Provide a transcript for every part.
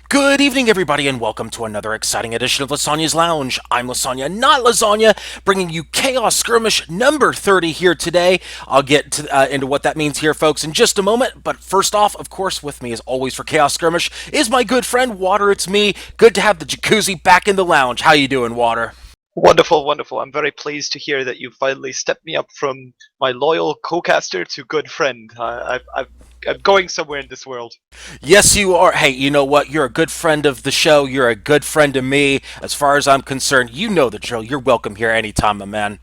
Good evening, everybody, and welcome to another exciting edition of Lysanya's Lounge. I'm Lysanya, not Lasagna, bringing you Chaos Skirmish number 30 here today. I'll get into what that means here, folks, in just a moment. But first off, of course, with me as always for Chaos Skirmish is my good friend Water. It's me. Good to have the jacuzzi back in the lounge. How you doing, Water? Wonderful, wonderful. I'm very pleased to hear that you finally stepped me up from my loyal co-caster to good friend. I'm going somewhere in this world. Yes, you are. Hey, you know what? You're a good friend of the show. You're a good friend to me. As far as I'm concerned, you know the drill. You're welcome here anytime, my man.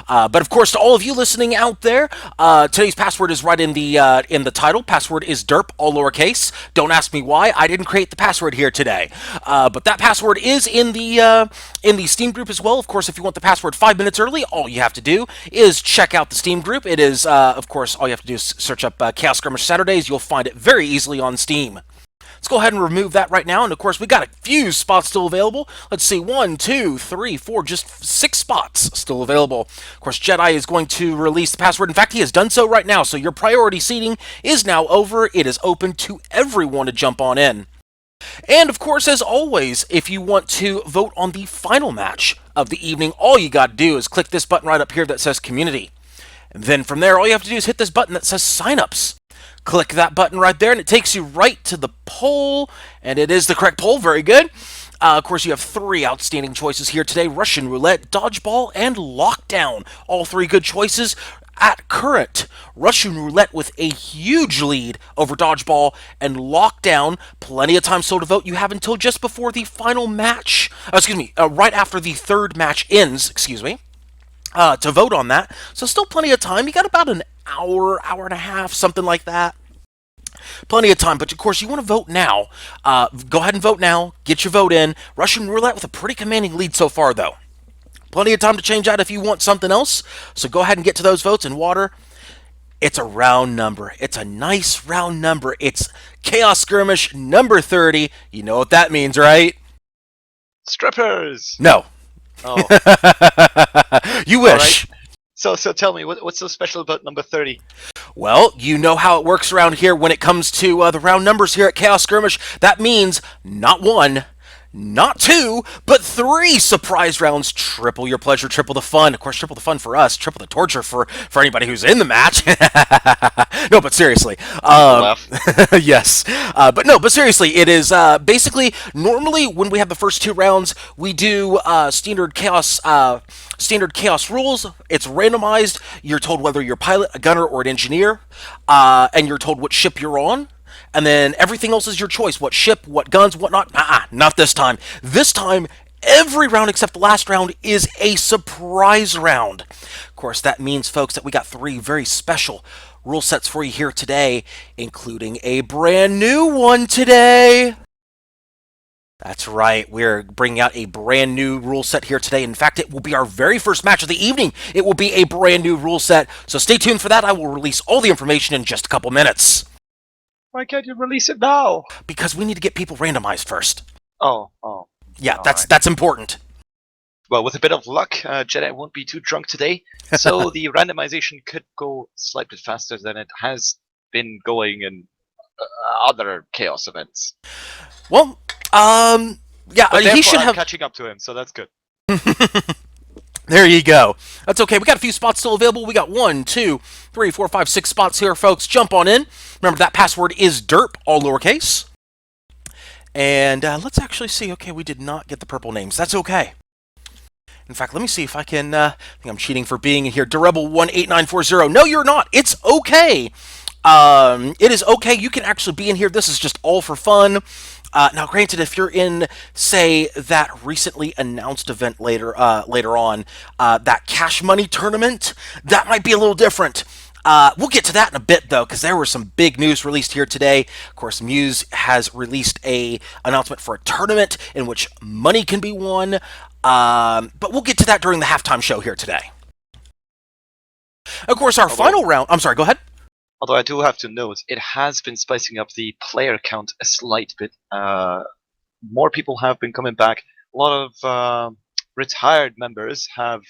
But of course, to all of you listening out there, today's password is right in the title. Password is derp, all lowercase. Don't ask me why. I didn't create the password here today. But that password is in the Steam group as well. Of course, if you want the password 5 minutes early, all you have to do is check out the Steam group. It is, of course, all you have to do is search up Chaos Skirmish Saturdays. You'll find it very easily on Steam. Let's go ahead and remove that right now. And of course, we got a few spots still available. Let's see, 1, 2, 3, 4, just 6 spots still available. Of course, Jedi is going to release the password. In fact, he has done so right now. So your priority seating is now over. It is open to everyone to jump on in. And of course, as always, if you want to vote on the final match of the evening, all you got to do is click this button right up here that says Community. And then from there, all you have to do is hit this button that says Signups. Click that button right there, and it takes you right to the poll, and it is the correct poll. Very good. Of course, you have 3 outstanding choices here today: Russian Roulette, Dodgeball, and Lockdown. All 3 good choices. At current, Russian Roulette with a huge lead over Dodgeball, and Lockdown, plenty of time still to vote. You have until just before the final match, right after the third match ends, to vote on that. So still plenty of time. You got about an hour, hour and a half, something like that. Plenty of time, but of course you want to vote now. Go ahead and vote now. Get your vote in. Russian Roulette with a pretty commanding lead so far, though. Plenty of time to change out if you want something else. So go ahead and get to those votes. And Water, it's a round number. It's a nice round number. It's Chaos Skirmish number 30. You know what that means, right? Strippers! No. Oh, You wish. alright. So tell me, what's so special about number 30? Well, you know how it works around here when it comes to the round numbers here at Chaos Skirmish. That means not 1, not 2, but 3 surprise rounds. Triple your pleasure, triple the fun. Of course, triple the fun for us, triple the torture for anybody who's in the match. No, but seriously. Laugh. Yes. But seriously, it is basically, normally when we have the first 2 rounds, we do standard chaos rules. It's randomized. You're told whether you're a pilot, a gunner, or an engineer, and you're told what ship you're on. And then everything else is your choice. What ship, what guns, what not. Not this time. This time, every round except the last round is a surprise round. Of course, that means, folks, that we got 3 very special rule sets for you here today, including a brand new one today. That's right, we're bringing out a brand new rule set here today. In fact, it will be our very first match of the evening. It will be a brand new rule set, so stay tuned for that. I will release all the information in just a couple minutes. Why can't you release it now? Because we need to get people randomized first. Oh. Yeah, Alright. that's important. Well, with a bit of luck, Jedi won't be too drunk today, so the randomization could go slightly faster than it has been going in other Chaos events. Well, yeah, But he should I'm have. catching up to him, so that's good. There you go. That's okay. We got a few spots still available. We got 1, 2, 3, 4, 5, 6 spots here, folks. Jump on in. Remember that password is derp, all lowercase. And let's actually see. Okay, we did not get the purple names. That's okay. In fact, let me see if I can. I think I'm cheating for being in here. Derebel18940. No, you're not. It's okay. It is okay. You can actually be in here. This is just all for fun. Now, granted, if you're in, say, that recently announced event later on, that cash money tournament, that might be a little different. We'll get to that in a bit, though, because there was some big news released here today. Of course, Muse has released a announcement for a tournament in which money can be won. But we'll get to that during the halftime show here today. Of course, our final round. I'm sorry. Go ahead. Although I do have to note, it has been spicing up the player count a slight bit. More people have been coming back. A lot of retired members have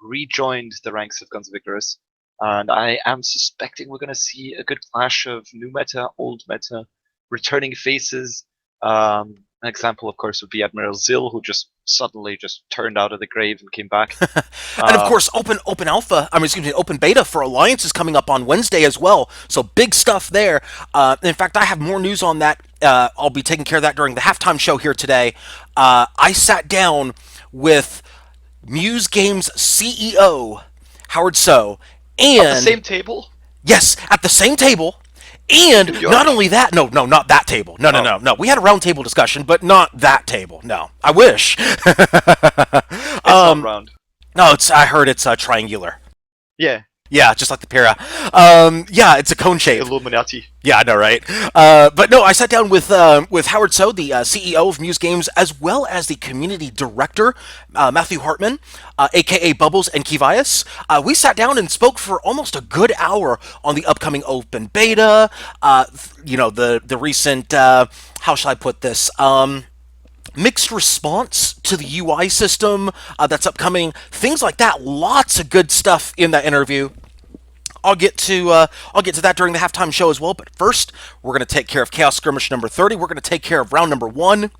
rejoined the ranks of Guns of Icarus. And I am suspecting we're going to see a good clash of new meta, old meta, returning faces. An example, of course, would be Admiral Zill, who just suddenly just turned out of the grave and came back. And of Uh, course, open alpha. I mean, excuse me, open beta for Alliance is coming up on Wednesday as well. So big stuff there. In fact, I have more news on that. I'll be taking care of that during the halftime show here today. I sat down with Muse Games CEO Howard So, at the same and table yes, at the same table. in New And York. not only that, no, not that table. No, no, Oh, no, no. We had a round table discussion, but not that table. No, I wish. it's not round. No, I heard it's triangular. Yeah, Yeah, just like the Pira. Yeah, it's a cone shape. Illuminati. Yeah, I know, right? But no, I sat down with Howard So, the CEO of Muse Games, as well as the community director, Matthew Hartman, aka Bubbles and Kivias. We sat down and spoke for almost a good hour on the upcoming open beta. The recent how shall I put this? Mixed response to the UI system that's upcoming. Things like that. Lots of good stuff in that interview. I'll get to that during the halftime show as well. But first, we're going to take care of Chaos Skirmish number 30. We're going to take care of round number 1.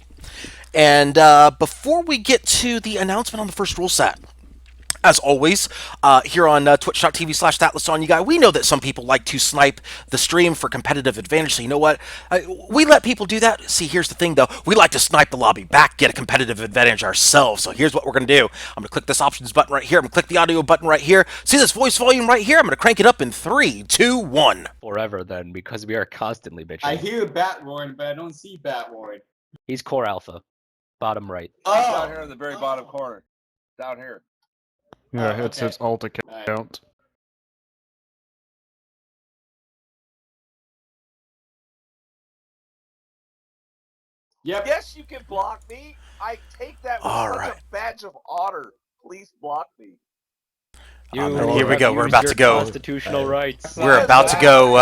And before we get to the announcement on the first rule set, as always, here on twitch.tv/thatlysanya, we know that some people like to snipe the stream for competitive advantage. So you know what? We let people do that. See, here's the thing, though. We like to snipe the lobby back, get a competitive advantage ourselves. So here's what we're going to do. I'm going to click this options button right here. I'm going to click the audio button right here. See this voice volume right here? I'm going to crank it up in 3, 2, 1. Forever then, because we are constantly bitching. I hear Batwarn, but I don't see Batwarn. He's core alpha. Bottom right. Down here in the very bottom corner. Down here. Yeah, Oh, it's okay. his alt Alright. account. Yep. Yes, you can block me. I take that with All such right. a badge of honor. Please block me. Here we go. We're about to go. Constitutional rights. We're about to go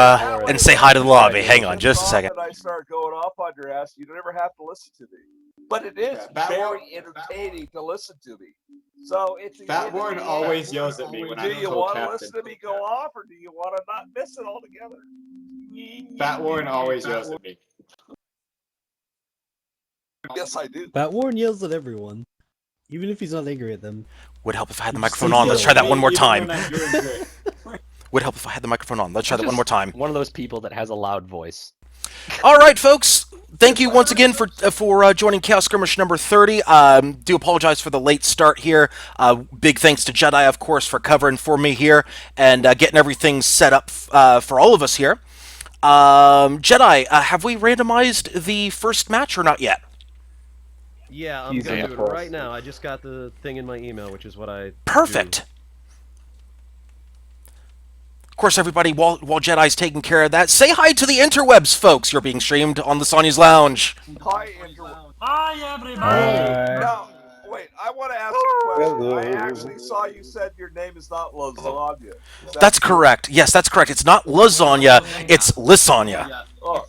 and say hi to the lobby. Hang on just a second. And I start going off on your ass. You never have to listen to me. But it is Yeah, very entertaining to listen to me. So it's Batwarn always yells at me when Do I'm you co want to captain. listen to me go off, or do you want to not miss it altogether? Batwarn always yells at me. Yes, I do. Batwarn yells at everyone, even if he's not angry at them. Would help if I had the microphone on. Let's try that one more time. Would help if I had the microphone on. Let's try that one more time. One of those people that has a loud voice. All right, folks. Thank you once again for joining Chaos Skirmish number 30. Do apologize for the late start here. Big thanks to Jedi, of course, for covering for me here and getting everything set up for all of us here. Jedi, have we randomized the first match or not yet? Yeah, I'm He's gonna in do the it right now. I just got the thing in my email, which is what I Perfect. Of course, everybody, while Jedi's taking care of that, say hi to the interwebs, folks. You're being streamed on the Sonya's Lounge. Hi, Andrew. Hi, everybody. Now, wait, I want to ask a question. I actually saw you said your name is not Lasagna. Is that That's true? correct. Yes, that's correct. It's not lasagna, it's Lysanya. Oh,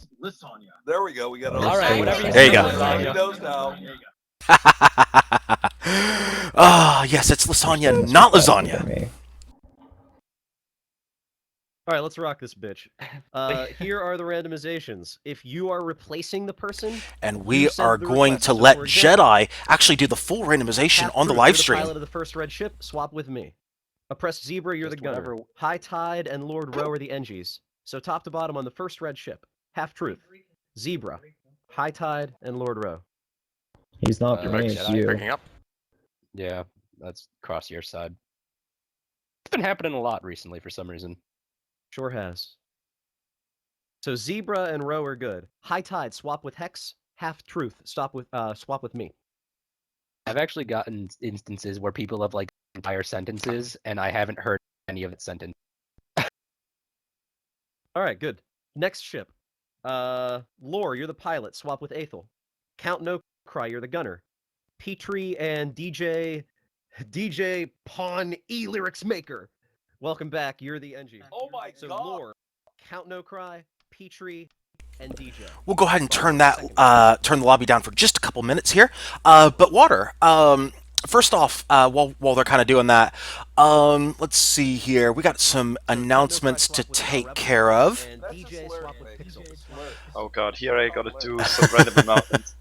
there we go. We got All right, whatever you There you say, go. He Lasagna. knows now. Ah, yes, it's Lysanya, not lasagna. All right, let's rock this bitch. Here are the randomizations. If you are replacing the person, And we you send are the going request. to So, let for example, Jedi actually do the full randomization Half on the Truth, live you're the stream. pilot of the first red ship. Swap with me. Oppressed Zebra, you're Just the gunner. whatever. High Tide and Lord Row are the NGs. So top to bottom on the first red ship. Half Truth, Zebra, High Tide, and Lord Row. He's not You're playing back, as Jedi. you. Picking up. Yeah, that's across your side. It's been happening a lot recently for some reason. Sure has. So Zebra and Row are good. High Tide, swap with Hex. Half Truth, swap with me. I've actually gotten instances where people have like entire sentences, and I haven't heard any of it sentence. All right, good. Next ship. Lore, you're the pilot. Swap with Aethel. Count No Cry, you're the gunner. Petrie and DJ Pawn E-Lyrics Maker. Welcome back. You're the NG. Oh my So god. Lore, Count No Cry, Petrie, and DJ. We'll go ahead and turn the lobby down for just a couple minutes here. But Water, first off, while they're kind of doing that, let's see here. We got some announcements to take care of. And DJ swap with Pixels. Oh god, here I gotta do some random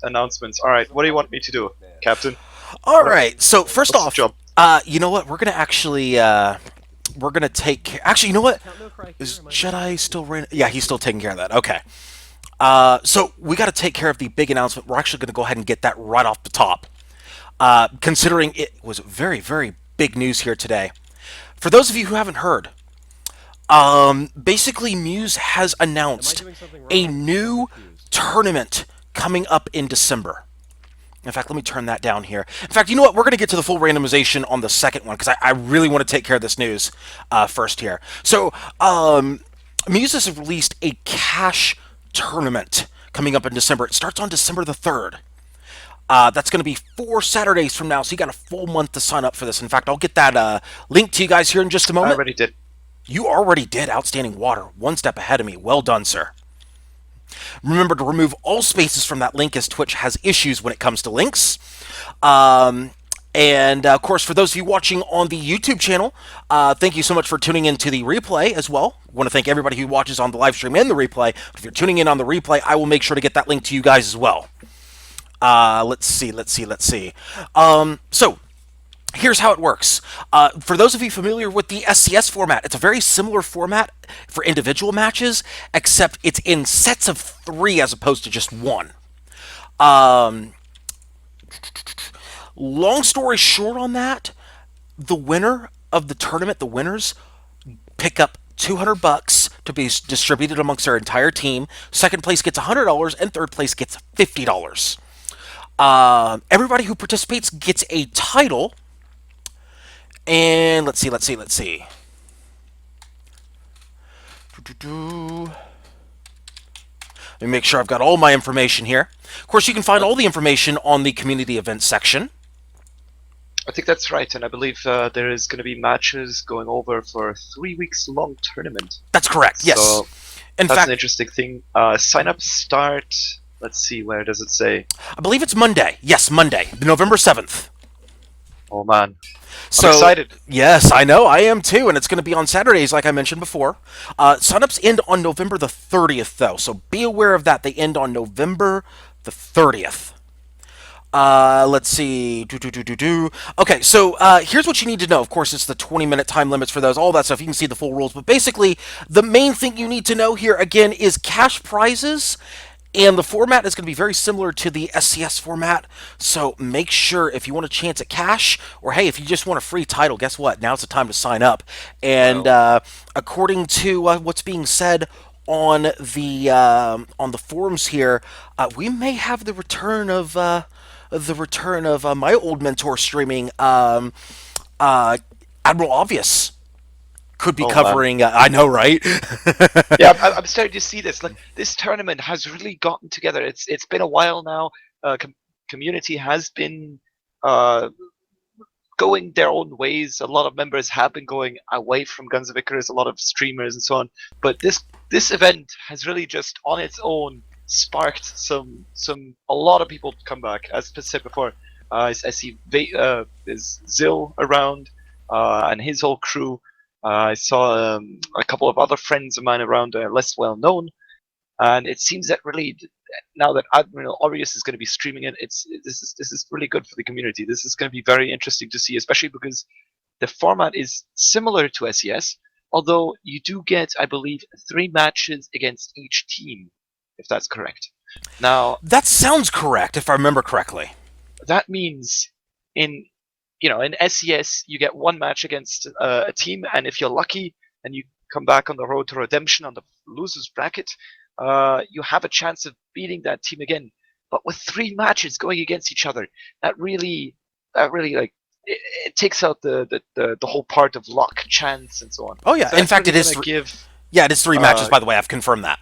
announcements. Alright, what do you want me to do, Captain? All right. So first What's the off, job? you know what? We're gonna actually we're gonna take. Actually, you know what? Count no cry here. Is Am I Jedi doing still this? ran? Yeah, he's still taking care of that. Okay. So we got to take care of the big announcement. We're actually going to go ahead and get that right off the top, considering it was very, very big news here today. For those of you who haven't heard, basically Muse has Am I announced doing something wrong? a I'm new confused. tournament coming up in December. In fact, let me turn that down here. In fact, you know what? We're going to get to the full randomization on the second one because I really want to take care of this news first here. So, Muse has released a cash tournament coming up in December. It starts on December the 3rd. That's going to be 4 Saturdays from now, so you got a full month to sign up for this. In fact, I'll get that link to you guys here in just a I moment. already did. You already did. Outstanding water. One step ahead of me. Well done, sir. Remember to remove all spaces from that link as Twitch has issues when it comes to links. And of course, for those of you watching on the YouTube channel, thank you so much for tuning in to the replay as well. I want to thank everybody who watches on the live stream and the replay. If you're tuning in on the replay, I will make sure to get that link to you guys as well. Let's see. So, here's how it works. For those of you familiar with the SCS format, it's a very similar format for individual matches, except it's in sets of 3 as opposed to just 1. Long story short on that, the winner of the tournament, the winners, pick up $200 to be distributed amongst their entire team. Second place gets $100, and third place gets $50. Everybody who participates gets a title. And let's see. Let me make sure I've got all my information here. Of course, you can find all the information on the community events section. I think that's right, and I believe there is going to be matches going over for a 3 weeks long tournament. That's correct. Yes. So In that's fact, an interesting thing. Sign up start. Let's see, where does it say? I believe it's Monday. Yes, Monday, November 7th. Oh man, So, I'm excited. Yes, I know. I am too. And it's going to be on Saturdays, like I mentioned before. Signups end on November the 30th, though. So be aware of that. They end on November the 30th. Let's see. Okay, so here's what you need to know. Of course, it's the 20-minute time limits for those, all that stuff. You can see the full rules. But basically, the main thing you need to know here, again, is cash prizes. And the format is going to be very similar to the SCS format. So make sure if you want a chance at cash, or hey, if you just want a free title, guess what? Now's the time to sign up. And according to what's being said on the forums here, we may have the return of my old mentor streaming, Admiral Obvious. Could be Oh, man. covering. I know, right? Yeah, I'm starting to see this. Like, this tournament has really gotten together. It's been a while now. Community has been going their own ways. A lot of members have been going away from Guns of Icarus. A lot of streamers and so on. But this event has really just on its own sparked a lot of people to come back. As I said before, I see there's Zill around and his whole crew. I saw a couple of other friends of mine around, less well known, and it seems that really now that Admiral Obvious is going to be streaming it, this is really good for the community. This is going to be very interesting to see, especially because the format is similar to SES, although you do get, I believe, 3 matches against each team, if that's correct. Now That sounds correct, if I remember correctly. that means in SES you get 1 match against a team, and if you're lucky and you come back on the road to redemption on the losers bracket, you have a chance of beating that team again. But with 3 matches going against each other, that really like it takes out the whole part of luck, chance, and so on. Oh yeah, So in that's fact, really it is. gonna give Yeah, it is 3 matches. By the way, I've confirmed that.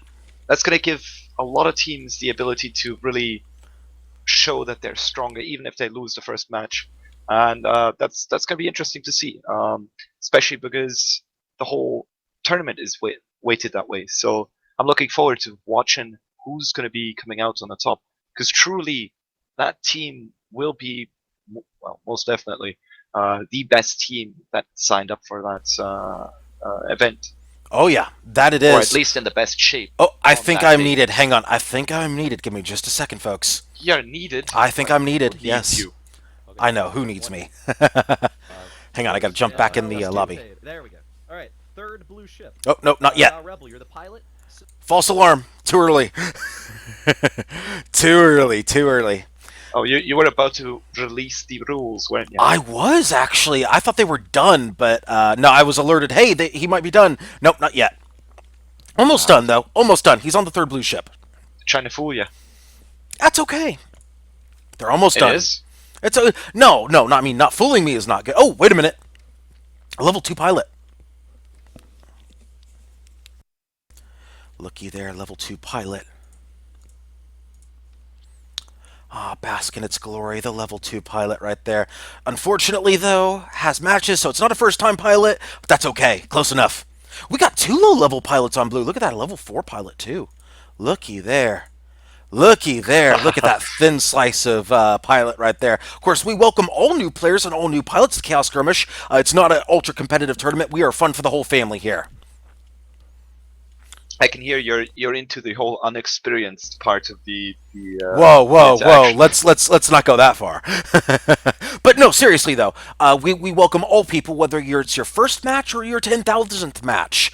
that's going to give a lot of teams the ability to really show that they're stronger, even if they lose the first match. And that's going to be interesting to see, especially because the whole tournament is weighted that way. So I'm looking forward to watching who's going to be coming out on the top, because truly that team will be, well, most definitely the best team that signed up for that event. Oh yeah, that it or is. at least in the best shape. Oh, I on think that I'm day. needed. Hang on, I think I'm needed. Give me just a second, folks. You're needed. I think I'm needed. Who needs Yes, you? Okay, I know who so needs one- me. uh, Hang on, I gotta first, jump back in the let's do- lobby. There we go. All right, third blue ship. Oh no, not yet. Rebel, you're the pilot. False alarm. Too early. Too early. Too early. Oh, you were about to release the rules, weren't you? I was actually. I thought they were done, but no, I was alerted. Hey, he might be done. Nope, not yet. Almost done though. Almost done. He's on the third blue ship. Trying to fool you. That's okay. They're almost It done. is? It's a no, no, not me. Not fooling me is not good. Oh, wait a minute. A level 2 pilot. Looky there, level 2 pilot. Ah, bask in its glory, the level 2 pilot right there. Unfortunately, though, has matches, so it's not a first-time pilot, but that's okay. Close enough. We got 2 low-level pilots on blue. Look at that, a level 4 pilot, too. Looky there. Looky there. Look at that thin slice of pilot right there. Of course, we welcome all new players and all new pilots to Chaos Skirmish. It's not an ultra-competitive tournament. We are fun for the whole family here. I can hear you're into the whole unexperienced part of the Whoa, whoa, whoa! interaction. Let's not go that far. But no, seriously though, we welcome all people, whether it's your first match or your 10,000th match.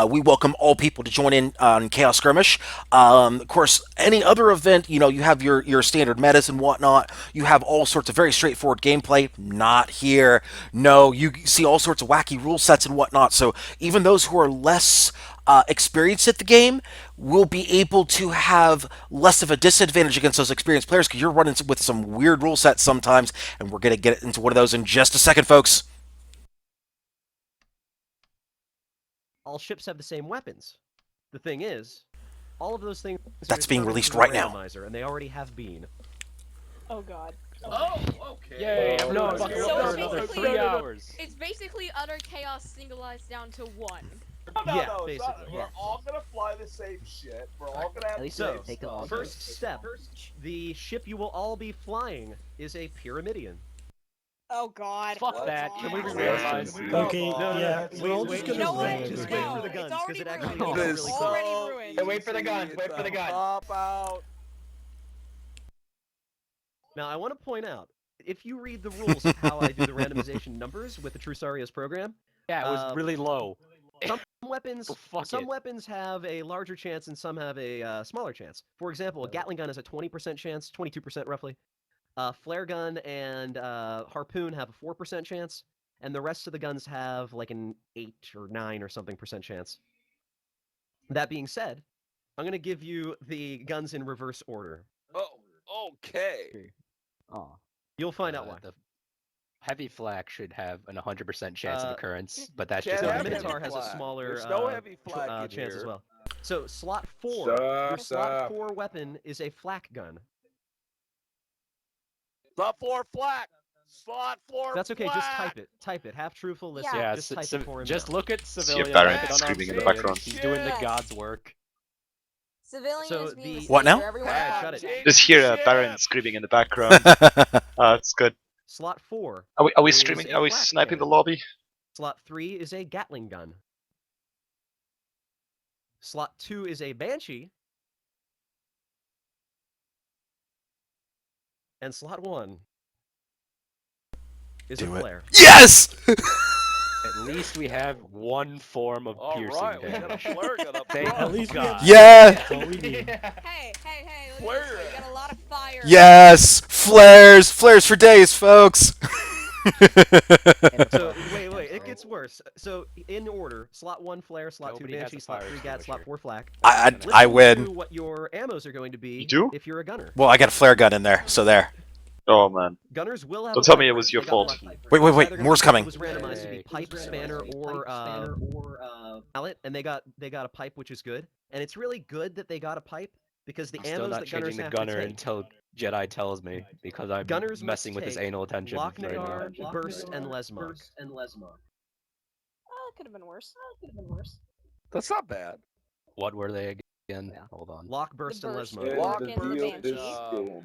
We welcome all people to join in on Chaos Skirmish. Of course, any other event, you know, you have your standard metas and whatnot. You have all sorts of very straightforward gameplay. Not here. No, you see all sorts of wacky rule sets and whatnot. So even those who are less experienced at the game will be able to have less of a disadvantage against those experienced players because you're running with some weird rule sets sometimes, and we're going to get into one of those in just a second, folks. All ships have the same weapons. The thing is, all of those things That's are being determined released through the right now. randomizer, and they already have been. Oh god. Oh, okay. Yay! Oh, Everyone no, buckle so up for another basically- 3 hours. It's basically utter chaos singleized down to 1. No, Yeah, no, it's not- basically. we're all gonna fly the same shit. We're all gonna have the So, same stuff. first step, the ship you will all be flying is a Pyramidion. Oh god. Fuck What? that. Can we What? realize? Okay, No, yeah, we're all wait, just you gonna know what? say Just it. wait No, for the it's guns, already because it actually ruined. is It's really already cool. ruined. Hey, wait for the guns, wait for the guns. Pop out. Now, I want to point out, if you read the rules of how I do the randomization numbers with the Trusarius program, Yeah, it was really low. some weapons, Fuck some it. weapons have a larger chance and some have a smaller chance. For example, a Gatling gun has a 20% chance, 22% roughly. Flare gun and harpoon have a 4% chance, and the rest of the guns have like an 8 or 9 or something percent chance. That being said, I'm gonna give you the guns in reverse order. Oh, okay. You'll find out why. The heavy flak should have an 100% chance of Uh, occurrence, but that's Can't just So the have my heavy Minotaur opinion. has a flag. smaller There's no heavy flag in chance as here. well. So slot 4, Stop, your slot stop. 4 weapon is a flak gun. Slot 4 flak. Slot 4 That's okay, just flak. type it. Type it. Half truthful, listen. Yeah, just type it for him just now. look at See civilian. if Baron type it on screaming in the Obsidian, background. He's doing the Yes. God's work. Civilian So is being the- What now? Everyone Alright, calm shut it. down. Just hear Shit. Baron screaming in the background. It's good. Slot 4. Are we is streaming? a Are we flak sniping the cannon. lobby? Slot 3 is a Gatling gun. Slot 2 is a Banshee. And slot 1 is Do a it. flare. Yes! At least we have one form of All piercing right, we got a damage. flare gun up Thank front. At least we God. have Yeah! That's all we need. Hey, hey, hey, look Where? at this. We got a lot of fire. Yes! Flares! Flares for days, folks! So wait, it gets worse. So in order, slot 1 flare, slot Nobody 2 has Banshee, a slot fire 3 Gat, slot extinguisher. 4 flak. I Listen win. to what your ammos are going to be You do? if you're a gunner. Well, I got a flare gun in there, so there. Oh man. Gunners will have. Don't a tell me pipe it was wrench. your They got fault. lucky. Wait, It's either wait, gonna more's be- coming. It was randomized to be Yay. pipe, spanner, or mallet, and they got a pipe, which is good. And it's really good that they got a pipe because the I'm still ammos not that changing gunners the have gunner to take. until Jedi tells me, because I'm Gunners messing must with his take anal attention right now. Lochnagar, Burst, and Lesmok. Oh, it could have been worse. That's not bad. What were they again? Hold on. Lock, Burst, and Burst. Lesmok. Walk the in the deal Banshee. is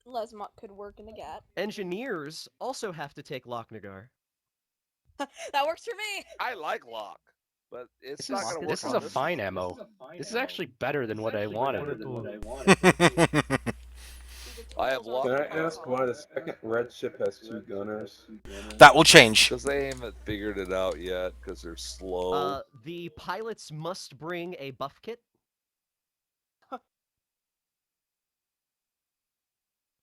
Lesmok could work in the Gat. Engineers also have to take Lochnagar. That works for me. I like Locke. but it's This not is gonna work. this is on a this fine one. ammo. This is actually better than what I wanted. I have locked. Can I ask why the second red ship has 2 gunners? That will change. Because they haven't figured it out yet. Because they're slow. The pilots must bring a buff kit.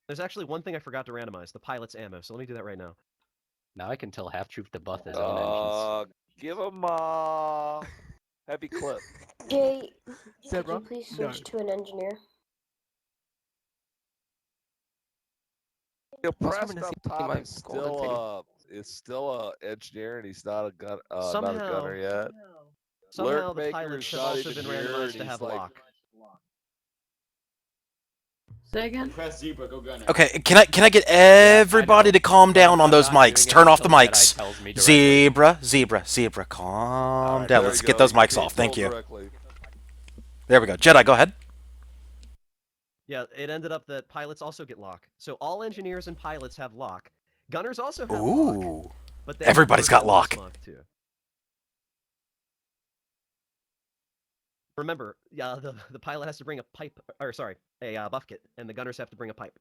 There's actually one thing I forgot to randomize: the pilot's ammo. So let me do that right now. Now I can tell Half Truth to buff his own engines. Give him a heavy clip. Jay, could you Zebra? please switch to an engineer? Pressed to up see top my is golden still a engineer, and he's not a not a Somehow- gunner yet. Somehow Lurk the Maker's pilots have not also even been here, randomized and to he's have like- lock. Say again? Press zebra, go gunner. Okay, can I get everybody to calm down on those mics? Turn off the mics. Zebra, calm down. There Let's you get go, those you mics can't off. Thank tell you. directly. There we go. Jedi, go ahead. Yeah, it ended up that pilots also get lock. So all engineers and pilots have lock. Gunners also have lock. Ooh. But they Everybody's got lock. Too. Remember, the pilot has to bring a pipe, or sorry, a buff kit, and the gunners have to bring a pipe.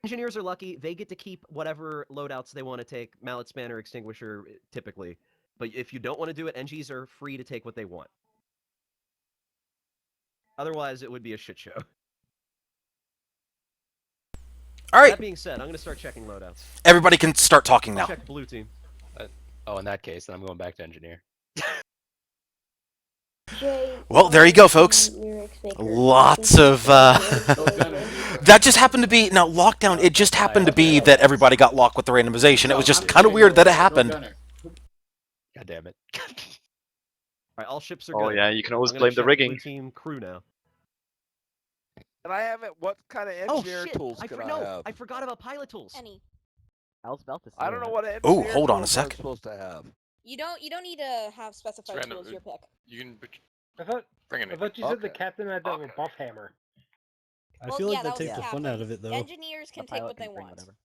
Engineers are lucky; they get to keep whatever loadouts they want to take, mallet spanner, extinguisher, typically. But if you don't want to do it, NGs are free to take what they want. Otherwise, it would be a shit show. All right. That being said, I'm going to start checking loadouts. Everybody can start talking I'll now. check blue team. Oh, in that case, then I'm going back to engineer. Jay, Well, there you go, folks. lyrics maker. Lots of that just happened to be now lockdown. It just happened to be that everybody got locked with the randomization. It was just kind of weird that it happened. God damn it. Alright, all ships are Oh good. yeah, you can always I'm gonna blame the check rigging. Blue team crew now. And I haven't. What kind of Oh engineer shit! tools can I have? I forgot about pilot tools. Any. I was about to say I don't know that. what engineer Oh, hold on a tools I'm sec. supposed to have. You don't need to have specified random. tools. Your pick. You can I thought, bring it. I thought you said the Okay. captain had to have a buff hammer. I feel like that takes the fun out of it, though. Engineers can The take pilot what they can bring want. whatever.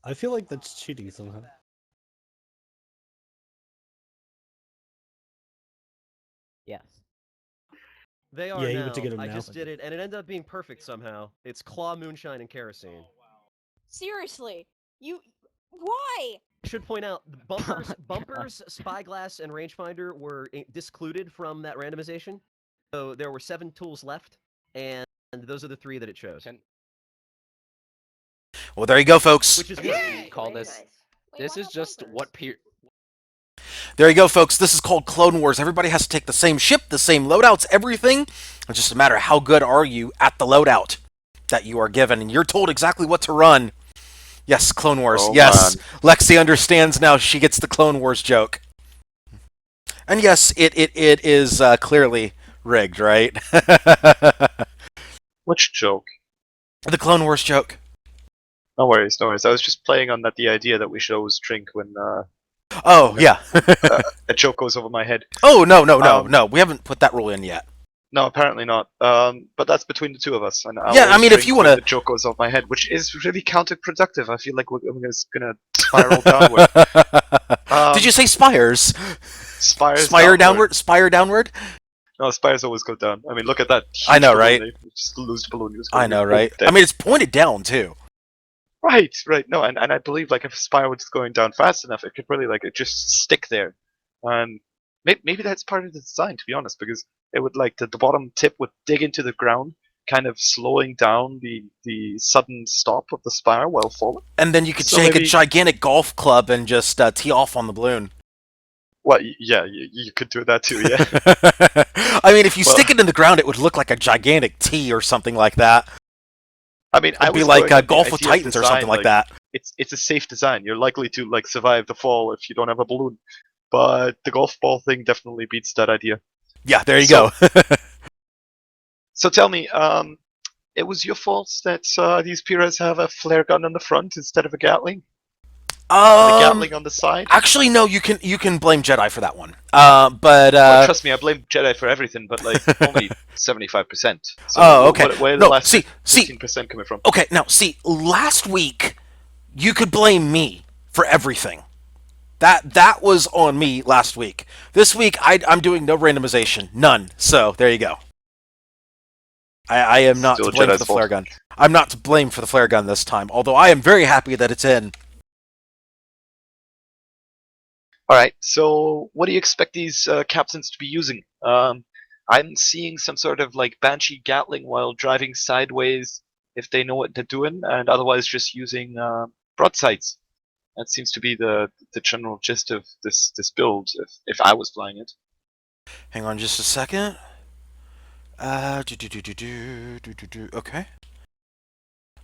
I feel like that's cheating somehow. Yes. They are Yeah, he now. went to get 'em I now. just did it, and it ended up being perfect somehow. It's claw, moonshine, and kerosene. Seriously, why? I should point out, the bumpers, spyglass, and rangefinder were discluded from that randomization. So there were 7 tools left, and those are the 3 that it chose. Well, there you go, folks. Which is Call this. This is just what peer. There you go, folks. This is called Clone Wars. Everybody has to take the same ship, the same loadouts, everything. It's just a matter of how good are you at the loadout that you are given, and you're told exactly what to run. Yes, Clone Wars. Oh, yes, man. Lexi understands now. She gets the Clone Wars joke. And yes, it is clearly rigged, right? Which joke? The Clone Wars joke. No worries, no worries. I was just playing on the idea that we should always drink when Oh, yeah. a joke goes over my head. Oh, no. We haven't put that rule in yet. No, apparently not. But that's between the two of us. And Yeah, I mean, if you want wanna- the joke goes off my head, which is really counterproductive. I feel like we're gonna spiral downward. Did you say spires? Spires Spire downward? Spire downward? No, spires always go down. I mean, look at that. I know, huge right? balloon. You just lose the balloon. I know, right? I mean, it's pointed down, too. Right. No, and I believe like if a spire was going down fast enough, it could really like it just stick there, and maybe that's part of the design, to be honest, because it would like the bottom tip would dig into the ground, kind of slowing down the sudden stop of the spire while falling. And then you could So take maybe- a gigantic golf club and just tee off on the balloon. Well, yeah, you could do that too, yeah. I mean, if you Well- stick it in the ground, it would look like a gigantic T or something like that. I mean, I It'd be was like going with the Golf with idea of Titans or design, something like that. It's a safe design. You're likely to like survive the fall if you don't have a balloon, but the golf ball thing definitely beats that idea. Yeah, there you So- go. So tell me, it was your fault that these Piras have a flare gun on the front instead of a Gatling? And a Gatling on the side? Actually, no. You can blame Jedi for that one. Well, trust me, I blame Jedi for everything, but like only 75%. So okay. Where the last see, 15% coming from? Okay, now see, last week you could blame me for everything. That was on me last week. This week I'm doing no randomization, none. So there you go. I am not Still to blame for Jedi's the fault. flare gun. I'm not to blame for the flare gun this time. Although I am very happy that it's in. All right. So what do you expect these captains to be using? I'm seeing some sort of like Banshee Gatling while driving sideways, if they know what they're doing, and otherwise just using broadsides. That seems to be the general gist of this build. If I was flying it. Hang on just a second. Okay.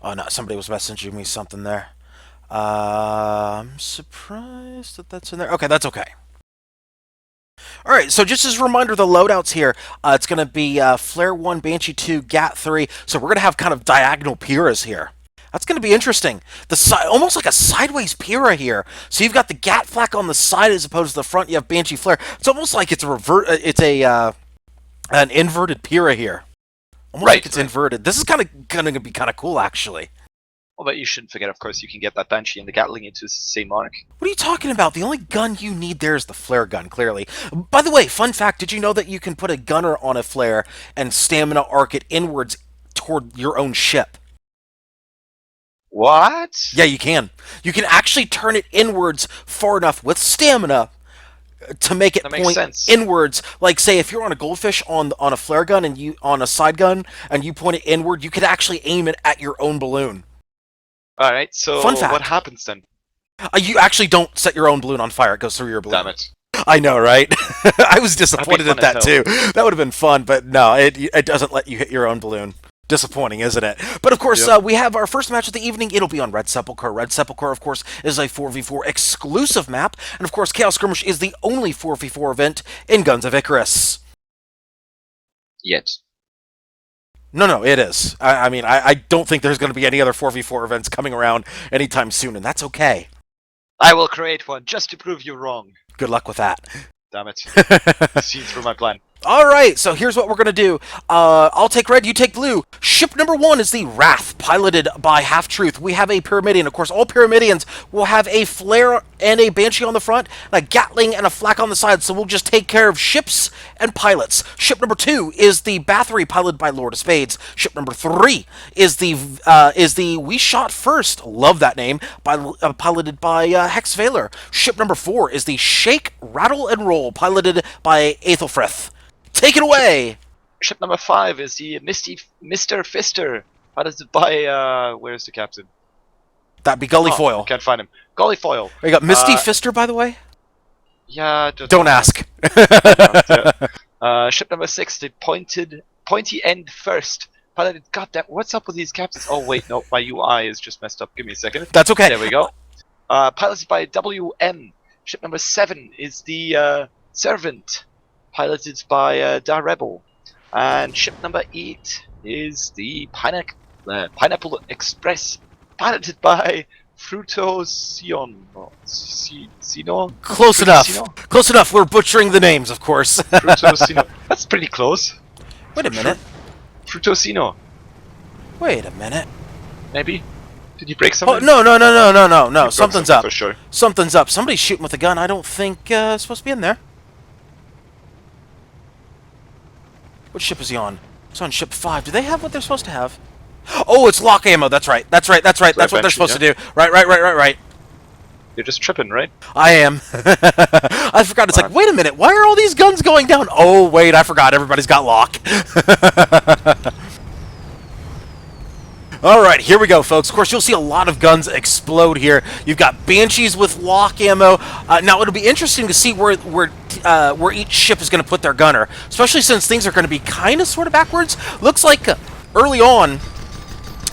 Oh no, somebody was messaging me something there. I'm surprised that that's in there. Okay, that's okay. Alright, so just as a reminder, the loadouts here, it's going to be Flare 1, Banshee 2, Gat 3, so we're going to have kind of diagonal Piras here. That's going to be interesting. Almost like a sideways Pira here. So you've got the Gat flak on the side as opposed to the front, you have Banshee Flare. It's almost like it's an inverted Pira here. Almost like it's inverted. This is going to be kind of cool, actually. Well, but you shouldn't forget, of course, you can get that Banshee and the Gatling into the same arc. What are you talking about? The only gun you need there is the flare gun, clearly. By the way, fun fact, did you know that you can put a gunner on a flare and stamina arc it inwards toward your own ship? What? Yeah, you can. You can actually turn it inwards far enough with stamina to make it point inwards. Like, say, if you're on a goldfish on a flare gun and you on a side gun and you point it inward, you could actually aim it at your own balloon. All right. So Fun fact. What happens then? You actually don't set your own balloon on fire. It goes through your balloon. Damn it. I know, right? I was disappointed at that too. That would have been fun, but no, it doesn't let you hit your own balloon. Disappointing, isn't it? But of course, we have our first match of the evening. It'll be on Red Sepulchre. Red Sepulchre, of course, is a 4v4 exclusive map, and of course, Chaos Skirmish is the only 4v4 event in Guns of Icarus. Yet. No, it is. I mean, I don't think there's going to be any other 4v4 events coming around anytime soon, and that's okay. I will create one just to prove you wrong. Good luck with that. Damn it. See through my plan. Alright, so here's what we're going to do. I'll take red, you take blue. Ship number 1 is the Wrath, piloted by Half-Truth. We have a Pyramidian. Of course, all Pyramidians will have a flare and a Banshee on the front, and a Gatling and a flak on the side, so we'll just take care of ships and pilots. Ship number 2 is the Bathory, piloted by Lord of Spades. Ship number 3 is the We Shot First, love that name, piloted by Hex Valor. Ship number 4 is the Shake, Rattle, and Roll, piloted by Aethelfrith. Take it away! Ship number 5 is the Mr. Fister. Piloted by, where's the captain? That'd be Gullyfoil. Can't find him. Gullyfoil. You got Misty Fister, by the way? Yeah. Don't ask. Ship number 6, the Pointy End First. Piloted, goddamn, what's up with these captains? Oh, wait, no, my UI is just messed up. Give me a second. That's okay. There we go. Piloted by WM. Ship number 7 is the Servant. Piloted by Da Rebel. And ship number 8 is the Pineapple Express, piloted by Frutosino. Close enough. Close enough. We're butchering the names, of course. Frutosino. That's pretty close. Wait a minute. Frutosino. Wait a minute. Maybe. Did you break something? Oh, no. Something's up. For sure. Something's up. Somebody's shooting with a gun. I don't think it's supposed to be in there. What ship is he on? He's on ship 5. Do they have what they're supposed to have? Oh, it's lock ammo. That's right. That's what they're supposed to do. Right. You're just tripping, right? I am. I forgot. It's like, wait a minute. Why are all these guns going down? Oh, wait. I forgot. Everybody's got lock. Alright, here we go, folks. Of course, you'll see a lot of guns explode here. You've got Banshees with lock ammo. Now, it'll be interesting to see where each ship is going to put their gunner, especially since things are going to be kind of sort of backwards. Looks like early on,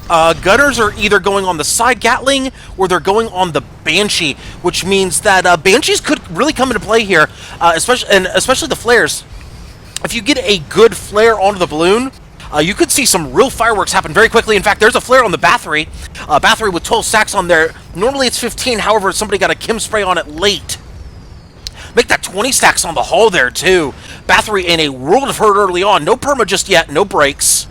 gunners are either going on the side Gatling or they're going on the Banshee, which means that Banshees could really come into play here, especially the flares. If you get a good flare onto the balloon, You could see some real fireworks happen very quickly. In fact, there's a flare on the Bathory. Bathory with 12 stacks on there. Normally it's 15, however, somebody got a Kim spray on it late. Make that 20 stacks on the hull there, too. Bathory in a world of hurt early on. No perma just yet, no breaks.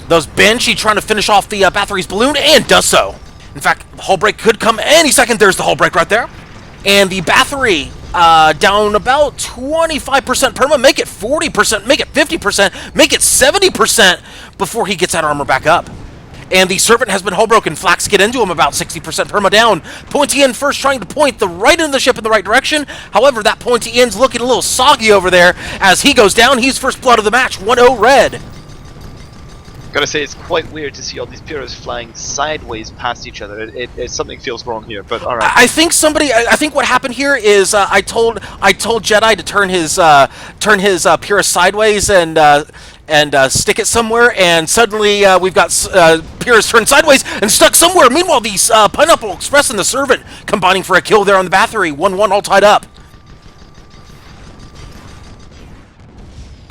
Those Banshee trying to finish off the Bathory's balloon, and does so. In fact, the hull break could come any second. There's the hull break right there. And the Bathory down about 25% perma. Make it 40%, make it 50%, make it 70% before he gets that armor back up. And the Servant has been hull broken. Flax get into him about 60% perma down. Pointy end first trying to point the right end of the ship in the right direction. However, that pointy end's looking a little soggy over there. As he goes down, he's first blood of the match, 1-0 red. Gotta say, it's quite weird to see all these Pyros flying sideways past each other. Something feels wrong here, but alright. I think what happened here is I told Jedi to turn his Pyrrhus sideways and stick it somewhere, and suddenly we've got Pyrrhus turned sideways and stuck somewhere. Meanwhile, these Pineapple Express and the Servant combining for a kill there on the Bathory, 1-1 all tied up.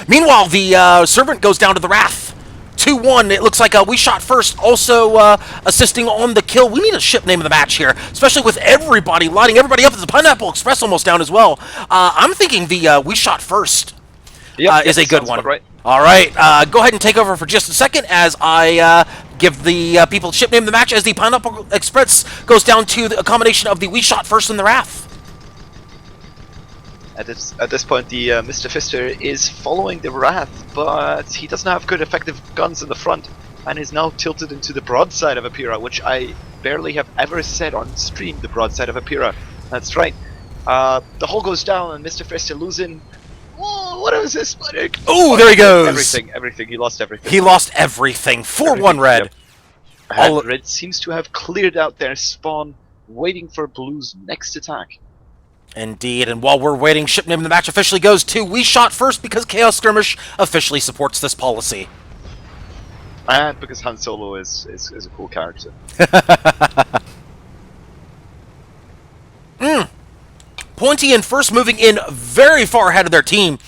Meanwhile, the Servant goes down to the Wrath. 2-1. It looks like we shot first, also assisting on the kill. We need a ship name of the match here, especially with everybody lining everybody up. As the Pineapple Express almost down as well. I'm thinking the we shot first is a good one. Right. All right, go ahead and take over for just a second as I give the people ship name of the match as the Pineapple Express goes down to a combination of the we shot first and the Wrath. At this point, the Mr. Fister is following the Wrath, but he doesn't have good effective guns in the front, and is now tilted into the broadside of a Pyrrha, which I barely have ever said on stream, the broadside of a Pyrrha. That's right. The hull goes down, and Mr. Fister losing... Oh, what was this? Oh, there he goes! Everything. He lost everything. He lost everything. 4-1 red. Yep. Red seems to have cleared out their spawn, waiting for Blue's next attack. Indeed, and while we're waiting, ship name of the match officially goes to We Shot First because Chaos Skirmish officially supports this policy. And because Han Solo is a cool character. Pointy in first, moving in very far ahead of their team.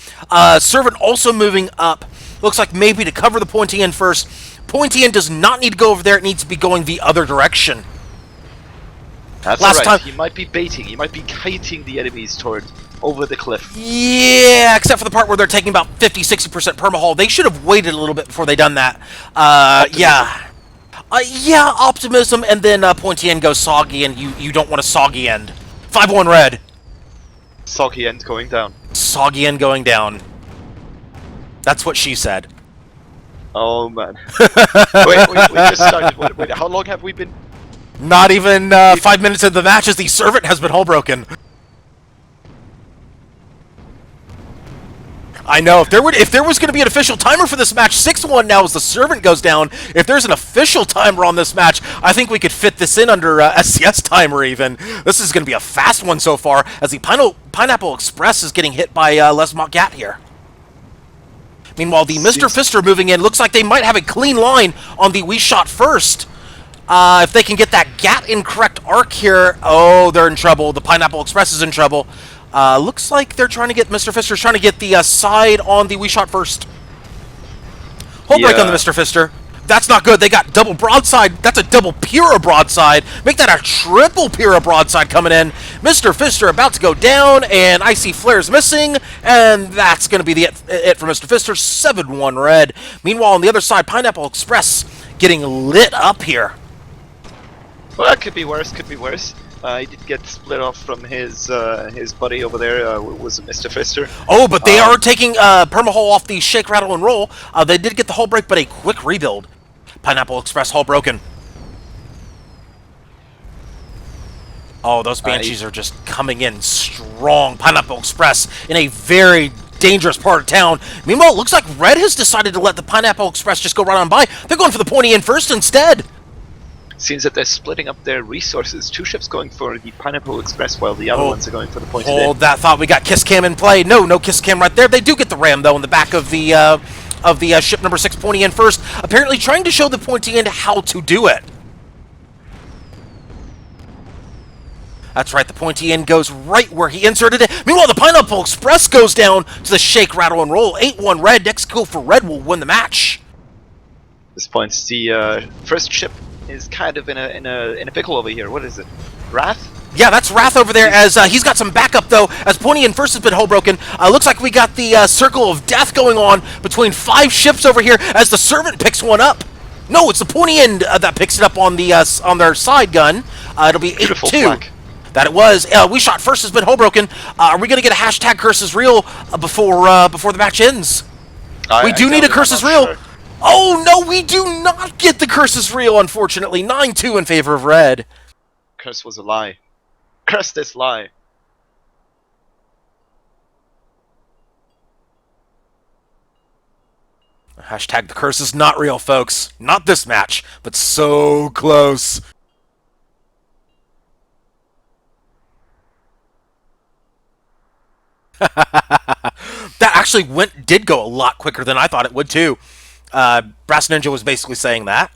Servant also moving up. Looks like maybe to cover the Pointy in first. Pointy in does not need to go over there, it needs to be going the other direction. That's Last time he might be baiting, he might be kiting the enemies toward over the cliff. Yeah, except for the part where they're taking about 50-60% permahull. They should have waited a little bit before they done that. Yeah, optimism, and then Pointy end goes soggy, and you don't want a soggy end. 5-1 red. Soggy end going down. Soggy end going down. That's what she said. Oh man. wait, we just started. Wait, how long have we been? Not even 5 minutes into the match as the Servant has been hull broken. I know, if there was going to be an official timer for this match, 6-1 now as the Servant goes down. If there's an official timer on this match, I think we could fit this in under SCS timer even. This is going to be a fast one so far as the Pineapple Express is getting hit by Les Gat here. Meanwhile, the Mr. Fister moving in. Looks like they might have a clean line on the We Shot First. If they can get that Gat in correct arc here, oh, they're in trouble. The Pineapple Express is in trouble. Looks like they're trying to get Mr. Fister's trying to get the side on the We Shot First. Hull break on the Mr. Fister. That's not good. They got double broadside. That's a double Pyrrha broadside. Make that a triple Pyrrha broadside coming in. Mr. Fister about to go down, and I see flares missing, and that's going to be it for Mr. Fister. 7-1 red. Meanwhile, on the other side, Pineapple Express getting lit up here. Well, that could be worse. Could be worse. He did get split off from his buddy over there. Was Mr. Fister? Oh, but they are taking permahull off the shake, rattle, and roll. They did get the hull break, but a quick rebuild. Pineapple Express hull broken. Oh, those Banshees are just coming in strong. Pineapple Express in a very dangerous part of town. Meanwhile, it looks like Red has decided to let the Pineapple Express just go right on by. They're going for the pointy end first instead. Seems that they're splitting up their resources. Two ships going for the Pineapple Express while the other ones are going for the pointy end. Hold that thought. We got Kiss Cam in play. No Kiss Cam right there. They do get the ram, though, in the back of the ship number 6 pointy end first. Apparently trying to show the pointy end how to do it. That's right, the pointy end goes right where he inserted it. Meanwhile, the Pineapple Express goes down to the shake, rattle, and roll. 8-1 Red. Next kill for Red will win the match. At this point, the first ship is kind of in a pickle over here. What is it? Wrath? Yeah, that's Wrath over there, as he's got some backup, though, as Pointy End first has been hull broken. Looks like we got the Circle of Death going on between 5 ships over here, as the Servant picks one up. No, it's the Pointy End that picks it up on the on their side gun. It'll be 8-2. That it was. We shot first has been hull broken. Are we going to get a hashtag Curse is Real before the match ends? We do need a Curse is Real. Sure. Oh, no, we do not get the Curse is Real, unfortunately. 9-2 in favor of Red. Curse was a lie. Curse this lie. Hashtag the curse is not real, folks. Not this match, but so close. That actually did go a lot quicker than I thought it would, too. Brass Ninja was basically saying that.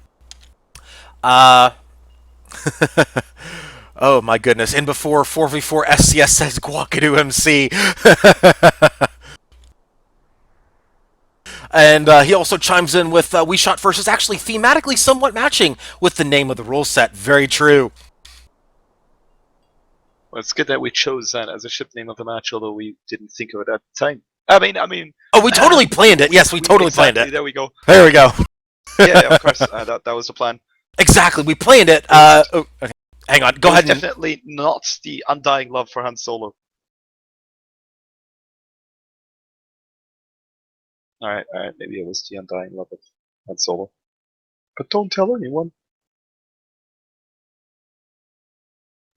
Oh my goodness. And before 4v4 SCS says Guacadoo MC. And he also chimes in with We Shot First is actually thematically somewhat matching with the name of the rule set. Very true. Well, it's good that we chose that as a ship name of the match, although we didn't think of it at the time. I mean. Oh, we totally planned it. Yes, we totally planned it. There we go. There we go. Yeah, of course. That was the plan. Exactly, we planned it. Okay. Hang on, go ahead. Definitely not the undying love for Han Solo. Alright, maybe it was the undying love of Han Solo. But don't tell anyone.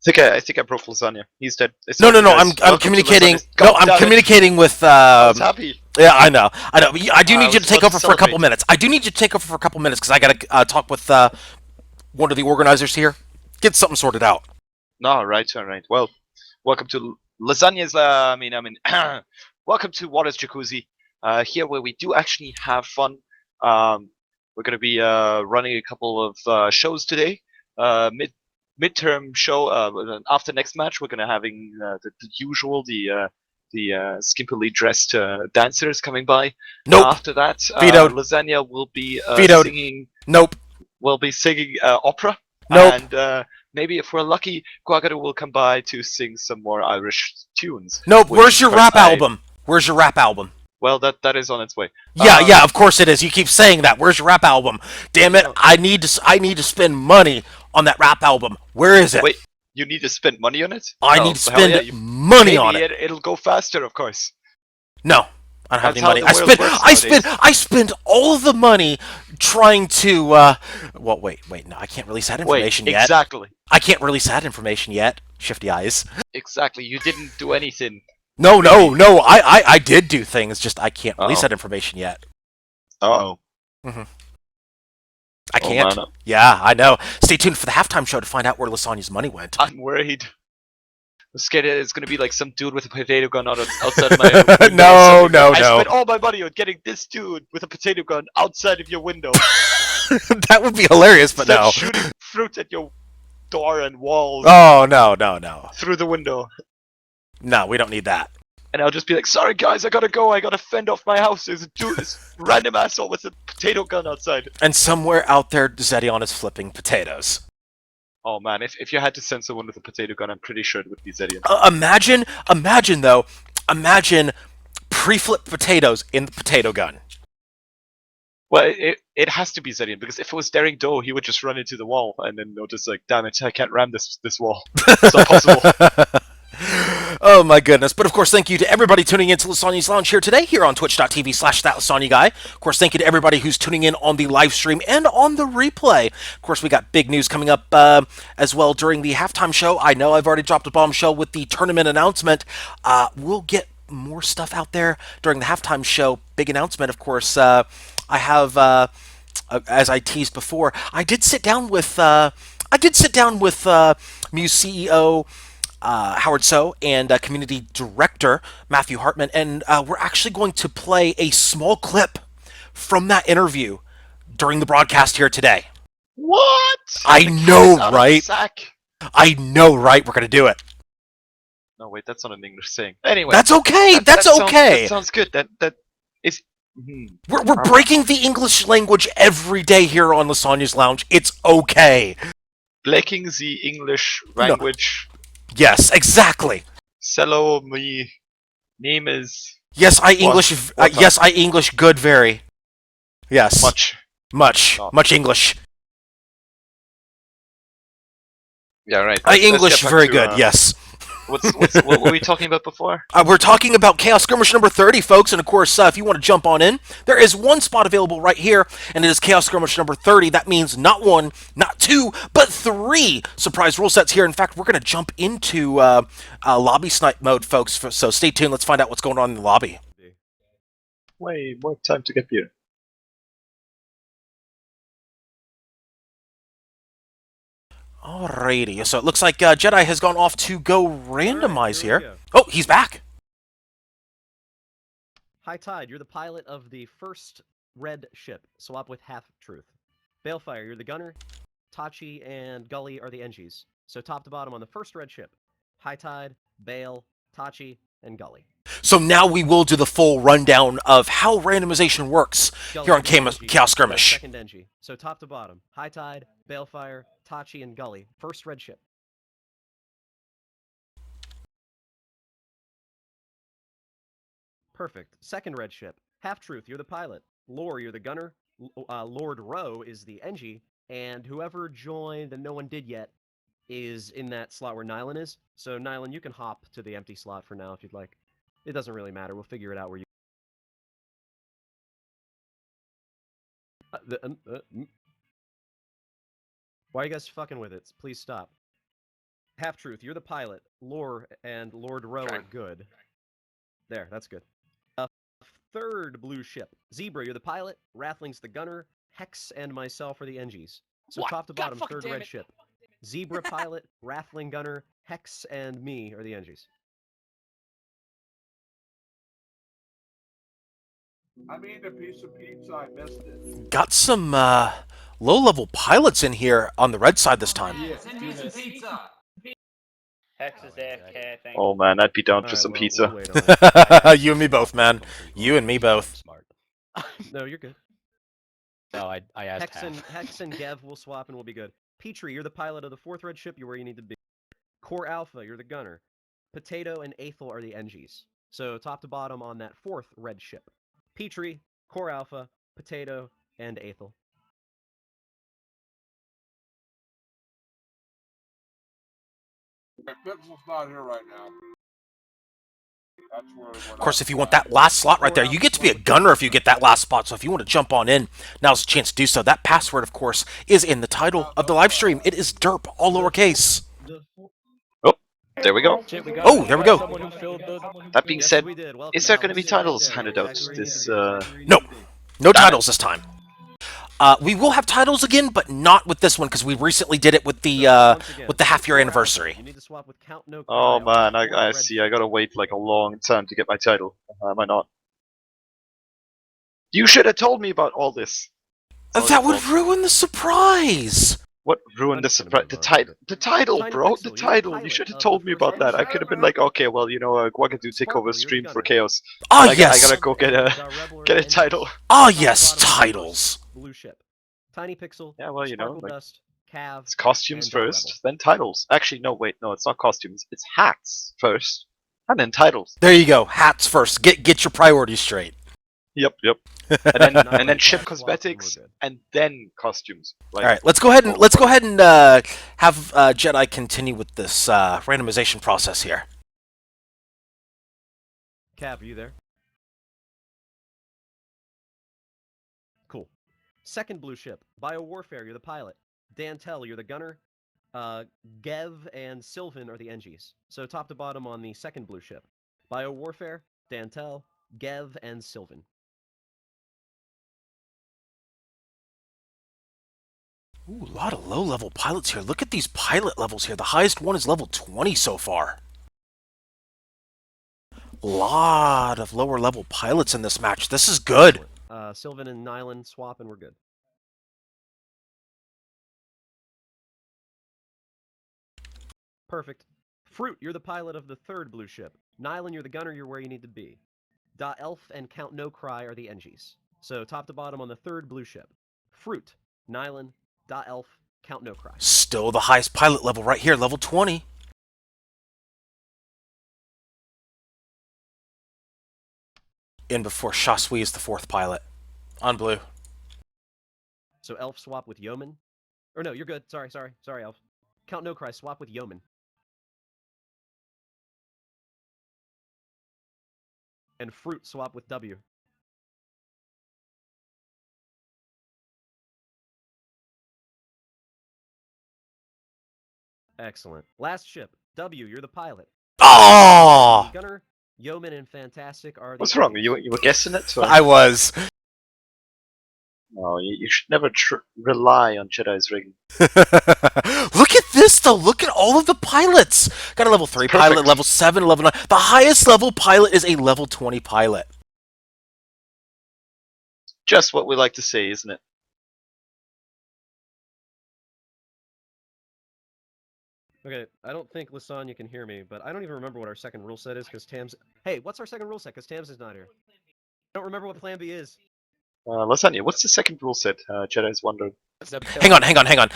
I think I broke Lysanya. He's dead. No, I'm communicating. No, I'm communicating with. I was happy. Yeah, I know. I do need you to take over for a couple minutes. Because I gotta talk with one of the organizers here. Get something sorted out. No, all right. Well, welcome to Lysanya's. Welcome to Water's Jacuzzi. Here where we do actually have fun. We're gonna be running a couple of shows today. Midterm show. After next match, we're gonna having the usual the skimpily dressed dancers coming by. Nope. After that, Lysanya will be singing. Nope. We'll be singing opera. Nope. And maybe if we're lucky, Guagado will come by to sing some more Irish tunes. Nope. Where's your rap album? Where's your rap album? Well, that is on its way. Yeah, of course it is. You keep saying that. Where's your rap album? Damn it! I need to spend money on that rap album. Where is it? Wait, you need to spend money on it? I need to spend money on it. It'll go faster, of course. No, I don't have any money. I spend all of the money trying to. Well, wait. No, I can't release that information yet. Exactly. I can't release that information yet. Shifty eyes. Exactly. You didn't do anything. No. I did do things. Just I can't release that information yet. Uh-oh. Mm-hmm. I can't. Oh, yeah, I know. Stay tuned for the halftime show to find out where Lysanya's money went. I'm worried. I'm scared it's going to be like some dude with a potato gun outside of my window. No. I spent all my money on getting this dude with a potato gun outside of your window. That would be hilarious, but no. Shooting fruit at your door and walls. Oh, no. Through the window. No, we don't need that. And I'll just be like, sorry guys, I gotta go. I gotta fend off my house. There's a dude, this random asshole with a potato gun outside. And somewhere out there, Zedion is flipping potatoes. Oh man, if you had to send someone with a potato gun, I'm pretty sure it would be Zedion. Imagine pre-flipped potatoes in the potato gun. Well, it has to be Zedion, because if it was Daring Doe, he would just run into the wall and then notice like, damn it, I can't ram this wall. It's not possible. Oh my goodness. But of course, thank you to everybody tuning in to Lysanya's Lounge here today, here on twitch.tv/thatLysanyaGuy. Of course, thank you to everybody who's tuning in on the live stream and on the replay. Of course, we got big news coming up as well during the halftime show. I know I've already dropped a bombshell with the tournament announcement. We'll get more stuff out there during the halftime show. Big announcement, of course. I have, as I teased before, I did sit down with Muse CEO Howard So and community director Matthew Hartman, and we're actually going to play a small clip from that interview during the broadcast here today. What? I know, right? I know, right? We're going to do it. No, wait, that's not an English saying. Anyway. That's okay. That's okay. That sounds good. That is. We're breaking the English language every day here on Lysanya's Lounge. It's okay. Breaking the English language. No. Yes, exactly. Hello, my name is. Yes, I English. Yes, I English good very. Yes. Much English. Yeah, right. I English very good. Yes. What were we talking about before? We're talking about Chaos Skirmish number 30, folks, and of course, if you want to jump on in, there is one spot available right here, and it is Chaos Skirmish number 30. That means not one, not two, but 3 surprise rule sets here. In fact, we're going to jump into lobby snipe mode, folks, so stay tuned. Let's find out what's going on in the lobby. Way more time to get beer. Alrighty, so it looks like Jedi has gone off to go randomize here. Oh, he's back. High Tide, you're the pilot of the first red ship. Swap with Half-Truth. Balefire, you're the gunner. Tachi and Gully are the NGs. So top to bottom on the first red ship. High Tide, Bale, Tachi, and Gully. So now we will do the full rundown of how randomization works here on Chaos Skirmish. Second NG. So top to bottom. High Tide, Balefire, Tachi, and Gully. First red ship. Perfect. Second red ship. Half-Truth, you're the pilot. Lore, you're the gunner. Lord Rowe is the NG. And whoever joined and no one did yet is in that slot where Nylan is. So Nylan, you can hop to the empty slot for now if you'd like. It doesn't really matter. We'll figure it out where you... Why are you guys fucking with it? Please stop. Half-Truth, you're the pilot. Lore and Lord Rowe are good. There, that's good. Third blue ship. Zebra, you're the pilot. Wrathling's the gunner. Hex and myself are the NGs. So top to bottom, third red ship. Zebra pilot, Wrathling gunner, Hex and me are the NGs. I made a piece of pizza, I missed it. Got some low-level pilots in here on the red side this time. Send me some pizza. Hex is AFK, I think. Oh man, I'd be down for some pizza. You and me both, man. You and me both. Smart. No, you're good. No, I asked Hex and Gev will swap and we'll be good. Petrie, you're the pilot of the fourth red ship. You're where you need to be. Core Alpha, you're the gunner. Potato and Aethel are the NGs. So top to bottom on that fourth red ship. Petrie, Core Alpha, Potato, and Aethel. Pixel's not here right now. That's where Of course, if you want that last slot right there, you get to be a gunner if you get that last spot. So if you want to jump on in, now's the chance to do so. That password, of course, is in the title of the live stream. It is DERP, all lowercase. Oh, there we go. Oh, there we go. That being said, is there going to be titles handed out this? No, no titles this time. We will have titles again, but not with this one because we recently did it with the half-year anniversary. Oh man, I see. I gotta wait like a long time to get my title. Am I not? You should have told me about all this. That would ruin the surprise. What ruined the surprise? The title, bro. The title. You should have told me about that. I could have been like, okay, well, you know, Gwagadu take over stream for Chaos. Ah, yes. I gotta go get a title. Ah, yes, titles. Blue ship. Tiny Pixel. Yeah, well, you know, like, Dust, Cav, it's costumes first, then titles. Actually, no, wait, no, it's not costumes. It's hats first, and then titles. There you go. Hats first. Get your priorities straight. Yep. And then ship cosmetics, and then costumes. Like, all right, let's go ahead and have Jedi continue with this randomization process here. Cav, are you there? Cool. Second blue ship, Biowarfare, you're the pilot. Dantel, you're the gunner. Gev and Sylvan are the NGs. So top to bottom on the second blue ship. Biowarfare, Dantel, Gev, and Sylvan. Ooh, a lot of low-level pilots here. Look at these pilot levels here. The highest one is level 20 so far. A lot of lower-level pilots in this match. This is good. Sylvan and Nylan swap and we're good. Perfect. Fruit, you're the pilot of the third blue ship. Nylon, you're the gunner, you're where you need to be. Elf and Count No Cry are the NGs. So top to bottom on the third blue ship. Fruit, Nylon, Elf, Count No Cry. Still the highest pilot level right here, level 20. In before Shasui is the fourth pilot. On blue. So Elf swap with Yeoman. Or no, you're good. Sorry, Elf. Count No Cry, swap with Yeoman. And Fruit, swap with W. Excellent. Last ship, W, you're the pilot. Oh! Gunner, Yeoman, and Fantastic are the... What's wrong? You were guessing it? I was. No, you should never rely on Jedi's rigging. Look at this, though. Look at all of the pilots. Got a level 3 pilot, level 7, level 9. The highest level pilot is a level 20 pilot. Just what we like to see, isn't it? Okay, I don't think Lysanya can hear me, but I don't even remember what our second rule set is because Tam's... Hey, what's our second rule set? Because Tams is not here. I don't remember what Plan B is. Lysanya, what's the second rule set? Jedi's wondering. Hang on.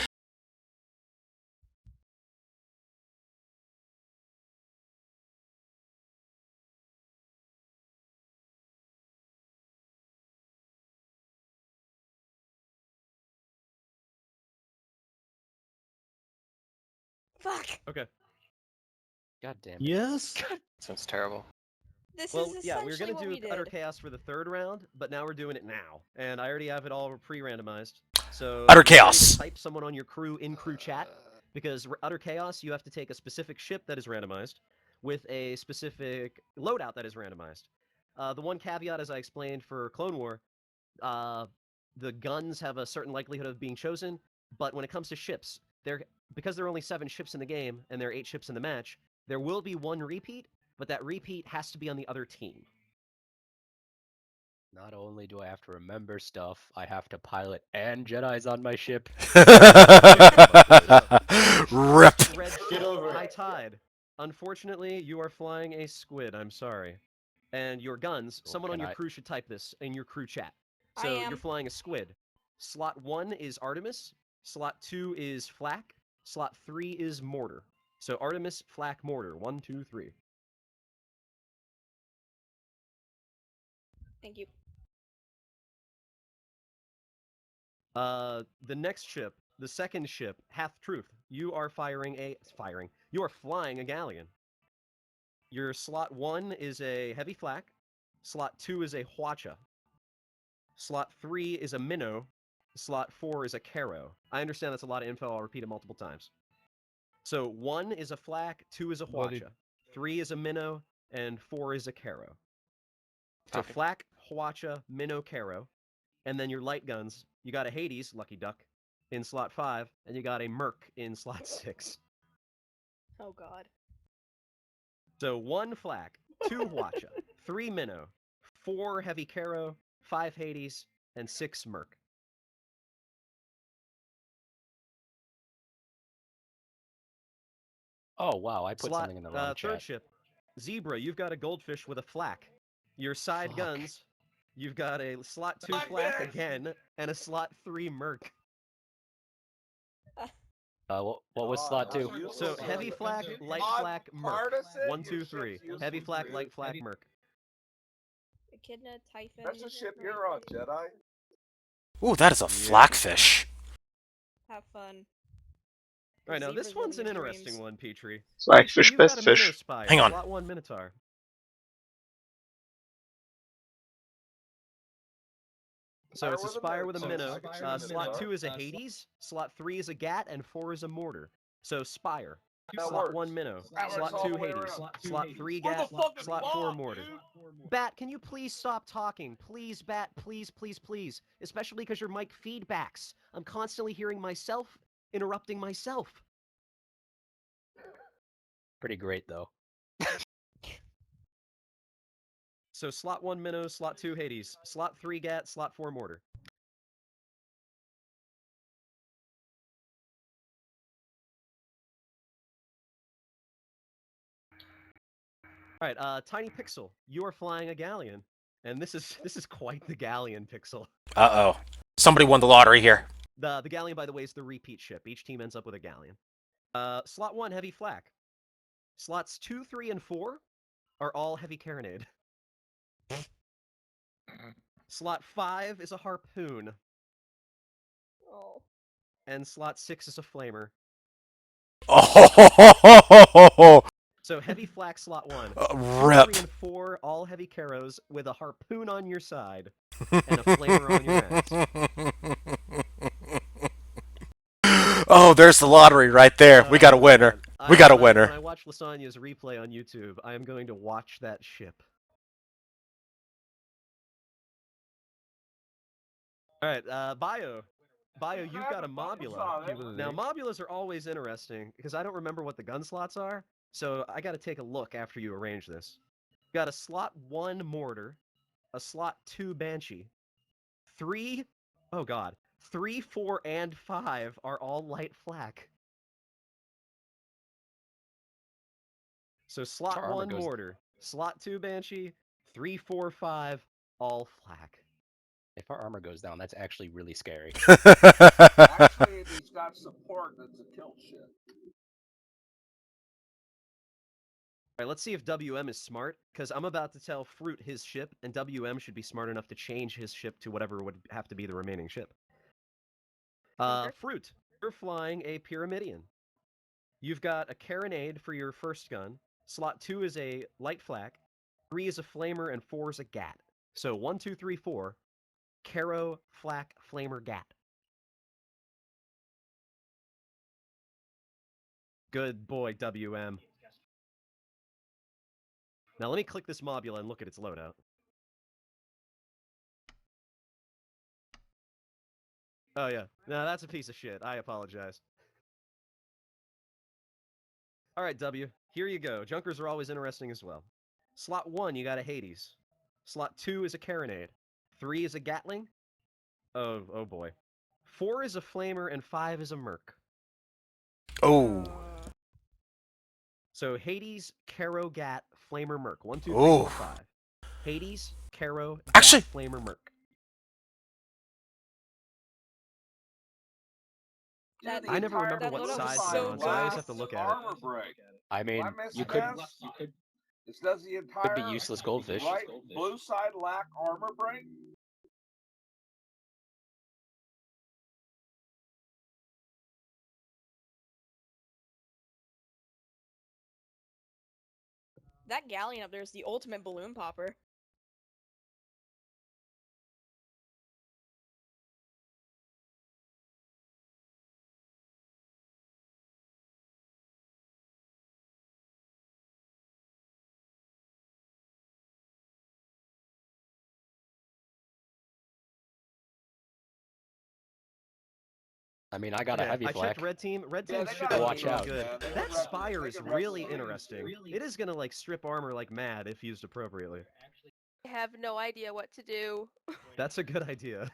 Fuck. Okay. God damn it. Yes? Sounds terrible. This Well, is yeah, we were essentially going what to we do Utter did. Chaos for the third round, but now we're doing it now. And I already have it all pre-randomized. So Utter get ready to Chaos. type someone on your crew in crew chat, because Utter Chaos, you have to take a specific ship that is randomized with a specific loadout that is randomized. The one caveat, as I explained for Clone War, the guns have a certain likelihood of being chosen, but when it comes to ships, because there are only 7 ships in the game and there are 8 ships in the match, there will be one repeat, but that repeat has to be on the other team. Not only do I have to remember stuff, I have to pilot and Jedi's on my ship. Rip. Red Get over it. High Tide. Unfortunately, you are flying a squid. I'm sorry. And your guns, someone on your crew should type this in your crew chat. So you're flying a squid. Slot 1 is Artemis. Slot 2 is Flak. Slot 3 is Mortar. So Artemis, Flak, Mortar. 1, 2, 3. Thank you. The next ship, the second ship, Half Truth. You are You are flying a galleon. Your slot 1 is a heavy flak. Slot 2 is a Hwacha. Slot 3 is a minnow. Slot 4 is a caro. I understand that's a lot of info. I'll repeat it multiple times. So 1 is a flak, 2 is a Hwacha, 3 is a minnow, and 4 is a caro. So flak, Hwacha, minnow, caro. And then your light guns, you got a Hades, Lucky Duck, in slot 5, and you got a Merc in slot 6. Oh god. So 1 flak, 2 Hwacha, 3 minnow, 4 heavy caro, 5 Hades, and 6 Merc. Oh wow, I put something in the wrong third chat. ship, Zebra, you've got a goldfish with a flak. Your side guns, you've got a slot 2 flak again, and a slot 3 Merc. What was slot 2? So heavy flak, light flak, Merc. 1, 2, 3. Heavy flak, light flak, Merc. Echidna, Typhon. That's the ship you're on, Jedi. Ooh, that is a flakfish. Have fun. Alright, now this Zebras one's an living your interesting dreams. one, Petrie. Like Petrie, fish, you've best got a Minnow fish. Spire, Hang on. Slot 1 Minotaur. So it's a spire with a minnow. Slot 2 is a Hades, slot 3 is a Gat, and 4 is a Mortar. So spire. Slot 1 minnow. Slot 2 Hades. Slot 3 Gat. Slot 4 Mortar. Bat, can you please stop talking? Please, Bat, please, please, please. Especially because your mic feedbacks. I'm constantly hearing myself interrupting myself. Pretty great though. So slot 1 minnow, slot 2 Hades, slot 3 Gat, slot 4 Mortar. All right, Tiny Pixel, you are flying a galleon, and this is quite the galleon, Pixel. Uh-oh. Somebody won the lottery here. The galleon, by the way, is the repeat ship. Each team ends up with a galleon. Slot 1, heavy flak. Slots 2, 3, and 4 are all heavy carronade. Slot 5 is a harpoon. Oh. And slot 6 is a flamer. Oh, So heavy flak slot 1. rip. 2, 3, and 4, all heavy carros with a harpoon on your side and a flamer on your ass. Oh, there's the lottery right there. We got a winner. We got a winner. When I watch Lysanya's replay on YouTube, I am going to watch that ship. All right, Bio. Bio, you've got a Mobula. Now, Mobulas are always interesting because I don't remember what the gun slots are, so I got to take a look after you arrange this. You got a slot 1 mortar, a slot 2 banshee, 3, 4, and 5 are all light flak. So slot 1 mortar, slot 2 banshee, 3, 4, 5, all flak. If our armor goes down, that's actually really scary. Actually, if he's got support, that's a kill ship. Alright, let's see if WM is smart, because I'm about to tell Fruit his ship, and WM should be smart enough to change his ship to whatever would have to be the remaining ship. Fruit, you're flying a Pyramidion. You've got a carronade for your first gun. Slot 2 is a light flak, 3 is a flamer, and 4 is a gat. So 1, 2, 3, 4. Caro, flak, flamer, gat. Good boy, WM. Now let me click this Mobula and look at its loadout. Oh yeah, no, that's a piece of shit. I apologize. Alright, W, here you go. Junkers are always interesting as well. Slot 1, you got a Hades. Slot 2 is a carronade. 3 is a Gatling. Oh boy. 4 is a flamer, and 5 is a merc. Oh. So Hades, Caro, Gat, Flamer, Merc. 1, 2, 3, Ooh. 4, 5. Hades, Caro, Gat, Actually- Flamer, Merc. I never remember what size they're on, so I always have to look at it. Armor break. I mean, What I you could missed, This does the entire be useless goldfish. right blue side lack armor break. That galleon up there is the ultimate balloon popper. I mean, I got a heavy I flak. checked Red Team. Red Yeah, Team's they ship got is Watch really out. good. Yeah, they That got- Spire they is got really Red Team. interesting. It is gonna like strip armor like mad if used appropriately. I have no idea what to do. That's a good idea.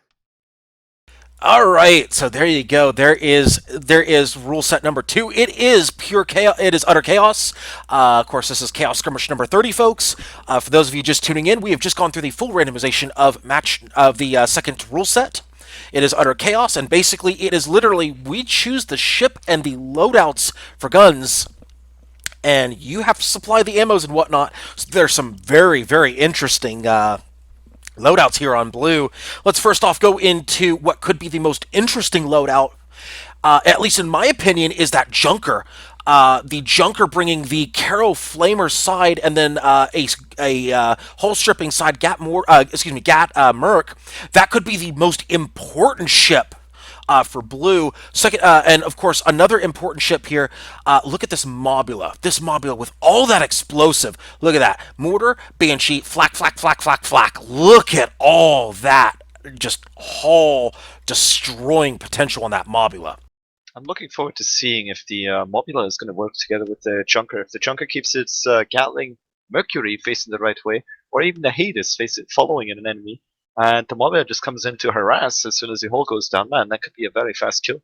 All right, so there you go. There is rule set number 2. It is pure chaos. It is utter chaos. Of course, this is Chaos Skirmish number 30, folks. For those of you just tuning in, we have just gone through the full randomization of the second rule set. It is utter chaos, and basically, it is literally we choose the ship and the loadouts for guns, and you have to supply the ammos and whatnot. So there's some very, very interesting loadouts here on Blue. Let's first off go into what could be the most interesting loadout, at least in my opinion, is that Junker. The Junker bringing the Caro Flamer side and then a hull stripping side Gat Merc. That could be the most important ship for Blue. Second, and of course, another important ship here. Look at this Mobula. This Mobula with all that explosive. Look at that. Mortar, Banshee, flak, flak, flak, flak, flak. Look at all that. Just hull destroying potential on that Mobula. I'm looking forward to seeing if the Mobula is going to work together with the Junker. If the Junker keeps its Gatling Mercury facing the right way, or even the Hades following an enemy, and the Mobula just comes in to harass as soon as the hull goes down, man, that could be a very fast kill.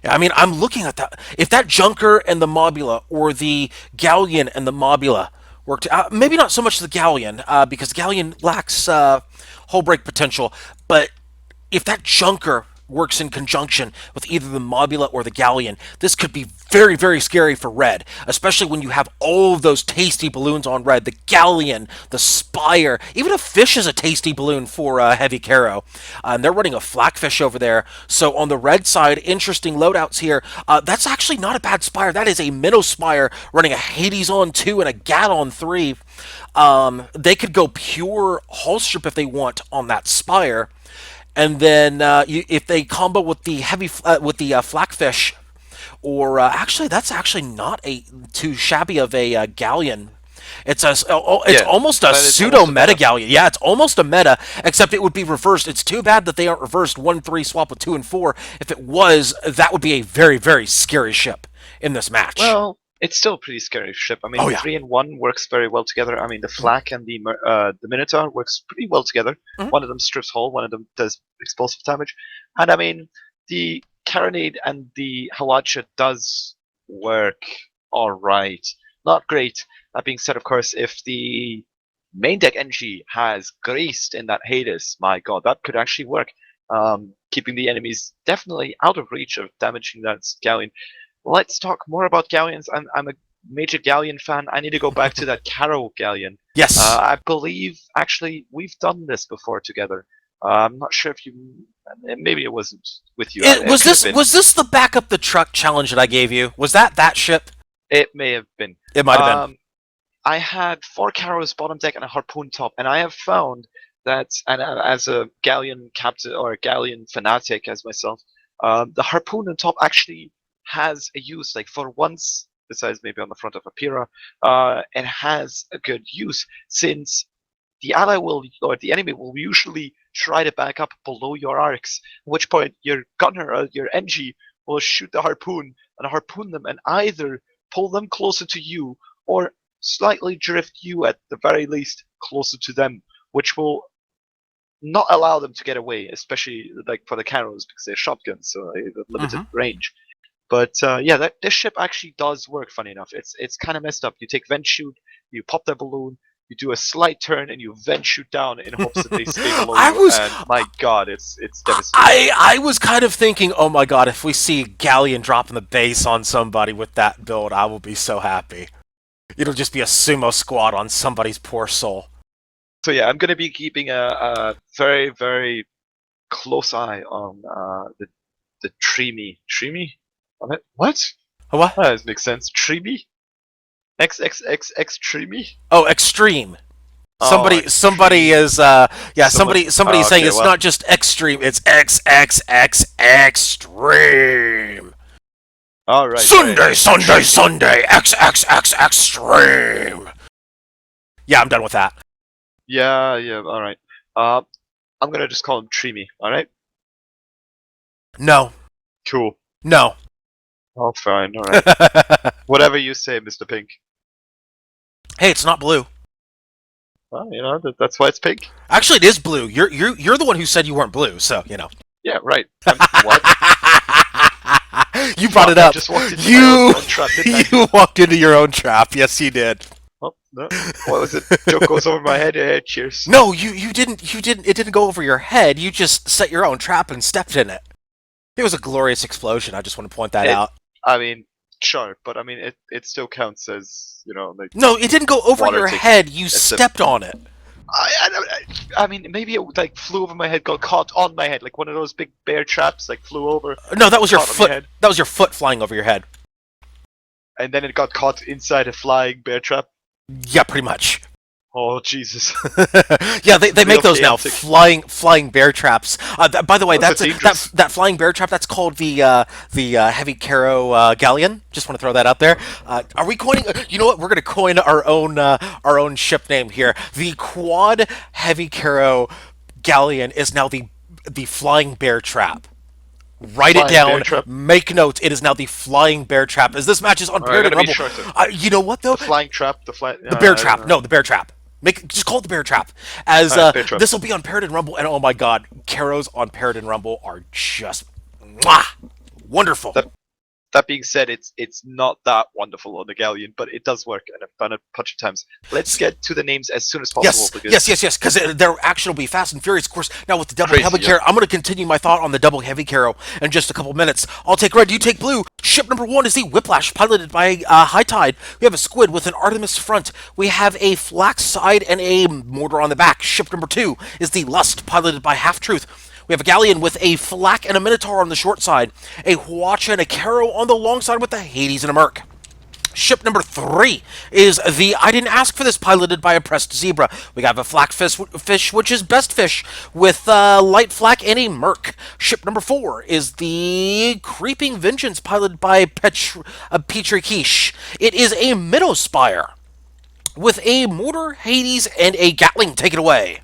I mean, I'm looking at that. If that Junker and the Mobula, or the Galleon and the Mobula, work. Maybe not so much the galleon, because the galleon lacks hull break potential, but if that junker works in conjunction with either the Mobula or the Galleon, this could be very, very scary for Red, especially when you have all of those tasty balloons on Red. The Galleon, the Spire, even a Fish is a tasty balloon for Heavy Caro. And they're running a Flakfish over there. So on the Red side, interesting loadouts here. That's actually not a bad Spire. That is a Minnow Spire running a Hades on 2 and a Gat on 3. They could go pure hull strip if they want on that Spire. And then if they combo with the Flakfish, or actually that's actually not too shabby of a Galleon. It's almost a pseudo meta Galleon. Yeah, it's almost a meta, except it would be reversed. It's too bad that they aren't reversed 1-3 swap with 2 and 4. If it was, that would be a very, very scary ship in this match. Well, it's still a pretty scary ship. I mean, 3 and 1 works very well together. I mean, the Flak and the Minotaur works pretty well together. One of them strips hull, one of them does explosive damage. And I mean, the Carronade and the Hawacha does work alright. Not great. That being said, of course, if the main deck NG has Greased in that Hades, my god, that could actually work. Keeping the enemies definitely out of reach of damaging that Galleon. Let's talk more about Galleons. I'm a major Galleon fan. I need to go back to that Caro Galleon. Yes. I believe, actually, we've done this before together. I'm not sure if you... Maybe it wasn't with you. Was this the back up the truck challenge that I gave you? Was that ship? It may have been. It might have been. I had 4 Caros bottom deck and a Harpoon top, and I have found that, and as a Galleon captain or a Galleon fanatic as myself, the Harpoon on top actually has a use, like for once, besides maybe on the front of a Pira, it has a good use, since the ally will, or the enemy will usually try to back up below your arcs, at which point your gunner or your NG will shoot the harpoon and harpoon them and either pull them closer to you or slightly drift you at the very least closer to them, which will not allow them to get away, especially like for the Caros because they're shotguns, so they have limited range. But yeah, this ship actually does work. Funny enough, it's kind of messed up. You take vent shoot, you pop their balloon, you do a slight turn, and you vent shoot down in hopes that they stay below you. And my god, it's devastating. I was kind of thinking, oh my god, if we see Galleon dropping the base on somebody with that build, I will be so happy. It'll just be a sumo squad on somebody's poor soul. So yeah, I'm gonna be keeping a very, very close eye on the Trimi. Trimi? On it? What? What? That doesn't make sense. Trimi? Trimi? Oh, extreme. Somebody is somebody is saying it's not just extreme, it's extreme. All right. Sunday, extreme. Yeah, I'm done with that. Yeah, all right. I'm gonna just call him Trimi. All right. No. Cool. No. Oh, fine. All right. Whatever you say, Mr. Pink. Hey, it's not blue. Well, you know that's why it's pink. Actually, it is blue. You're the one who said you weren't blue, so you know. Yeah, right. What? You brought it up. Just walked into my own trap, didn't I? You walked into your own trap. Yes, you did. Oh, no. What was it? Joke goes over my head. Yeah, cheers. No, you didn't. It didn't go over your head. You just set your own trap and stepped in it. It was a glorious explosion. I just want to point that out. I mean, sure, but I mean, it still counts as, you know, like. No, it didn't go over your head. You stepped on it. I mean, maybe it like flew over my head, got caught on my head, like one of those big bear traps, like flew over. No, that was your foot. That was your foot flying over your head. And then it got caught inside a flying bear trap. Yeah, pretty much. Oh Jesus! Yeah, they make those now. Flying bear traps. By the way, that flying bear trap. That's called the Heavy Caro Galleon. Just want to throw that out there. Are we coining? You know what? We're gonna coin our own ship name here. The Quad Heavy Caro Galleon is now the flying bear trap. Write it down. Make notes. It is now the flying bear trap. As this match is unpaired and rumble. You know what though? The flying trap. The bear trap. No, the bear trap. Just call it the bear trap. As this will be on Paired and Rumble, and oh my god, Caros on Paired and Rumble are just wonderful. That being said, it's not that wonderful on the Galleon, but it does work, and I've done it a bunch of times. Let's get to the names as soon as possible. Yes, because their action will be fast and furious. Of course, now with the double Crazy, heavy carro, I'm going to continue my thought on the double heavy carro in just a couple minutes. I'll take red, you take blue. Ship number 1 is the Whiplash, piloted by High Tide. We have a squid with an Artemis front. We have a flak side and a mortar on the back. Ship number 2 is the Lust, piloted by Half Truth. We have a Galleon with a flak and a Minotaur on the short side, a Huacha and a Caro on the long side with a Hades and a Merc. Ship number 3 is the I Didn't Ask for This, piloted by a Pressed Zebra. We have a flak fish, which is Best Fish, with light flak and a Merc. Ship number 4 is the Creeping Vengeance, piloted by Petri Quiche. It is a Minnow Spire, with a Mortar, Hades, and a Gatling. Take it away.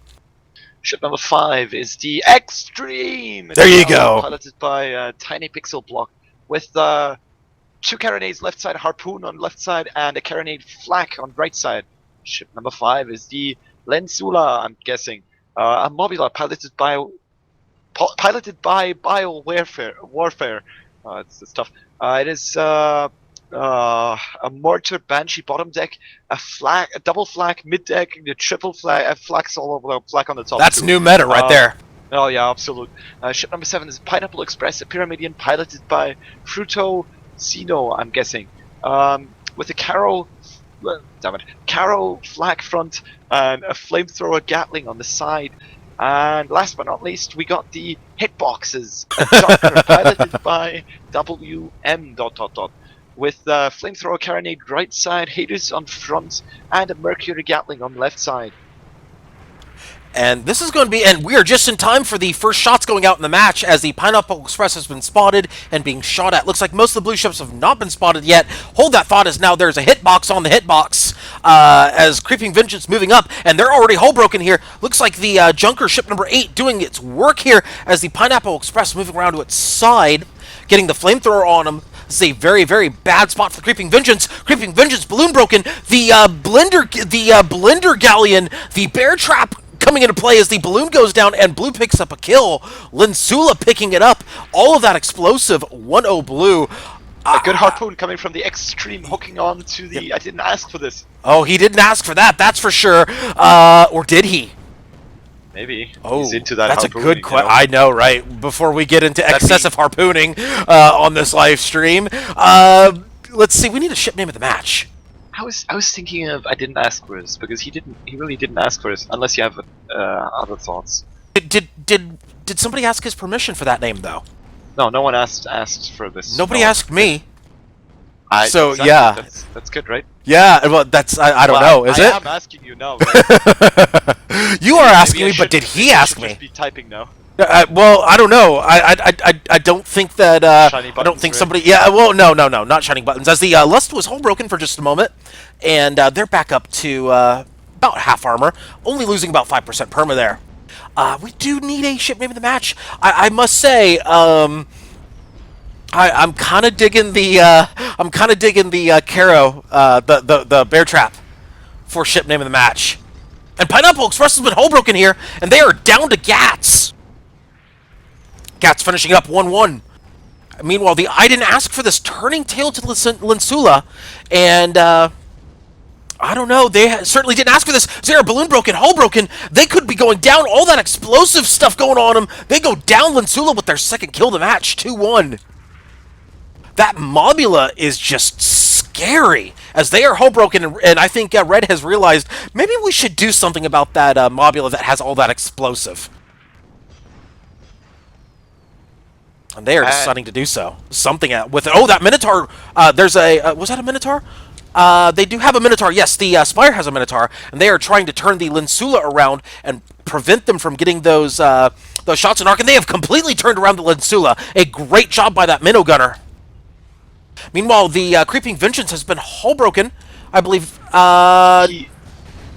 Ship number 5 is the Extreme. There you go. Piloted by Tiny Pixel Block, with 2 carronades left side, Harpoon on left side, and a carronade flak on right side. Ship number 5 is the Lensula, I'm guessing. A Mobula piloted by Bio Warfare. It's tough. It is a Mortar Banshee bottom deck, a double flak mid deck, the triple flag, flaks all over, flak on the top. That's too. new meta right there. Oh yeah, absolute. Ship number 7 is Pineapple Express, a Pyramidian piloted by Fruto Sino, I'm guessing. With a Caro flak front and a flamethrower Gatling on the side. And last but not least, we got the hitboxes, a Junker piloted by WM ... with flamethrower carronade right side, Hades on front, and a Mercury Gatling on left side. And this is going to be, and we are just in time for the first shots going out in the match, as the Pineapple Express has been spotted and being shot at. Looks like most of the blue ships have not been spotted yet. Hold that thought, as now there's a hitbox on the hitbox, as Creeping Vengeance moving up, and they're already hull broken here. Looks like the Junker ship number 8 doing its work here, as the Pineapple Express moving around to its side, getting the flamethrower on him. This is a very, very bad spot for Creeping Vengeance. Creeping Vengeance, balloon broken. The Blender Galleon, the Bear Trap coming into play as the balloon goes down and blue picks up a kill. Linsula picking it up. All of that explosive 1-0 blue. A good Harpoon coming from the Extreme, hooking on to the I didn't ask for this. Oh, he didn't ask for that, that's for sure. Or did he? Maybe. Oh, he's into that that's a harpooning, good question. I know, right? Before we get into excessive harpooning on this live stream, let's see. We need a ship name of the match. I was thinking of I didn't ask for this, because he really didn't ask for this, unless you have other thoughts. Did somebody ask his permission for that name though? No, no one asked for this. Nobody asked me. So exactly, yeah, that's good, right? Yeah, well, that's I don't know. Is it? I am asking you now. Right? You are asking me, but did he ask me? Just be typing now. Well, I don't know. I don't think that. Shiny I don't think buttons, somebody. Yeah. Well, no, not shining buttons. As the Lust was hull broken for just a moment, and they're back up to about half armor, only losing about 5% perma there. We do need a ship name of the match. I must say. I'm kind of digging the Caro, the Bear Trap for ship name of the match. And Pineapple Express has been hull broken here, and they are down to Gats. Gats finishing up 1-1. Meanwhile, the I Didn't Ask for This turning tail to Linsula, and I don't know, they certainly didn't ask for this. Zero balloon broken, hull broken. They could be going down. All that explosive stuff going on them. They go down Linsula with their second kill of the match, 2-1. That Mobula is just scary, as they are hull broken, and I think Red has realized maybe we should do something about that Mobula that has all that explosive. And they are deciding to do so. Something with it. Oh, that Minotaur. There's a. Was that a Minotaur? They do have a Minotaur. Yes, the Spire has a Minotaur, and they are trying to turn the Linsula around and prevent them from getting those shots in arc. And they have completely turned around the Linsula. A great job by that Minnow Gunner. Meanwhile, the Creeping Vengeance has been hull broken, I believe. The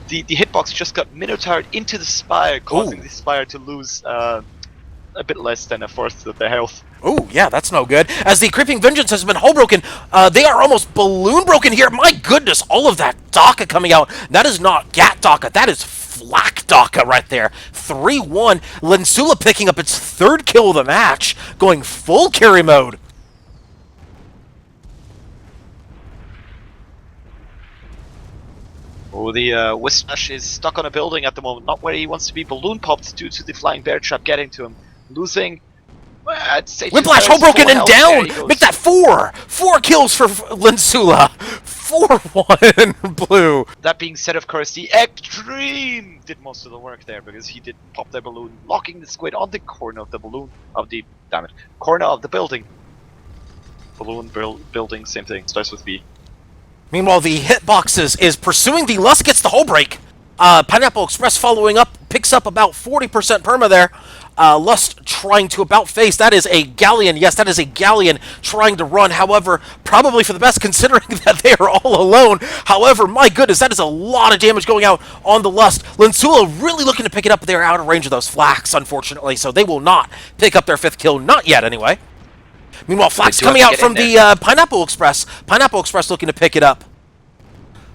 hitbox just got Minotaured into the Spire, causing the Spire to lose a bit less than a fourth of their health. Oh, yeah, that's no good. As the Creeping Vengeance has been hull broken, they are almost balloon broken here. My goodness, all of that Daka coming out. That is not Gat Daka, that is Flak Daka right there. 3-1. Linsula picking up its third kill of the match, going full carry mode. Oh, the Whiplash is stuck on a building at the moment, not where he wants to be. Balloon popped due to the flying bear trap getting to him. Losing, I'd say Whiplash, two-thirds hole broken full and health. down. There he goes. Make that 4. 4 kills for Lensula. 4-1 blue. That being said, of course, the Extreme did most of the work there because he did pop their balloon, locking the squid on the corner of the balloon of the corner of the building. Balloon building, same thing. Starts with B. Meanwhile, the hitboxes is pursuing the Lust, gets the hole break. Pineapple Express following up, picks up about 40% perma there. Lust trying to about face. That is a Galleon. Yes, that is a Galleon trying to run. However, probably for the best considering that they are all alone. However, my goodness, that is a lot of damage going out on the Lust. Lensula really looking to pick it up, but they're out of range of those Flax, unfortunately, so they will not pick up their 5th kill. Not yet, anyway. Meanwhile, Flax coming out from the Pineapple Express. Pineapple Express looking to pick it up.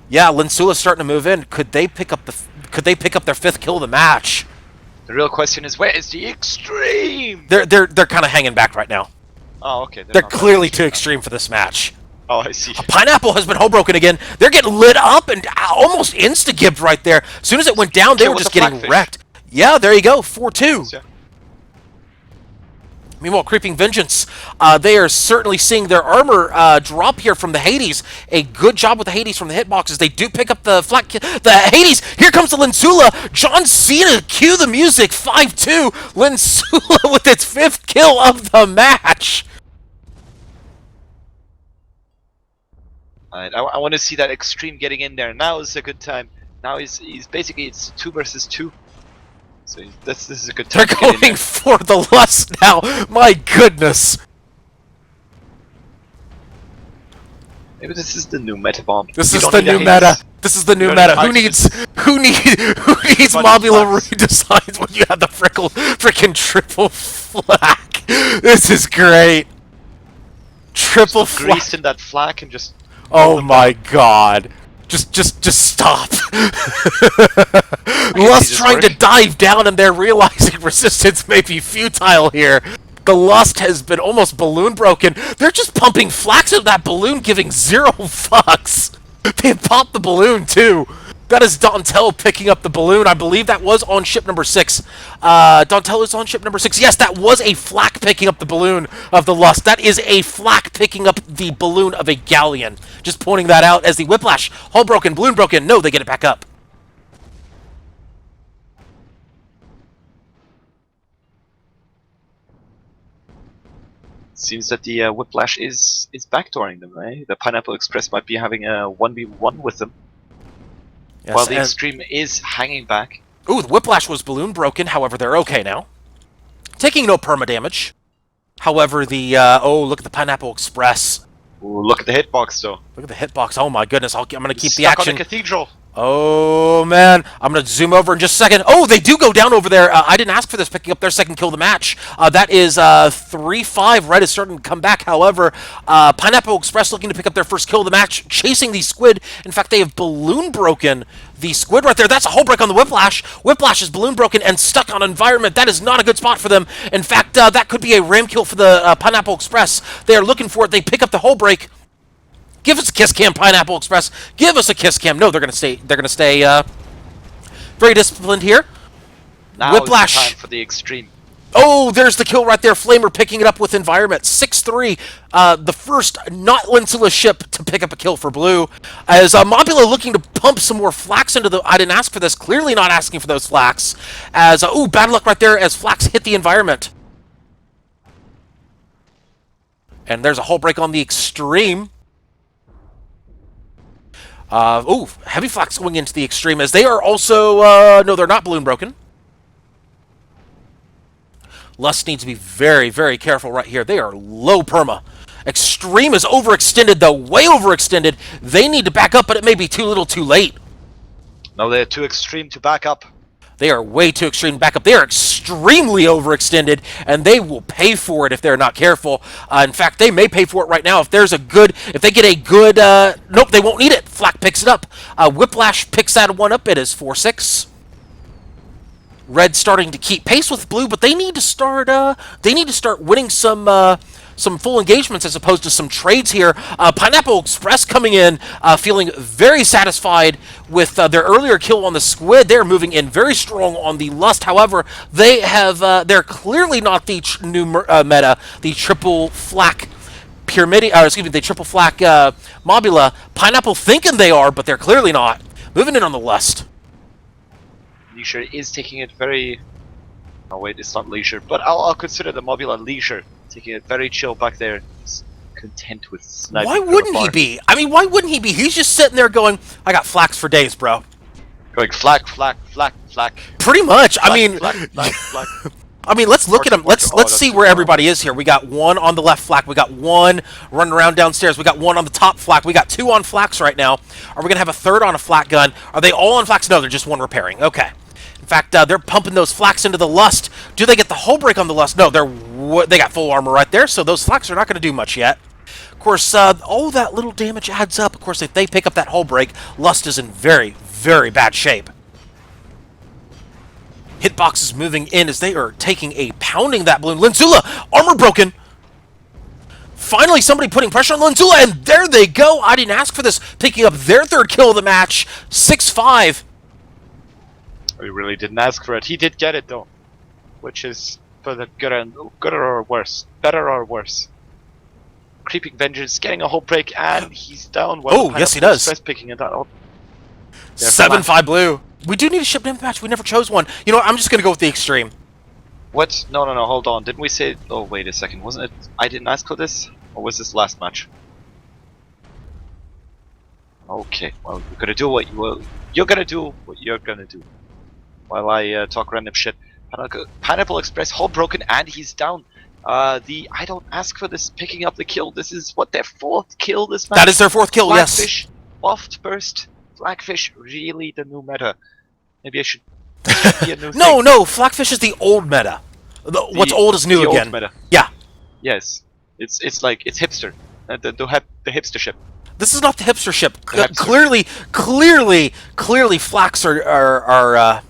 Yeah, Lensula's starting to move in. Could they pick up their 5th kill of the match? The real question is, where is the Extreme? They're kind of hanging back right now. Oh, okay. They're clearly too extreme for this match. Oh, I see. Pineapple has been hole broken again. They're getting lit up and almost insta-gibbed right there. As soon as it went down, they were just getting wrecked. Yeah, there you go. 4-2. Yeah. Meanwhile, Creeping Vengeance, they are certainly seeing their armor drop here from the Hades. A good job with the Hades from the hitboxes. They do pick up the the Hades. Here comes the Lensula. John Cena, cue the music. 5-2. Lensula with its 5th kill of the match. Alright, I want to see that Extreme getting in there. Now is a good time. Now he's basically, it's 2 versus 2. So this is a good time. They're going for the Lust now. My goodness. Maybe this is the new meta bomb. This is the new meta. This is the new meta. Who needs Mobula redesigns when you have the frickin' triple flak? This is great. Triple flak. Greased in that flak and just. Oh my god. Just stop. Lust trying to dive down and they're realizing resistance may be futile here. The Lust has been almost balloon broken. They're just pumping flax into that balloon, giving 0 fucks. They popped the balloon too. That is Dontel picking up the balloon. I believe that was on ship number 6. Dontel is on ship number 6. Yes, that was a flak picking up the balloon of the Lust. That is a flak picking up the balloon of a Galleon. Just pointing that out as the Whiplash. Hull broken, balloon broken. No, they get it back up. Seems that the Whiplash is backdooring them, right? The Pineapple Express might be having a 1v1 with them. Yes, while the Extreme is hanging back. Ooh, the Whiplash was balloon broken, however, they're okay now. Taking no perma damage. However, the, oh, look at the Pineapple Express. Ooh, look at the hitbox, though. Look at the hitbox. Oh my goodness, I'm going to keep the stuck action. On the Cathedral. Oh, man. I'm going to zoom over in just a second. Oh, they do go down over there. I didn't ask for this, picking up their 2nd kill of the match. That is 3-5. Red is starting to come back. However, Pineapple Express looking to pick up their 1st kill of the match, chasing the squid. In fact, they have balloon broken the squid right there. That's a hole break on the Whiplash. Whiplash is balloon broken and stuck on environment. That is not a good spot for them. In fact, that could be a ram kill for the Pineapple Express. They are looking for it. They pick up the hole break. Give us a kiss cam, Pineapple Express. Give us a kiss cam. No, they're gonna stay. They're gonna stay very disciplined here. Now Whiplash. Is the time for the Extreme. Oh, there's the kill right there. Flamer picking it up with environment. 6-3. The first not Lensula ship to pick up a kill for blue. As Mobula looking to pump some more flax into the. I didn't ask for this. Clearly not asking for those flax. As ooh, bad luck right there. As flax hit the environment. And there's a hole break on the Extreme. Ooh, heavy flax going into the Extreme as they are also, no, they're not balloon broken. Lust needs to be very, very careful right here. They are low perma. Extreme is overextended, though, way overextended. They need to back up, but it may be too little too late. No, they're too extreme to back up. They are way too extreme to back up. They are extremely overextended, and they will pay for it if they're not careful. In fact, they may pay for it right now if there's a good, if they get a good, nope, they won't need it. Flak picks it up. Whiplash picks that one up. It is 4-6. Red starting to keep pace with blue, but they need to start winning some some full engagements as opposed to some trades here. Pineapple Express coming in, feeling very satisfied with their earlier kill on the Squid. They're moving in very strong on the Lust. However, they're clearly not the new meta, the triple flak the triple flak Mobula. Pineapple thinking they are, but they're clearly not. Moving in on the Lust. Leisure is taking it very... Oh wait, it's not Leisure, but I'll consider the Mobula Leisure. Taking it very chill back there. He's content with sniping. Why wouldn't he be? I mean, why wouldn't he be? He's just sitting there going, I got flaks for days, bro. Going flak, flak, flak, flak. Pretty much. Flak, I mean... flak, flak, flak. I mean, let's look at them. Let's see where everybody is here. We got one on the left flak. We got one running around downstairs. We got one on the top flak. We got two on flaks right now. Are we going to have a third on a flak gun? Are they all on flaks? No, they're just one repairing. Okay. In fact, they're pumping those flaks into the Lust. Do they get the hull break on the Lust? No, they got full armor right there, so those flaks are not going to do much yet. Of course, all that little damage adds up. Of course, if they pick up that hull break, Lust is in very, very bad shape. Hitbox is moving in as they are taking a pounding that balloon. Lensula, armor broken. Finally, somebody putting pressure on Lensula, and there they go. I didn't ask for this. Picking up their third kill of the match, 6-5. We really didn't ask for it. He did get it though, which is for the good or worse, better or worse. Creeping Vengeance getting a hull break, and he's down. Oh, yes, he does. Express picking it up. 7-5 blue. We do need a ship name match. We never chose one. You know what? I'm just going to go with the extreme. What? No, hold on. Didn't we say... Oh, wait a second. Wasn't it... I didn't ask for this? Or was this last match? Okay, well, you're gonna do what you're gonna do what you're gonna do. While I talk random shit. Pineapple Express, hull broken, and he's down. I don't ask for this, picking up the kill. This is what, their fourth kill this match? That is their fourth kill, yes. Blackfish, waft burst. Blackfish, really the new meta. Maybe I should be a new No, thing. no, Flakfish is the old meta. What's old is new the again. Old meta. Yeah. Yes. It's hipster. The hipster ship. This is not the hipster ship. The hipster. Clearly, Flax are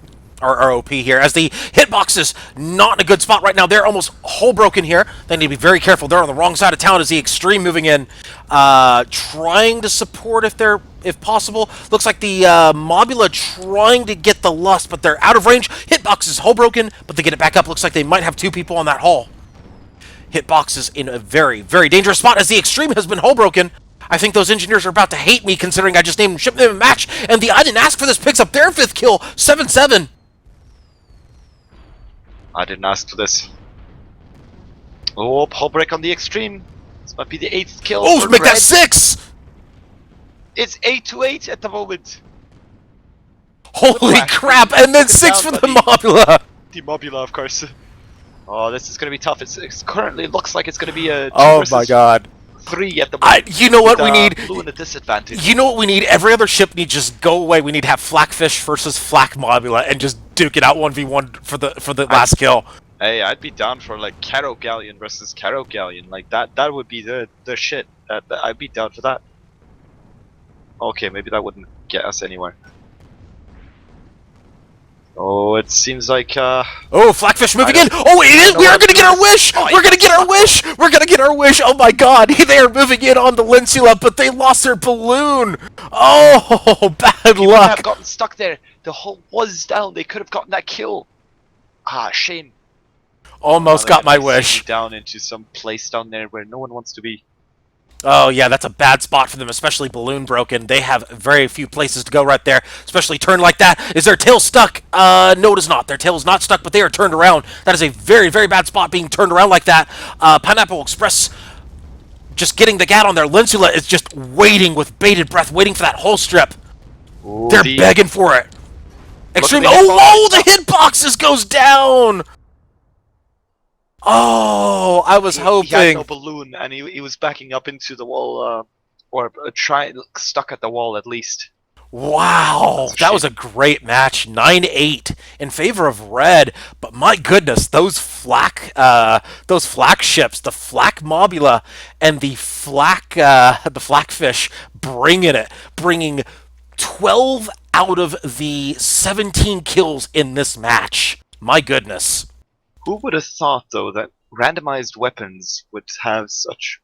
OP here, as the hitbox is not in a good spot right now. They're almost hull broken here. They need to be very careful. They're on the wrong side of town as the extreme moving in, trying to support if possible. Looks like the Mobula trying to get the Lust, but they're out of range. Hitbox is hull broken, but they get it back up. Looks like they might have two people on that hull. Hitbox is in a very, very dangerous spot as the extreme has been hull broken. I think those engineers are about to hate me considering I just named ship name and match, and the I didn't ask for this picks up their fifth kill, 7-7. I didn't ask for this. Oh, hull break on the extreme. This might be the 8th kill. Oh, for make that red. 6! It's 8-8 at the moment. Holy crap! And then 6 for the Mobula. The Mobula, of course. Oh, this is gonna be tough. It currently looks like it's gonna be a 2 Oh my god. 3 at the moment. You know what we need? Blue in a disadvantage. You know what we need? Every other ship needs just go away. We need to have Flakfish versus Flak Mobula and just duke it out 1v1 for the last kill. Hey, I'd be down for like Caro Galleon versus Caro Galleon. Like that would be the shit. I'd be down for that. Okay, maybe that wouldn't get us anywhere. Oh, it seems like Oh, Flakfish moving in! Oh, it is! We are gonna get our wish! We're gonna get our wish! We're gonna get our wish! Oh my god! They are moving in on the Linsula, but they lost their balloon! Oh, bad They would luck! have gotten stuck there. The hull was down. They could have gotten that kill. Ah, shame. Almost Now got my they're gonna be wish. sinking down into some place down there where no one wants to be. Oh yeah, that's a bad spot for them, especially balloon broken. They have very few places to go right there, especially turned like that. Is their tail stuck? No, it is not. Their tail is not stuck, but they are turned around. That is a very, very bad spot being turned around like that. Pineapple Express just getting the gat on there. Linsula is just waiting with bated breath, waiting for that whole strip. Ooh, They're begging for it. Extreme. at the Oh, the hitboxes goes down. Oh, I was hoping. He had no balloon, and he was backing up into the wall, or stuck at the wall at least. Wow, that was a great match. 9-8 in favor of red. But my goodness, those flak ships, the Flak Mobula and the Flakfish, bringing 12 out of the 17 kills in this match. My goodness. Who would have thought, though, that randomized weapons would have such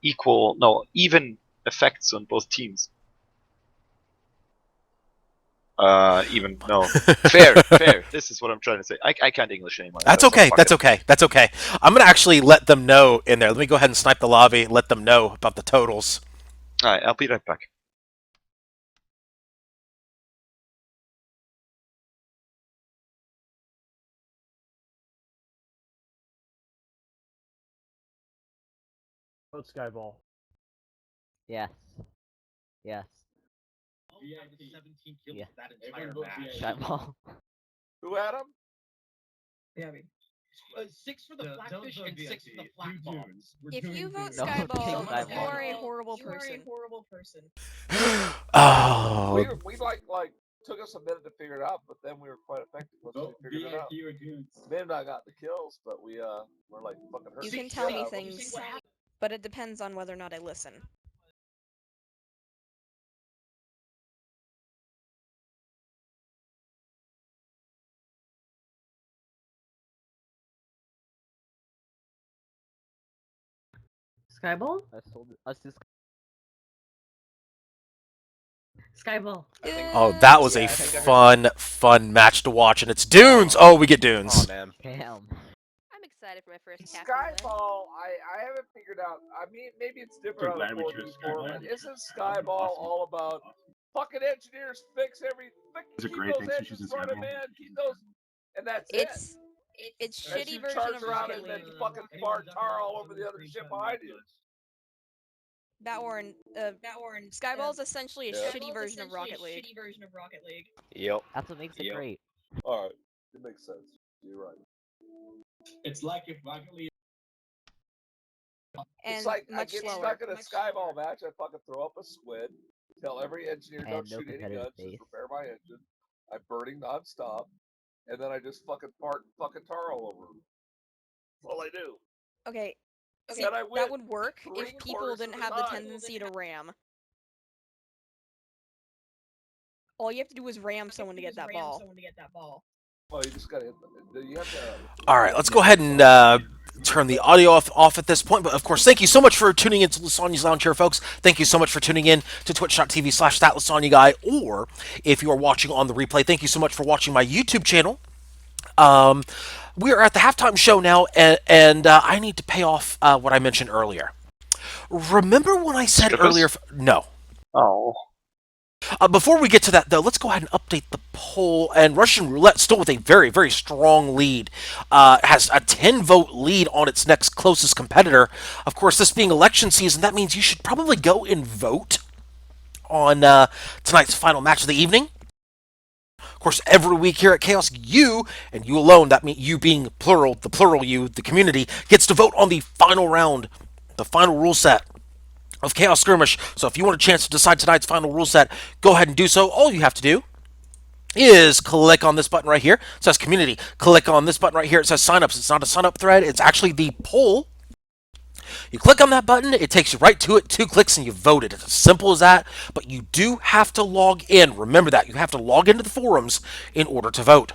even effects on both teams. Fair. This is what I'm trying to say. I can't English anymore. That's okay. That's okay. That's okay. I'm gonna actually let them know in there. Let me go ahead and snipe the lobby. Let them know about the totals. All right, I'll be right back. Vote Skyball. Yes. Yes. Yeah, 17 kills Yeah. that entire match. Skyball. Who had him? Yeah, I mean, 6 for the Blackfish and 6 for the Black Bombs. If you vote No, Skyball, Skyball. you are a horrible person. Oh, We like took us a minute to figure it out, but then we were quite effective once we figured it out. May have not got the kills, but we're like fucking hurt. You can tell me things, but it depends on whether or not I listen. Skyball? Let's do Skyball. oh, that was a fun match to watch, and it's Dunes. Oh, we get Dunes. Oh man. Damn. I'm excited for my first captain win. Skyball, I haven't figured out. I mean, maybe it's different on the 4v4, but isn't Skyball all about fucking engineers fix keep those engines running, man, keep those, and that's It's As shitty you version charge of around Rocket and then League. fucking fart tar all over the other ship behind you. Skyball's essentially a shitty version of Rocket League. Yep. That's what makes it great. All right, it makes sense. You're right. It's like if Rocket League. And It's like I much get slower. stuck in a Skyball match, I fucking throw up a squid, tell every engineer And don't no shoot any competitive guns, just base. repair my engine. I'm burning nonstop, and then I just fucking fart fucking tar all over them. That's all I do. Okay, see, And I win that would work if 3/4 people of didn't the have the time. tendency to ram. All you have to do is ram someone to get that ball. Well, you just gotta hit you have to. All right, let's go ahead and turn the audio off at this point. But of course, thank you so much for tuning in to Lysanya's Lounge here, folks. Thank you so much for tuning in to twitch.tv/thatLysanya or if you are watching on the replay, thank you so much for watching my YouTube channel. We are at the halftime show now, and I need to pay off what I mentioned earlier. Remember when I said earlier? No. Oh. Before we get to that, though, let's go ahead and update the poll. And Russian Roulette, still with a very, very strong lead, has a 10-vote lead on its next closest competitor. Of course, this being election season, that means you should probably go and vote on tonight's final match of the evening. Of course, every week here at Chaos, you, and you alone, that means you being plural, the plural you, the community, gets to vote on the final round, the final rule set of Chaos Skirmish. So if you want a chance to decide tonight's final rule set, go ahead and do so. All you have to do is click on this button right here. It says community. Click on this button right here. It says signups. It's not a sign up thread. It's actually the poll. You click on that button, it takes you right to it, 2 clicks, and you voted. It's as simple as that, but you do have to log in. Remember that. You have to log into the forums in order to vote.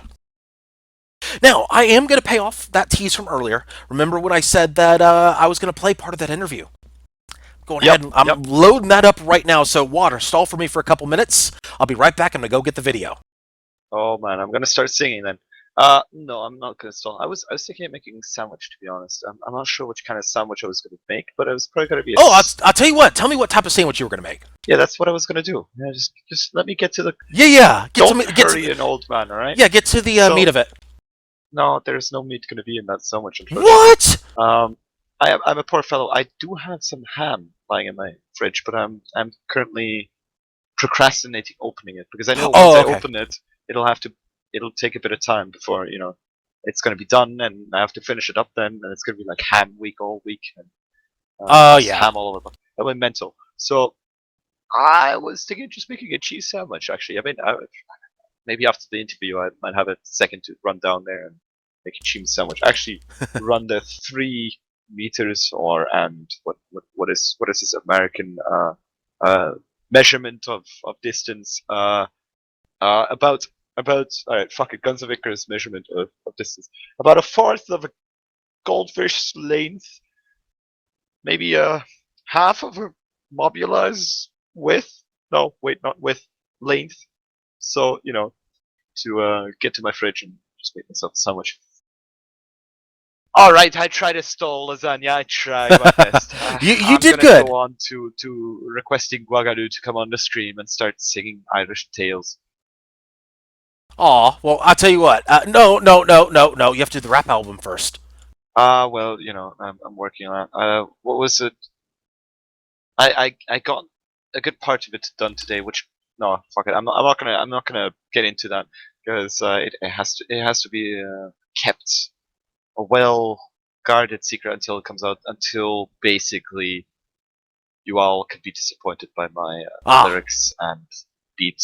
Now, I am going to pay off that tease from earlier. Remember when I said that I was going to play part of that interview? Going ahead, I'm loading that up right now, so Water, stall for me for a couple minutes. I'll be right back. I'm going to go get the video. Oh man, I'm gonna start singing then. No, I'm not gonna stall. I was thinking of making a sandwich, to be honest. I'm not sure which kind of sandwich I was gonna make, but it was probably gonna be. I'll tell you what. Tell me what type of sandwich you were gonna make. Yeah, that's what I was gonna do. Yeah, just let me get to the. Yeah. Don't hurry, an old man. All right. Yeah, get to the meat of it. No, there's no meat gonna be in that sandwich. What? I'm a poor fellow. I do have some ham lying in my fridge, but I'm currently procrastinating opening it because I know once I open it, it'll take a bit of time before it's gonna be done, and I have to finish it up then, and it's gonna be like ham week all week, and ham all over. I went mental. So I was thinking of just making a cheese sandwich. Actually, I mean, maybe after the interview, I might have a second to run down there and make a cheese sandwich. Actually, run the 3 meters and what is this American measurement of distance? About all right, fuck it, Guns of Icarus measurement of distance. About 1/4 of a goldfish length, maybe half of a mobilize width. No, wait, not width, length. So to get to my fridge and just make myself a sandwich. All right, I tried to stall lasagna. I tried my best. You I'm did gonna good. go on to requesting Guagadu to come on the stream and start singing Irish tales. Aw, well, I'll tell you what. No. You have to do the rap album first. Well, I'm working on it. What was it? I got a good part of it done today. Which no, fuck it. I'm not gonna get into that because it has to be kept a well guarded secret until it comes out. Until basically you all could be disappointed by my lyrics and beat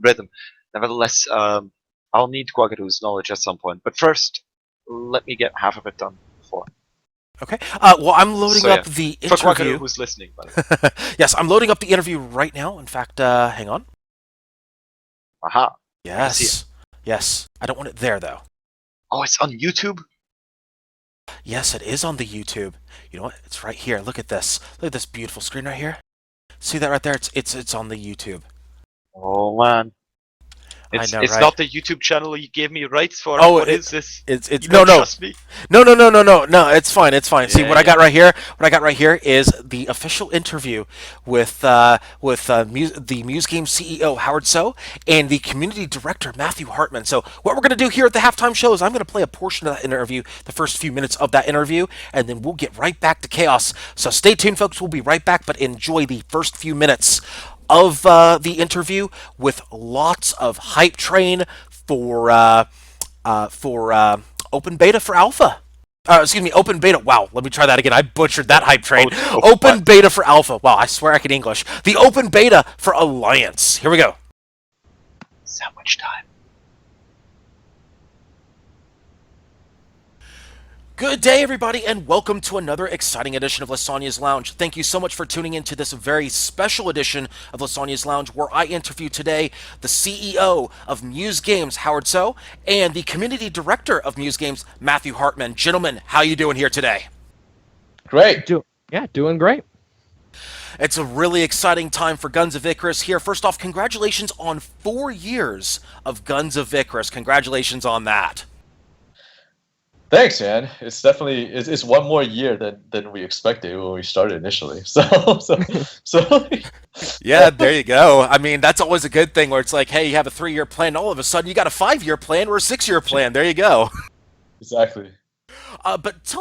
rhythm. Nevertheless, I'll need Guagadu's knowledge at some point. But first, let me get half of it done before. Okay. Well, I'm loading up the interview. For Guagadu, who's listening, by the way. Yes, I'm loading up the interview right now. In fact, hang on. Aha. Yes. Yes. I don't want it there, though. Oh, it's on YouTube? Yes, it is on the YouTube. You know what? It's right here. Look at this. Look at this beautiful screen right here. See that right there? It's on the YouTube. Oh man. It's right? not the YouTube channel you gave me rights for. Oh, what is this? It's you no. Trust me? No. It's fine. It's fine. See what I got right here. What I got right here is the official interview with the Muse Games CEO Howard So and the community director Matthew Hartman. So what we're gonna do here at the halftime show is I'm gonna play a portion of that interview, the first few minutes of that interview, and then we'll get right back to chaos. So stay tuned, folks. We'll be right back, but enjoy the first few minutes of the interview with lots of hype train for open beta for alpha. Excuse me, open beta. Wow, let me try that again. I butchered that hype train. Open beta for alpha. Wow, I swear I can English. The open beta for Alliance. Here we go. Sandwich time. Good day, everybody, and welcome to another exciting edition of Lysanya's Lounge. Thank you so much for tuning in to this very special edition of Lysanya's Lounge, where I interview today the CEO of Muse Games, Howard So, and the community director of Muse Games, Matthew Hartman. Gentlemen, how you doing here today? Great. Doing great. It's a really exciting time for Guns of Icarus here. First off, congratulations on 4 years of Guns of Icarus. Congratulations on that. Thanks, man. It's definitely it's one more year than we expected when we started initially. So yeah, there you go. I mean, that's always a good thing where it's like, hey, you have a 3-year plan, all of a sudden you got a 5-year plan or a 6-year plan. There you go. Exactly. But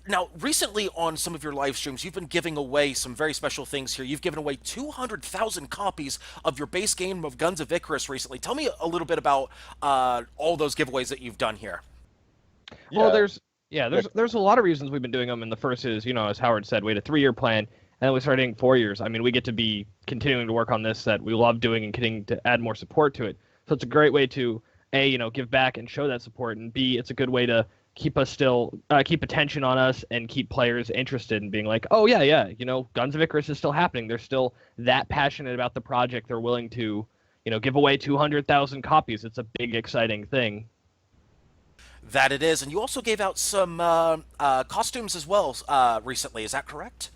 now, recently on some of your live streams, you've been giving away some very special things here. You've given away 200,000 copies of your base game of Guns of Icarus recently. Tell me a little bit about all those giveaways that you've done here. Well, there's a lot of reasons we've been doing them. And the first is, as Howard said, we had a 3-year plan, and then we started doing 4 years. I mean, we get to be continuing to work on this that we love doing and continuing to add more support to it. So it's a great way to A, give back and show that support, and B, it's a good way to keep us keep attention on us and keep players interested in being like, oh yeah, Guns of Icarus is still happening. They're still that passionate about the project. They're willing to, give away 200,000 copies. It's a big, exciting thing. That it is. And you also gave out some costumes as well recently. Is that correct?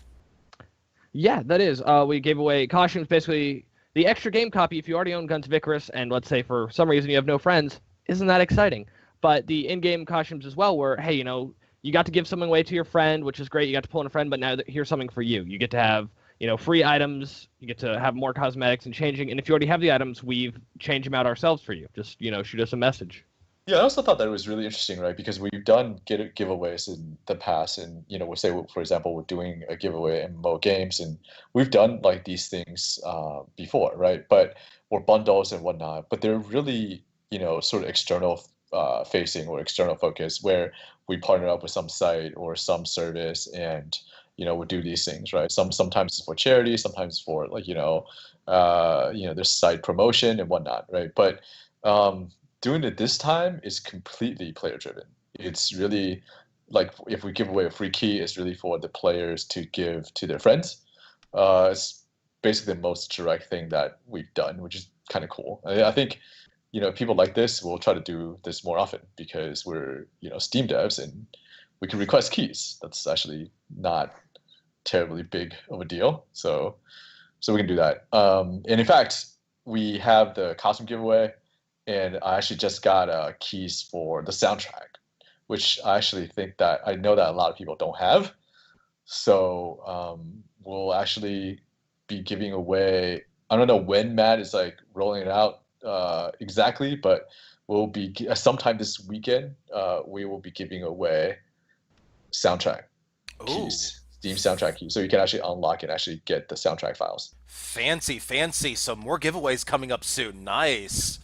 Yeah, that is. We gave away costumes, basically the extra game copy if you already own Guns of Icarus and let's say for some reason you have no friends. Isn't that exciting? But the in-game costumes as well were, hey, you got to give something away to your friend, which is great. You got to pull in a friend, but now here's something for you. You get to have, free items. You get to have more cosmetics and changing. And if you already have the items, we've changed them out ourselves for you. Just, shoot us a message. Yeah, I also thought that it was really interesting, right? Because we've done giveaways in the past, and we say, for example, we're doing a giveaway in MMO games, and we've done like these things before, right? But or bundles and whatnot. But they're really, sort of external facing or external focus, where we partner up with some site or some service, and we do these things, right? Sometimes it's for charity, sometimes for like there's site promotion and whatnot, right? But doing it this time is completely player driven. It's really like if we give away a free key, it's really for the players to give to their friends. It's basically the most direct thing that we've done, which is kind of cool. I think people like this will try to do this more often because we're Steam devs and we can request keys. That's actually not terribly big of a deal. So we can do that. And in fact, we have the costume giveaway, and I actually just got keys for the soundtrack, which I actually think that I know that a lot of people don't have. So we'll actually be giving away. I don't know when Matt is like rolling it out exactly, but we'll be sometime this weekend. We will be giving away soundtrack keys, Steam soundtrack keys, so you can actually unlock and actually get the soundtrack files. Fancy, fancy. Some more giveaways coming up soon. Nice.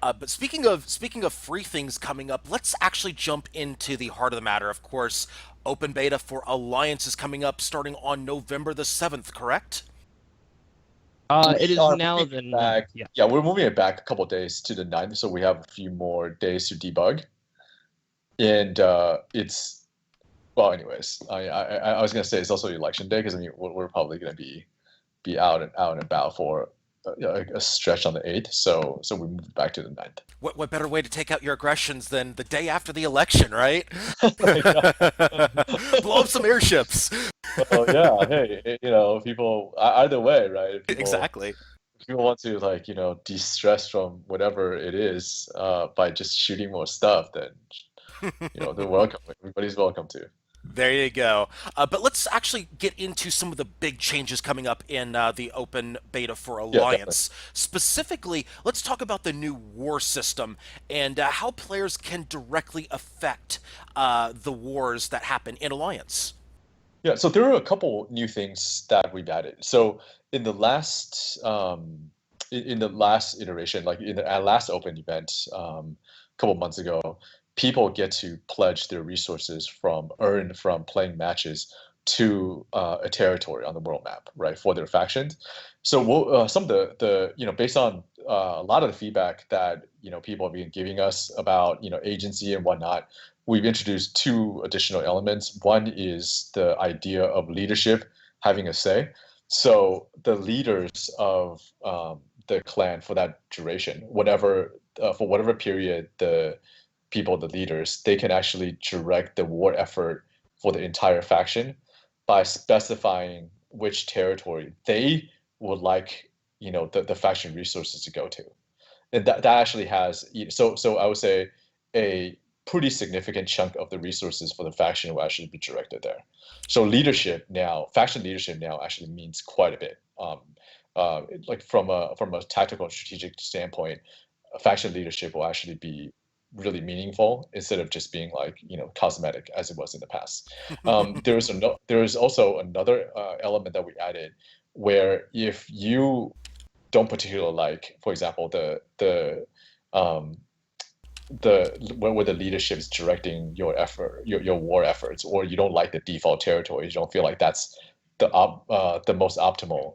But speaking of free things coming up, let's actually jump into the heart of the matter. Of course, open beta for Alliance is coming up starting on November the 7th, correct? It is now the back. 9th. Yeah, we're moving it back a couple days to the 9th, so we have a few more days to debug. And it's, well, anyways, I was gonna say it's also election day, because I mean we're probably gonna be out and about for a stretch on the 8th, so we moved back to the 9th. What better way to take out your aggressions than the day after the election, right? Blow up some airships. Well, yeah, hey, you know, people either way, right? If people, exactly. If people want to, like, you know, de-stress from whatever it is by just shooting more stuff, then you know, they're welcome. Everybody's welcome to. There you go. But let's actually get into some of the big changes coming up in the open beta for Alliance. Specifically, let's talk about the new war system and how players can directly affect the wars that happen in Alliance. Yeah, so there are a couple new things that we've added. So in the last in the last iteration, like in the last open event a couple months ago, people get to pledge their resources earned from playing matches to a territory on the world map, right, for their factions. So some of the you know, based on a lot of the feedback that, you know, people have been giving us about, you know, agency and whatnot, we've introduced two additional elements. One is the idea of leadership having a say. So the leaders of the clan for that duration, whatever for whatever period the leaders, they can actually direct the war effort for the entire faction by specifying which territory they would like, you know, the faction resources to go to. And that actually has, so I would say a pretty significant chunk of the resources for the faction will actually be directed there. So leadership now, faction leadership now actually means quite a bit. Like from a tactical and strategic standpoint, faction leadership will actually be really meaningful instead of just being, like, you know, cosmetic as it was in the past. There is also another element that we added, where if you don't particularly like, for example, where the leadership is directing your effort, your war efforts, or you don't like the default territory, you don't feel like that's the most optimal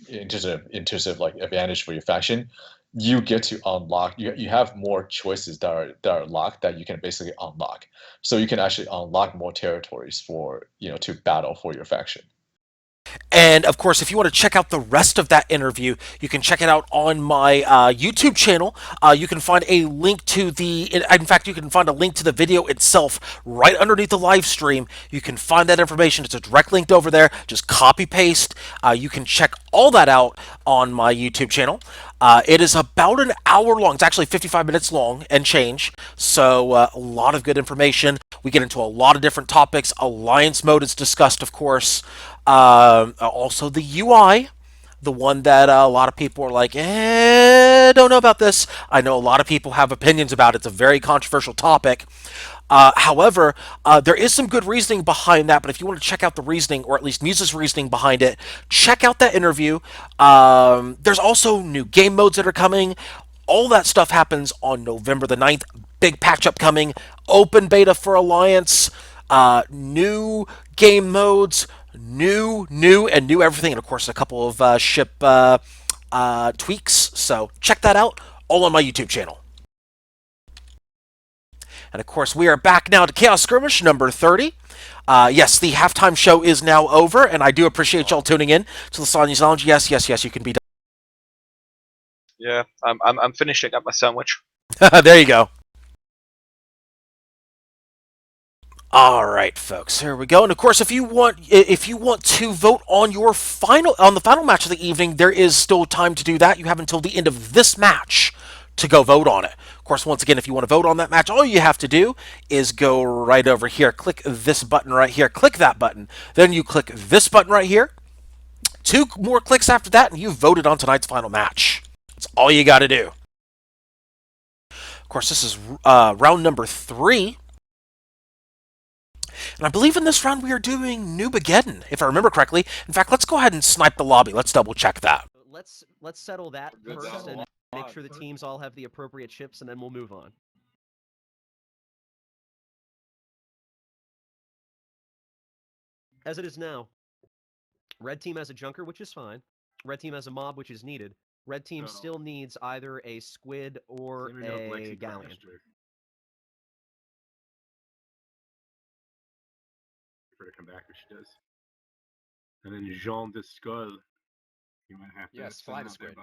in terms of like advantage for your faction, you get to unlock. You have more choices that are locked that you can basically unlock. So you can actually unlock more territories for, you know, to battle for your faction. And of course, if you want to check out the rest of that interview, you can check it out on my YouTube channel. You can find a link to in fact, you can find a link to the video itself right underneath the live stream. You can find that information. It's a direct link over there. Just copy paste. You can check all that out on my YouTube channel. It is about an hour long. It's actually 55 minutes long and change. So a lot of good information. We get into a lot of different topics. Alliance mode is discussed, of course. Also the UI, the one that a lot of people are like, don't know about this. I know a lot of people have opinions about it. It's a very controversial topic. However, there is some good reasoning behind that, but if you want to check out the reasoning, or at least Muse's reasoning behind it, check out that interview. There's also new game modes that are coming. All that stuff happens on November the 9th. Big patch upcoming. Open beta for Alliance. New game modes. New everything. And of course, a couple of ship tweaks. So check that out. All on my YouTube channel. And of course, we are back now to Chaos Skirmish number 30. Yes, the halftime show is now over, and I do appreciate y'all tuning in to Lysanya's Lounge. Yes, you can be done. Yeah, I'm finishing up my sandwich. There you go. All right, folks, here we go. And of course, if you want to vote on the final match of the evening, there is still time to do that. You have until the end of this match to go vote on it. Of course, once again, if you want to vote on that match, all you have to do is go right over here, click this button right here, click that button, then you click this button right here. 2 more clicks after that, and you've voted on tonight's final match. That's all you got to do. Of course, this is round number 3. And I believe in this round we are doing Noobageddon, if I remember correctly. In fact, let's go ahead and snipe the lobby. Let's double check that. Let's settle that first and make sure the teams all have the appropriate ships, and then we'll move on. As it is now, red team has a junker, which is fine. Red team has a mob, which is needed. Red team still needs either a squid or a galleon. For her to come back if she does. And then Jean de Skull. You might have to. Yes, fly the squid.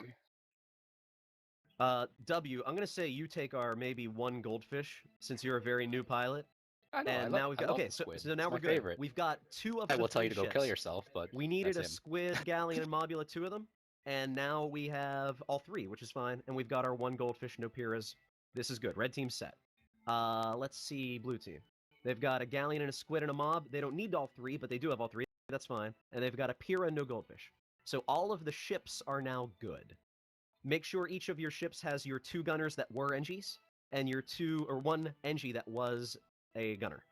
W, I'm gonna say you take our maybe 1 goldfish since you're a very new pilot. I know. And now we've got so now we're good. Favorite. We've got 2 of the I will tell you 3 to go ships. kill yourself, but We needed a that's him. squid, galleon, and mobula, 2 of them, and now we have all 3, which is fine. And we've got our 1 goldfish, no piras. This is good. Red team's set. Let's see blue team. They've got a galleon and a squid and a mob. They don't need all 3, but they do have all 3. That's fine. And they've got a pira and no goldfish. So all of the ships are now good. Make sure each of your ships has your 2 gunners that were NGs, and your 1 NG that was a gunner.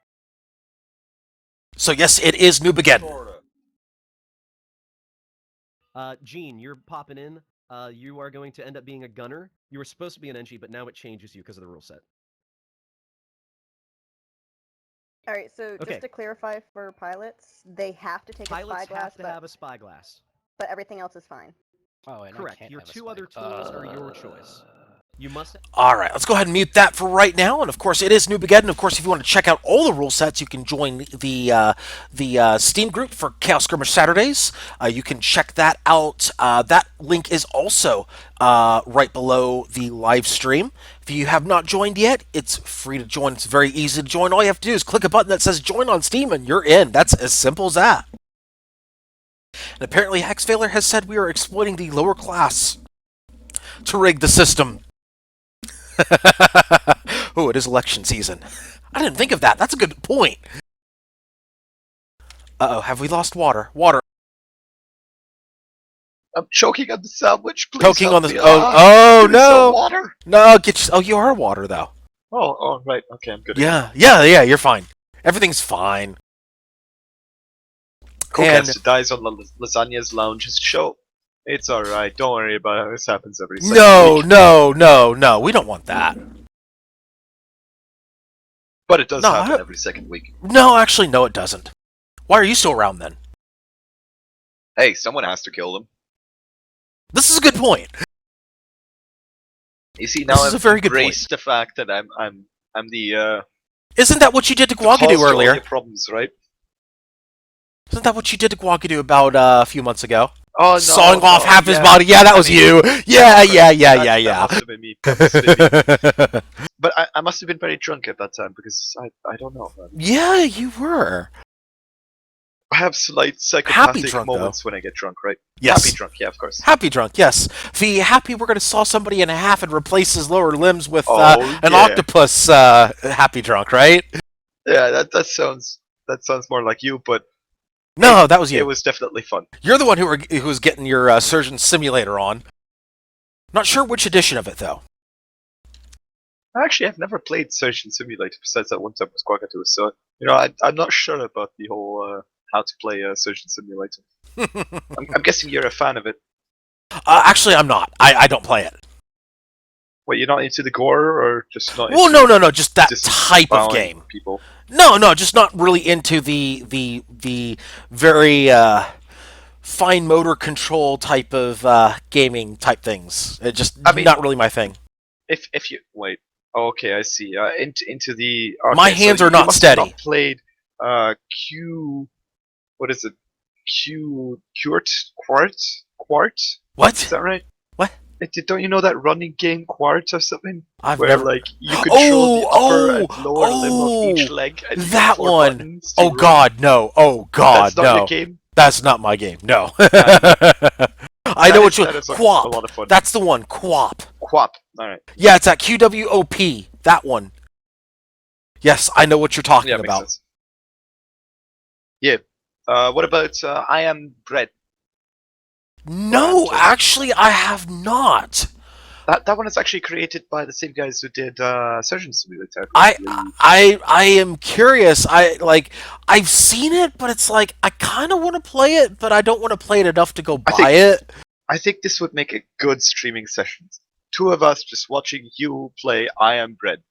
So yes, it is Noobageddon. Gene, you're popping in. You are going to end up being a gunner. You were supposed to be an NG, but now it changes you because of the rule set. All right, so Okay. just to clarify for pilots, they have to take Pilots a spyglass, have to have a spyglass. but everything else is fine. Oh, and Correct. Your 2 other tools are your choice. You must. All right, let's go ahead and mute that for right now. And of course, it is Noobageddon. Of course, if you want to check out all the rule sets, you can join the Steam group for Chaos Skirmish Saturdays. You can check that out. That link is also right below the live stream. If you have not joined yet, it's free to join. It's very easy to join. All you have to do is click a button that says "Join on Steam," and you're in. That's as simple as that. And apparently, Hexfailer has said we are exploiting the lower class to rig the system. Oh, it is election season. I didn't think of that. That's a good point. Uh-oh, have we lost water? Water. I'm choking on the sandwich. Please Choking help on the... me. Oh, Give me some no. water. No, oh, you are water, though. Oh, right. Okay, I'm good. Yeah, you're fine. Everything's fine. Coolcast dies on Lysanya's Lounge's show. It's alright. Don't worry about it. This happens every second week. No. We don't want that. But it does happen every second week. No, actually, no, it doesn't. Why are you still around, then? Hey, someone has to kill them. This is a good point. You see, now I've very good embraced the fact that I'm the Isn't that what you did to Guagadu earlier? all your problems, right? Isn't that what you did to Guagadu about a few months ago? Oh, no, Sawing off half his body. Yeah, that was you. Yeah. That must have been me. But I must have been very drunk at that time because I don't know. Man. Yeah, you were. I have slight psychopathic drunk, moments when I get drunk, right? Yes. Happy drunk, yeah, of course. Happy drunk, yes. The happy we're going to saw somebody in half and replace his lower limbs with an yeah. octopus happy drunk, right? Yeah, that sounds more like you, but no, that was you. It was definitely fun. You're the one who was getting your Surgeon Simulator on. Not sure which edition of it though. Actually, I've never played Surgeon Simulator besides that one time with Quackatoo, so I'm not sure about the whole how to play Surgeon Simulator. I'm guessing you're a fan of it. Actually, I'm not. I don't play it. Wait, you're not into the gore, or just not? Well, no, just that type of game. People. No, just not really into the very fine motor control type of gaming type things. It just not really my thing. If you wait, okay, I see. Into the my hands are not steady. Not played what is it? Quart? What? Is that right? What? Don't you know that running game Quartz or something? I've Where never. like you control the upper and lower limb of each Oh, leg, and you got that 4 one. buttons to Oh run. God, no. Oh God, That's not no. your game. That's not my game. No. I That know is- what you. that is a Quap. lot of fun. That's the one. Quap. Quap. All right. Yeah, it's at QWOP. That one. Yes, I know what you're talking Yeah, makes about. sense. Yeah. What about I Am Bread? No, actually, I have not. That one is actually created by the same guys who did Surgeon Simulator. I am curious. I've seen it, but it's like I kind of want to play it, but I don't want to play it enough to go buy it. I think this would make a good streaming session. 2 of us just watching you play I Am Bread.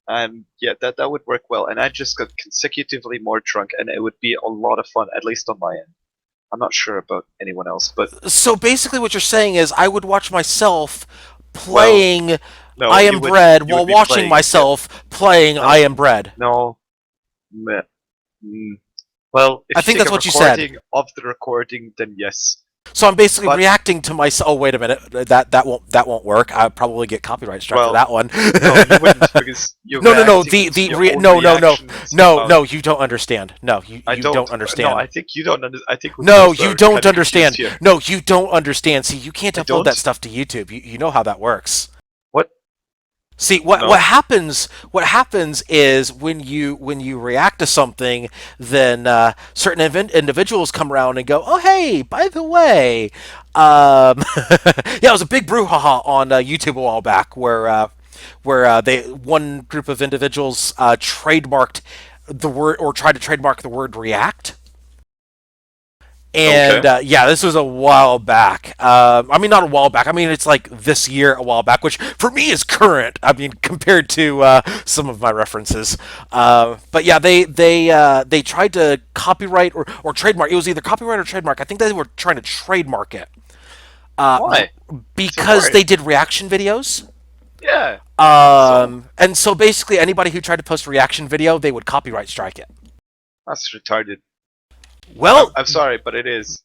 And yeah, that would work well. And I just got consecutively more drunk, and it would be a lot of fun, at least on my end. I'm not sure about anyone else, but So basically, what you're saying is I would watch myself playing no, I you Am would- Bread you would while be watching playing, myself playing No. I Am Bread. No. Well, if I you think take that's a what you said. recording of the recording, then yes. So I'm basically But- reacting to myself. Oh, wait a minute. That won't work. I'll probably get copyright struck for Well, that one. No, you wouldn't, because you're No. reacting to your own reactions No. about- You don't understand. No, you don't understand. No, I think you don't understand. I think we No, both you are don't kinda understand. confused here. No, you don't understand. See, you can't I upload that don't? stuff to YouTube. You know how that works. What? See, what No. what happens is when you react to something, then certain individuals come around and go, "Oh, hey, by the way," yeah, it was a big brouhaha on YouTube a while back where one group of individuals trademarked the word or tried to trademark the word react. And yeah, this was a while back. I mean, not a while back. I mean, it's like this year, a while back, which for me is current. I mean, compared to some of my references. But yeah, they tried to copyright or trademark. It was either copyright or trademark. I think they were trying to trademark it. Why? Because they did reaction videos. Yeah. And so basically, anybody who tried to post a reaction video, they would copyright strike it. That's retarded. Well, I'm sorry, but it is.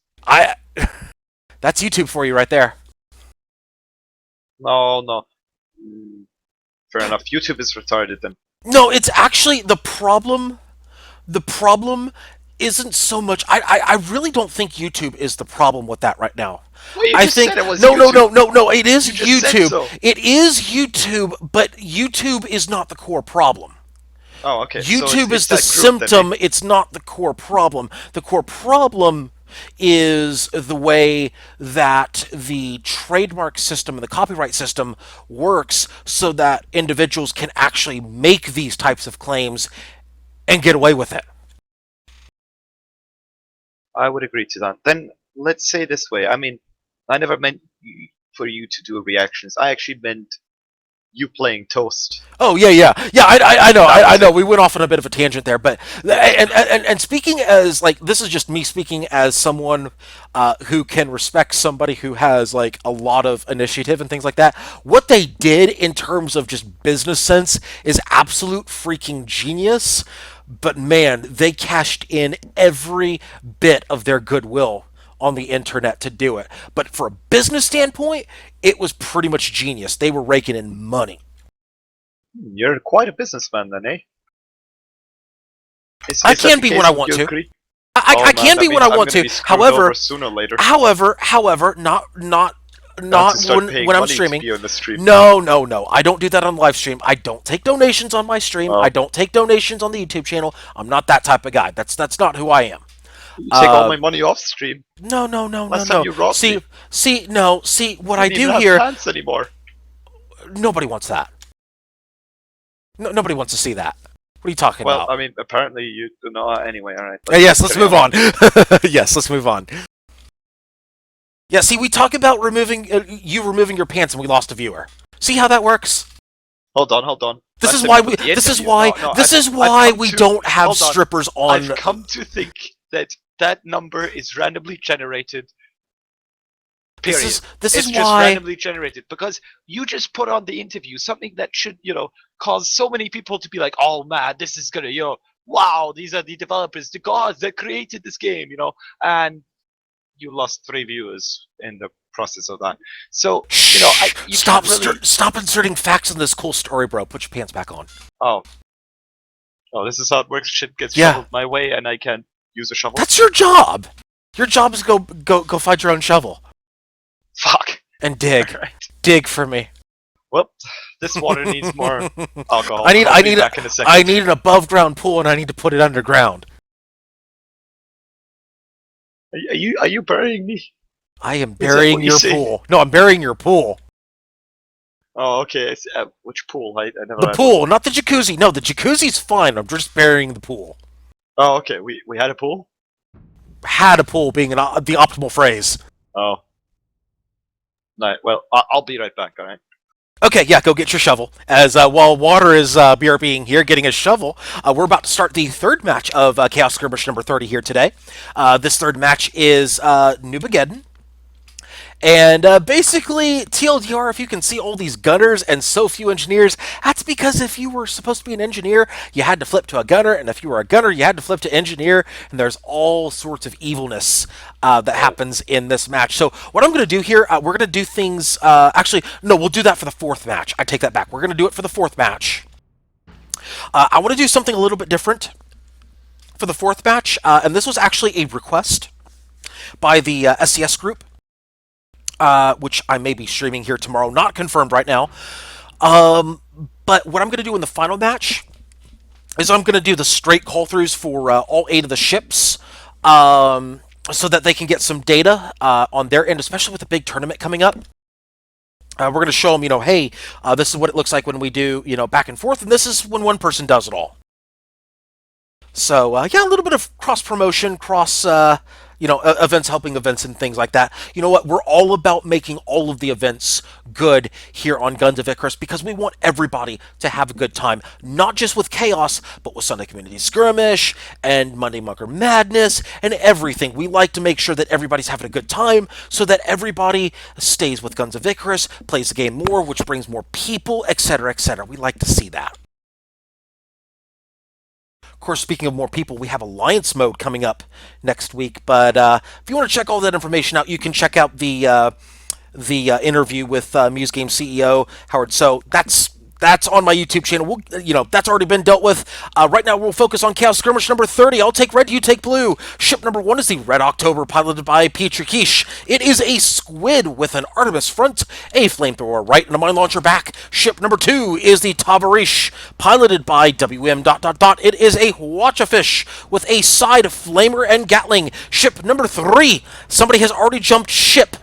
That's YouTube for you right there. No. Fair enough. YouTube is retarded then. No, it's actually the problem. The problem isn't so much. I really don't think YouTube is the problem with that right now. Well, you I just think said it was no. YouTube. It is You just said YouTube. so. It is YouTube, but YouTube is not the core problem. Oh, okay. YouTube it's is the that group then, symptom. eh? It's not the core problem. The core problem is the way that the trademark system and the copyright system works so that individuals can actually make these types of claims and get away with it. I would agree to that. Then let's say this way. I mean, I never meant for you to do reactions. I actually meant you playing Toast. Oh yeah. I know. I know. We went off on a bit of a tangent there, but and speaking as like this is just me speaking as someone who can respect somebody who has like a lot of initiative and things like that. What they did in terms of just business sense is absolute freaking genius. But man, they cashed in every bit of their goodwill on the internet to do it. But for a business standpoint, it was pretty much genius. They were raking in money. You're quite a businessman then, eh? I can be when I want to. Agree? I can be when I want to. However, sooner or later. However, not when I'm streaming. No. I don't do that on live stream. I don't take donations on my stream. I don't take donations on the YouTube channel. I'm not that type of guy. That's not who I am. You take all my money off stream. No. Last time you robbed me. See, what I You didn't do even have here. pants anymore. Nobody wants that. Nobody wants to see that. What are you talking Well, about? I mean, apparently you do not. Anyway, all right. Yes, let's move on. Yes, let's move on. Yeah, see, we talk about removing your pants, and we lost a viewer. See how that works? Hold on. This is why we don't have strippers on. I've come to think that number is randomly generated. Period. This is just why randomly generated because you just put on the interview something that should, cause so many people to be like, oh man, this is gonna, wow, these are the developers, the gods that created this game, and you lost 3 viewers in the process of that. So you know, you Stop! can't really... Stop inserting facts in this cool story, bro. Put your pants back on. Oh, this is how it works. Shit gets Yeah. shoveled my way, and I can't use a shovel. That's your job. Your job is go find your own shovel. Fuck. And dig. Right. Dig for me. Well, this water needs more alcohol. I I'll be back in a second. I need an above ground pool, and I need to put it underground. Are you burying me? I am burying your pool. No, I'm burying your pool. Oh, okay. Which pool? I never. The pool, not the jacuzzi. No, the jacuzzi's fine. I'm just burying the pool. Oh, okay. We had a pool. Had a pool being the optimal phrase. Oh. Right. Well, I'll be right back. All right. Okay, yeah, go get your shovel. As while Water is BRBing here, getting his shovel, we're about to start the third match of Chaos Skirmish number 30 here today. This third match is Noobageddon. And basically, TLDR, if you can see all these gunners and so few engineers, that's because if you were supposed to be an engineer, you had to flip to a gunner, and if you were a gunner, you had to flip to engineer, and there's all sorts of evilness that happens in this match. So what I'm going to do here, we're going to do things, actually, no, we'll do that for the fourth match. I take that back. We're going to do it for the fourth match. I want to do something a little bit different for the fourth match, and this was actually a request by the SCS group. Which I may be streaming here tomorrow, not confirmed right now. But what I'm going to do in the final match is I'm going to do the straight call-throughs for all 8 of the ships, so that they can get some data on their end, especially with the big tournament coming up. We're going to show them, hey, this is what it looks like when we do, back and forth, and this is when one person does it all. So, yeah, a little bit of cross-promotion, events helping events and things like that. You know what? We're all about making all of the events good here on Guns of Icarus because we want everybody to have a good time. Not just with Chaos, but with Sunday Community Skirmish and Monday Mucker Madness and everything. We like to make sure that everybody's having a good time so that everybody stays with Guns of Icarus, plays the game more, which brings more people, etc., etc. We like to see that. Of course, speaking of more people, we have Alliance Mode coming up next week. But if you want to check all that information out, you can check out the interview with Muse Game CEO Howard. So that's on my YouTube channel. That's already been dealt with. Right now, we'll focus on Chaos Skirmish number 30. I'll take red, you take blue. Ship number 1 is the Red October, piloted by Petri Quiche. It is a squid with an Artemis front, a flamethrower right, and a mine launcher back. Ship number 2 is the Tavarish, piloted by WM... It is a Watchafish with a side flamer and Gatling. Ship number 3, somebody has already jumped ship.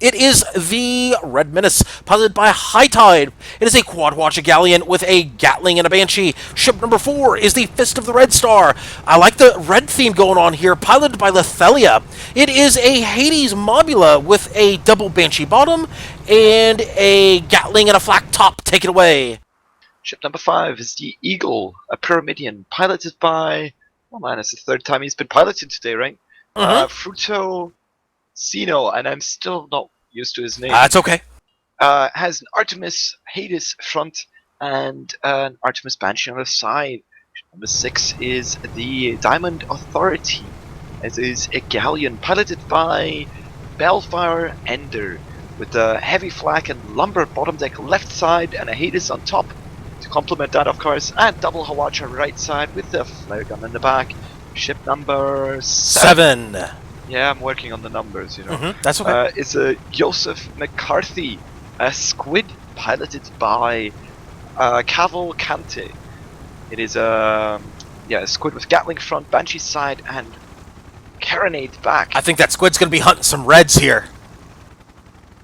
It is the Red Menace, piloted by High Tide. It is a Quad-Watcher Galleon with a Gatling and a Banshee. Ship number 4 is the Fist of the Red Star. I like the red theme going on here, piloted by Lethelia. It is a Hades Mobula with a double Banshee bottom and a Gatling and a flak top. Take it away. Ship number 5 is the Eagle, a Pyramidian, piloted by... Oh man, it's the third time he's been piloted today, right? Fruto Sino, and I'm still not used to his name. That's okay. Has an Artemis Hades front and an Artemis Banshee on the side. Number 6 is the Diamond Authority. It is a galleon piloted by Bellfire Ender with a heavy flak and lumber bottom deck left side and a Hades on top. To complement that, of course, and double Hawacha right side with the flare gun in the back. Ship number 7. Yeah, I'm working on the numbers, That's okay. It's a Joseph McCarthy, a squid piloted by Cavalcante. It is a squid with Gatling front, Banshee side, and Carronade back. I think that squid's going to be hunting some reds here.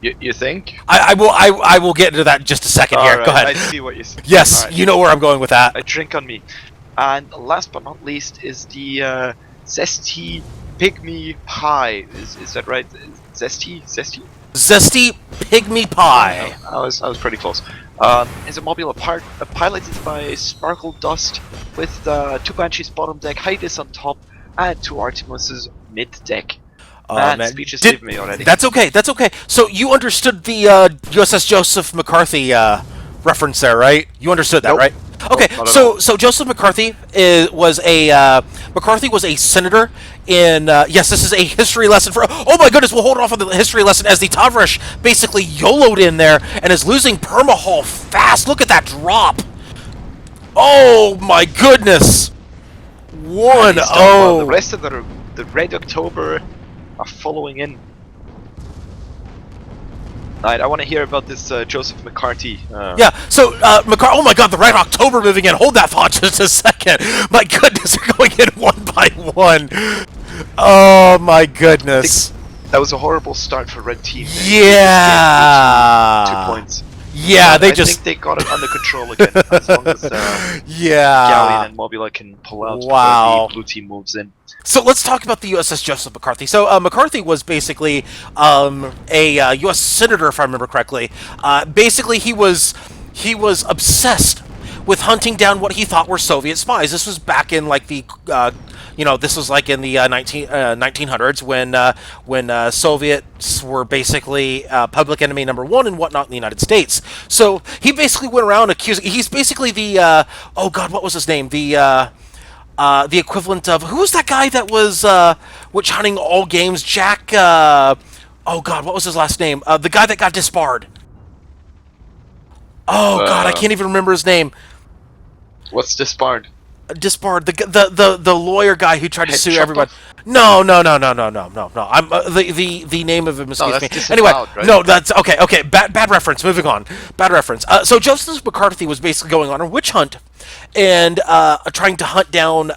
You think? I will get into that in just a second here. Right, Go ahead. I see what you said. Yes, Right. You know where I'm going with that. A drink on me. And last but not least is the Zesty Pygmy Pie. Is that right? Zesty? Zesty Pygmy Pie. I was pretty close. It's a Mobula piloted by Sparkle Dust with 2 Banshees bottom deck, Hades on top, and 2 Artemises mid deck. Man, speeches leave me already. That's okay. So you understood the USS Joseph McCarthy reference there, right? You understood that, right? Okay, not at so all. so Joseph McCarthy was a senator in. Yes, this is a history lesson for. Oh my goodness, we'll hold off on the history lesson as the Tavresh basically YOLO'd in there and is losing permahull fast. Look at that drop. Oh my goodness. And he's down while the 1-0. rest of the Red October are following in. Alright, I want to hear about this Joseph McCarthy. Yeah, so, oh my god, the Red October moving in. Hold that thought just a second. My goodness, they're going in one by one. Oh my goodness. That was a horrible start for Red Team. Yeah. 2 points. Yeah, but I think they got it under control again, as long as yeah. Galleon and Mobula can pull out before the blue team moves in. So let's talk about the USS Joseph McCarthy. So McCarthy was basically a U.S. senator, if I remember correctly. Basically, he was obsessed with hunting down what he thought were Soviet spies. This was back in like the this was like in the 1900s when Soviets were basically public enemy number one and whatnot in the United States. So he basically went around accusing. He's basically the oh god, what was his name? The equivalent of who was that guy that was witch hunting all games? Jack. Oh god, what was his last name? The guy that got disbarred. Oh god, I can't even remember his name. What's disbarred? Disbarred, the lawyer guy who tried to sue everyone. No. I'm the name of him escapes me. Anyway, right? no, that's okay. Okay, bad reference. Moving on. Bad reference. So Joseph McCarthy was basically going on a witch hunt and trying to hunt down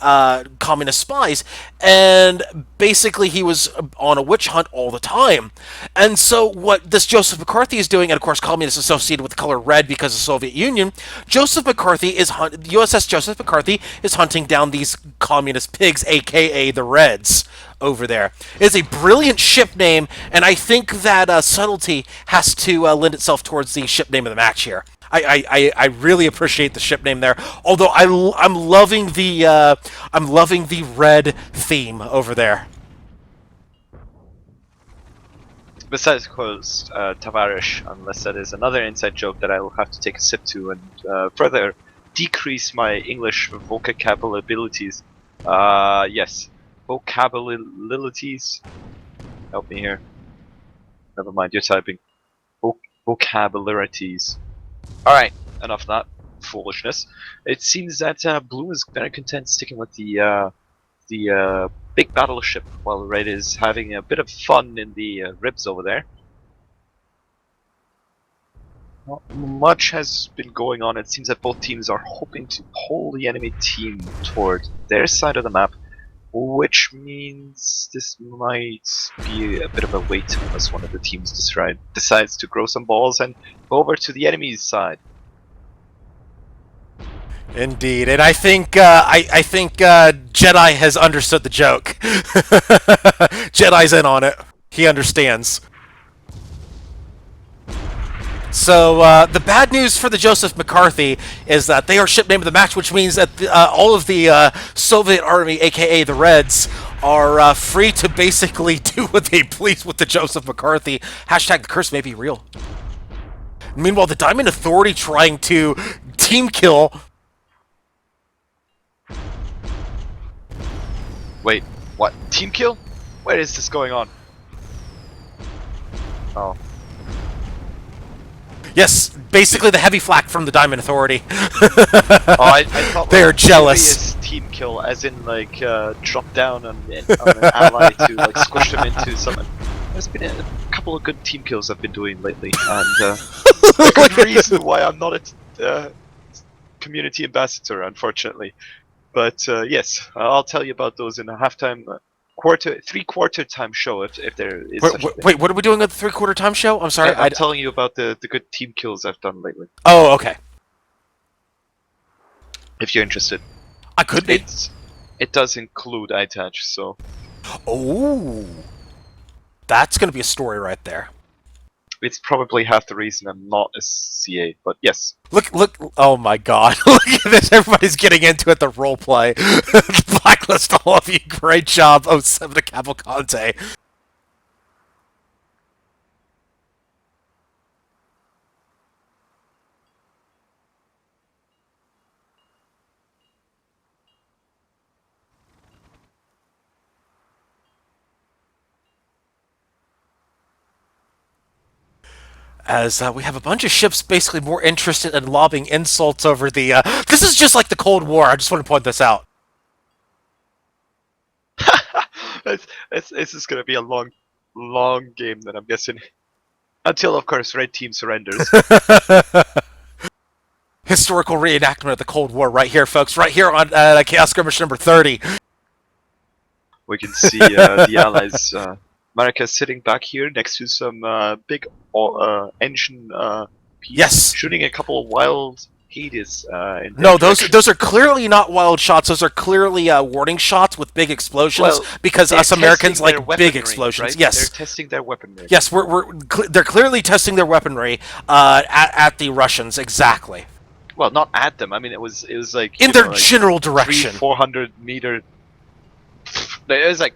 communist spies, and basically he was on a witch hunt all the time. And so what this Joseph McCarthy is doing, and of course communists associated with the color red because of the Soviet Union, Joseph McCarthy is USS Joseph McCarthy is hunting down these communist pigs, aka the Reds, over there. It's a brilliant ship name, and I think that subtlety has to lend itself towards the ship name of the match here. I really appreciate the ship name there. Although I'm loving the red theme over there. Besides, of course, Tavarish, unless that is another inside joke that I will have to take a sip to and further decrease my English vocabulary abilities. Yes, vocabularities. Help me here. Never mind, you're typing. Vocabularities. Alright, enough of that foolishness. It seems that Blue is very content sticking with the big battleship, while Red is having a bit of fun in the ribs over there. Not much has been going on. It seems that both teams are hoping to pull the enemy team toward their side of the map, which means this might be a bit of a wait unless one of the teams decides to grow some balls and go over to the enemy's side. Indeed, and I think Jedi has understood the joke. Jedi's in on it. He understands. So the bad news for the Joseph McCarthy is that they are ship name of the match, which means that all of the Soviet army, aka the Reds, are free to basically do what they please with the Joseph McCarthy. Hashtag the curse may be real. Meanwhile, the Diamond Authority trying to team kill. Wait, what? Team kill? Where is this going on? Oh. Yes, basically the heavy flak from the Diamond Authority. I thought they're jealous. Team kill, as in like drop down on an ally to like squish them into something. There's been a couple of good team kills I've been doing lately, and a good reason why I'm not a community ambassador, unfortunately. But yes, I'll tell you about those in a halftime, three-quarter time show if there is. Wait, what are we doing at the three-quarter time show? I'm sorry. I'm telling you about the good team kills I've done lately. Oh, okay. If you're interested, I could be. It does include iTouch, so. Oh, that's gonna be a story right there. It's probably half the reason I'm not a CA, but yes. Look! Oh my God! Look at this! Everybody's getting into it. The roleplay, blacklist all of you. Great job, 07 to Cavalcante. As we have a bunch of ships basically more interested in lobbing insults over the... This is just like the Cold War, I just want to point this out. This is going to be a long game then, I'm guessing. Until, of course, red team surrenders. Historical reenactment of the Cold War right here, folks. Right here on Chaos Skirmish number 30. We can see the Allies, America sitting back here next to some big engine piece, yes, shooting a couple of wild Hades. No, those are clearly not wild shots. Those are clearly warning shots with big explosions, because us Americans like big explosions. Right? Yes, they're testing their weaponry. Yes, they're clearly testing their weaponry at the Russians. Exactly. Well, not at them. I mean, it was like in their general direction. 400 meter. It was like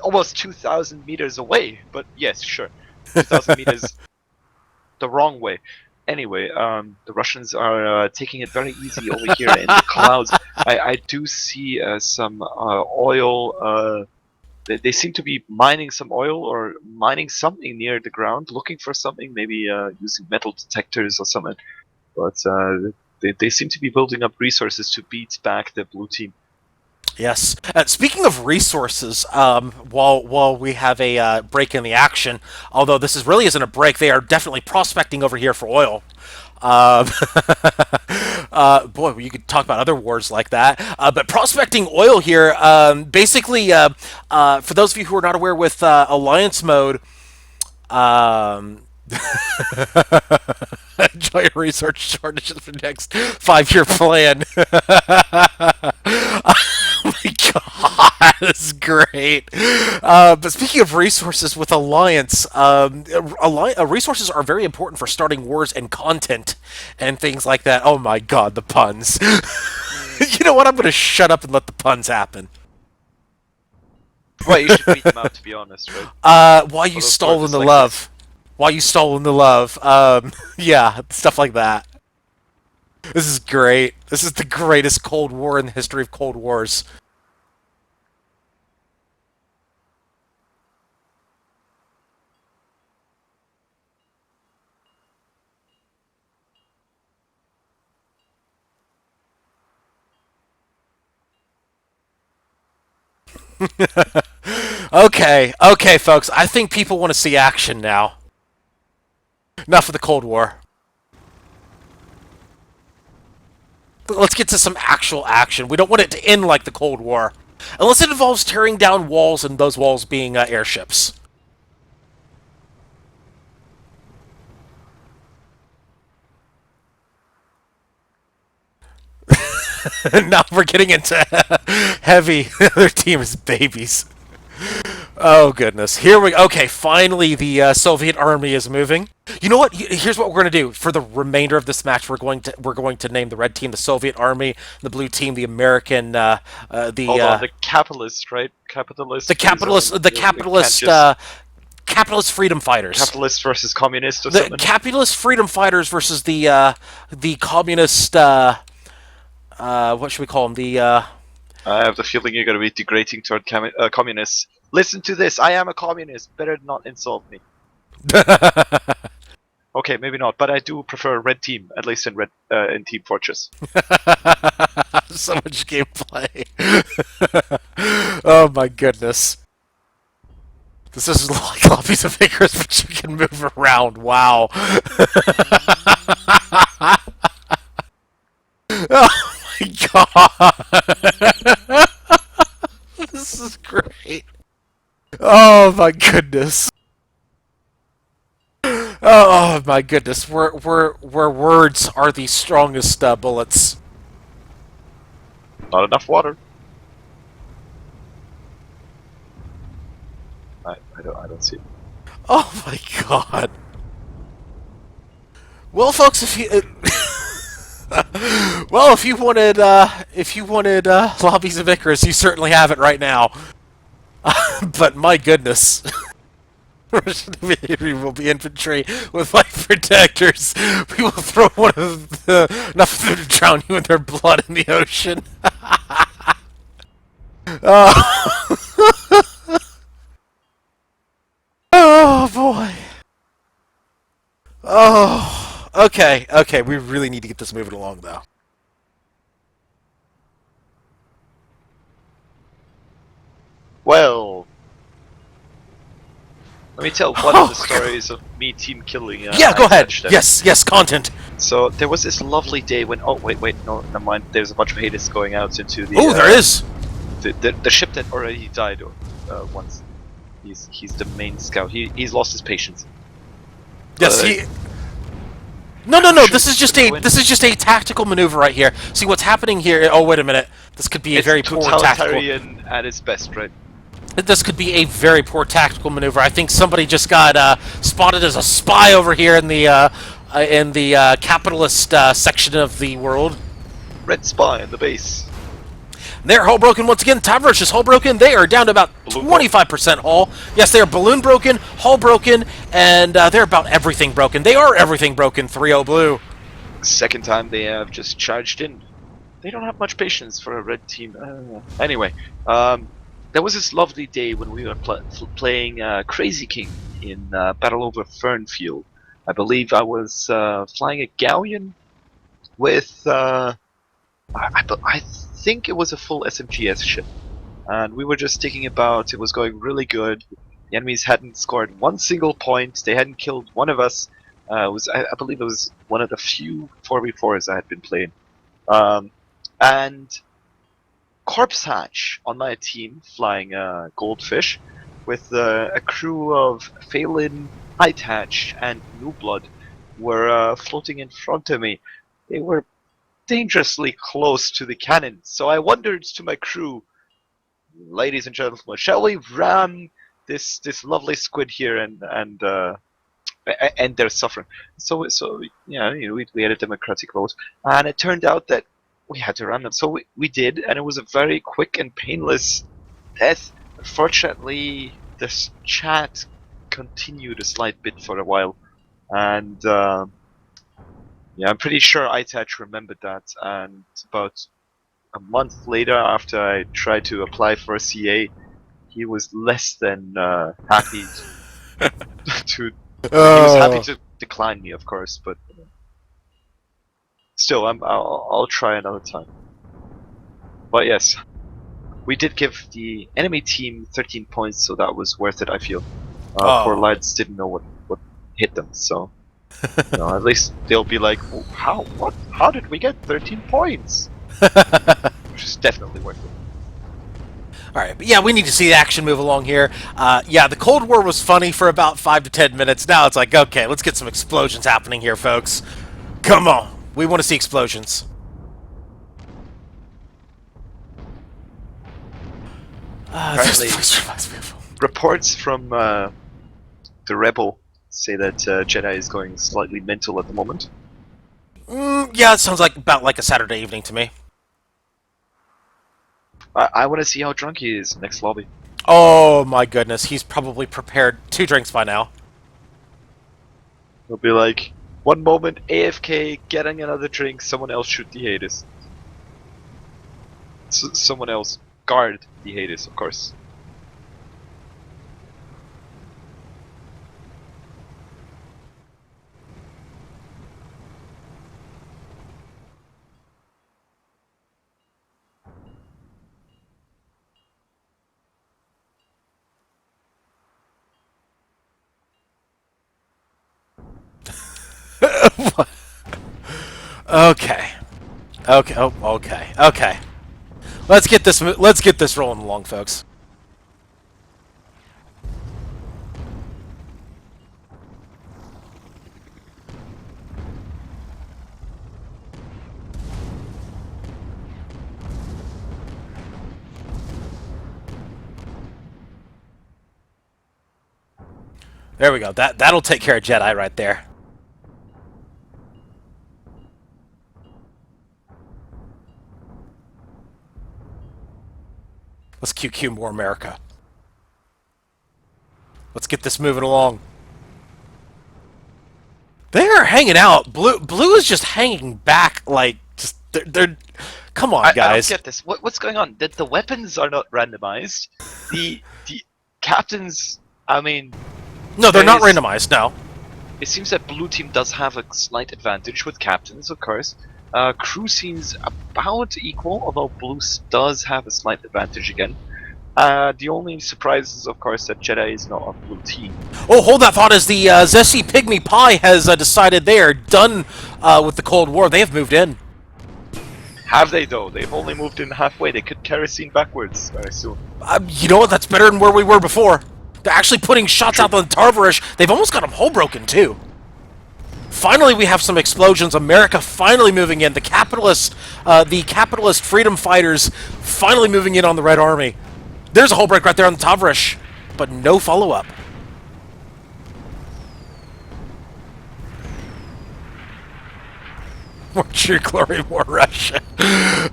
almost 2,000 meters away. But yes, sure, 2,000 meters the wrong way. Anyway, the Russians are taking it very easy over here in the clouds. I do see some oil. They seem to be mining some oil or mining something near the ground, looking for something, maybe using metal detectors or something. But they seem to be building up resources to beat back the blue team. Yes. Speaking of resources, while we have a break in the action, although this really isn't a break, they are definitely prospecting over here for oil. Boy, you could talk about other wars like that. But prospecting oil here, basically, for those of you who are not aware with Alliance mode, giant research shortages for the next 5-year plan. Oh my god, this is great. But speaking of resources with Alliance, resources are very important for starting wars and content and things like that. Oh my god, the puns. You know what? I'm going to shut up and let the puns happen. Well, you should beat them out, to be honest, right? Why you stolen the love? Why you stolen the love? Yeah, stuff like that. This is great. This is the greatest Cold War in the history of Cold Wars. Okay, folks. I think people want to see action now. Enough of the Cold War. Let's get to some actual action. We don't want it to end like the Cold War. Unless it involves tearing down walls and those walls being airships. Now we're getting into heavy. The other team is babies. Oh goodness. Here we okay, finally the Soviet army is moving. You know what? Here's what we're going to do. For the remainder of this match, we're going to name the red team the Soviet army, the blue team the American the capitalists, right? Capitalists. Capitalist freedom fighters. Capitalists versus communists or something. The capitalist freedom fighters versus the communist what should we call them? I have the feeling you're going to be degrading toward communists. Listen to this. I am a communist. Better not insult me. Okay, maybe not, but I do prefer red team, at least in Team Fortress. So much gameplay. Oh my goodness. This is like copies of Icarus, but you can move around. Wow. Oh my god. This is great. Oh my goodness. Oh my goodness. Where words are the strongest bullets. Not enough water. I don't see it. Oh my god. Well, folks, if you well, if you wanted lobbies of Icarus, you certainly have it right now. But my goodness. Russian infantry will be infantry with light protectors. We will throw one of enough of them to drown you in their blood in the ocean. Oh boy. Oh, okay, okay. We really need to get this moving along, though. Well, let me tell one of the stories of me team killing. Yeah, go ahead. Yes, yes, content. So there was this lovely day when. Oh wait, no, never mind. There's a bunch of Hades going out into the. Oh, there is. The ship that already died once. He's the main scout. He's lost his patience. Yes, he. No. This is just a tactical maneuver right here. See what's happening here. Oh, wait a minute. This could be a very poor tactical. At its best, right? This could be a very poor tactical maneuver. I think somebody just got spotted as a spy over here in the capitalist section of the world. Red spy in the base. They're hull broken once again. Time versus hull broken. They are down to about 25% hull. Yes, they are balloon broken, hull broken, and they're about everything broken. They are everything broken. 3-0 blue. Second time they have just charged in. They don't have much patience for a red team. Anyway, there was this lovely day when we were playing Crazy King in Battle over Fernfield. I believe I was flying a galleon with I think it was a full SMGS ship, and we were just sticking about. It was going really good. The enemies hadn't scored one single point. They hadn't killed one of us. I believe it was one of the few 4v4s I had been playing. And Corpse Hatch on my team flying Goldfish with a crew of Phelan, Height Hatch, and New Blood were floating in front of me. They were dangerously close to the cannon, so I wondered to my crew, ladies and gentlemen, shall we ram this lovely squid here and end their suffering? So yeah, we had a democratic vote, and it turned out that we had to ram them. So we did, and it was a very quick and painless death. Unfortunately, this chat continued a slight bit for a while, and yeah, I'm pretty sure iTouch remembered that, and about a month later, after I tried to apply for a CA, he was less than happy to. He was happy to decline me, of course, but still, I'll try another time. But yes, we did give the enemy team 13 points, so that was worth it. I feel. Poor lads didn't know what hit them, so. At least they'll be like, oh, how did we get 13 points? Which is definitely worth it. Alright, but yeah, we need to see the action move along here. Yeah, the Cold War was funny for about 5 to 10 minutes. Now it's like, okay, let's get some explosions happening here, folks. Come on, we want to see explosions. Apparently, reports from the Rebel say that Jedi is going slightly mental at the moment. Yeah, it sounds about like a Saturday evening to me. I want to see how drunk he is next lobby. Oh my goodness, he's probably prepared 2 drinks by now. He'll be like, one moment AFK, getting another drink, someone else shoot the Hades. Someone else guard the Hades, of course. Okay. Okay. Oh, okay. Okay. Let's get this rolling along, folks. There we go. That'll take care of Jedi right there. Let's QQ more America. Let's get this moving along. They are hanging out. Blue is just hanging back like just they're come on, guys. I don't get this. What's going on? The weapons are not randomized. The captains, I mean, no, they're not randomized. No. it seems that blue team does have a slight advantage with captains, of course. Crew seems about equal, although blue does have a slight advantage again. The only surprise is, of course, that Jedi is not a blue team. Oh, hold that thought as the Zesty Pygmy Pie has decided they are done with the Cold War. They have moved in. Have they, though? They've only moved in halfway. They could kerosene backwards very soon. You know what? That's better than where we were before. They're actually putting shots out on Tarvarish. They've almost got them hull broken, too. Finally, we have some explosions. America finally moving in. The capitalist freedom fighters finally moving in on the Red Army. There's a hull break right there on the Tarvarish, but no follow-up. More true glory, more Russia.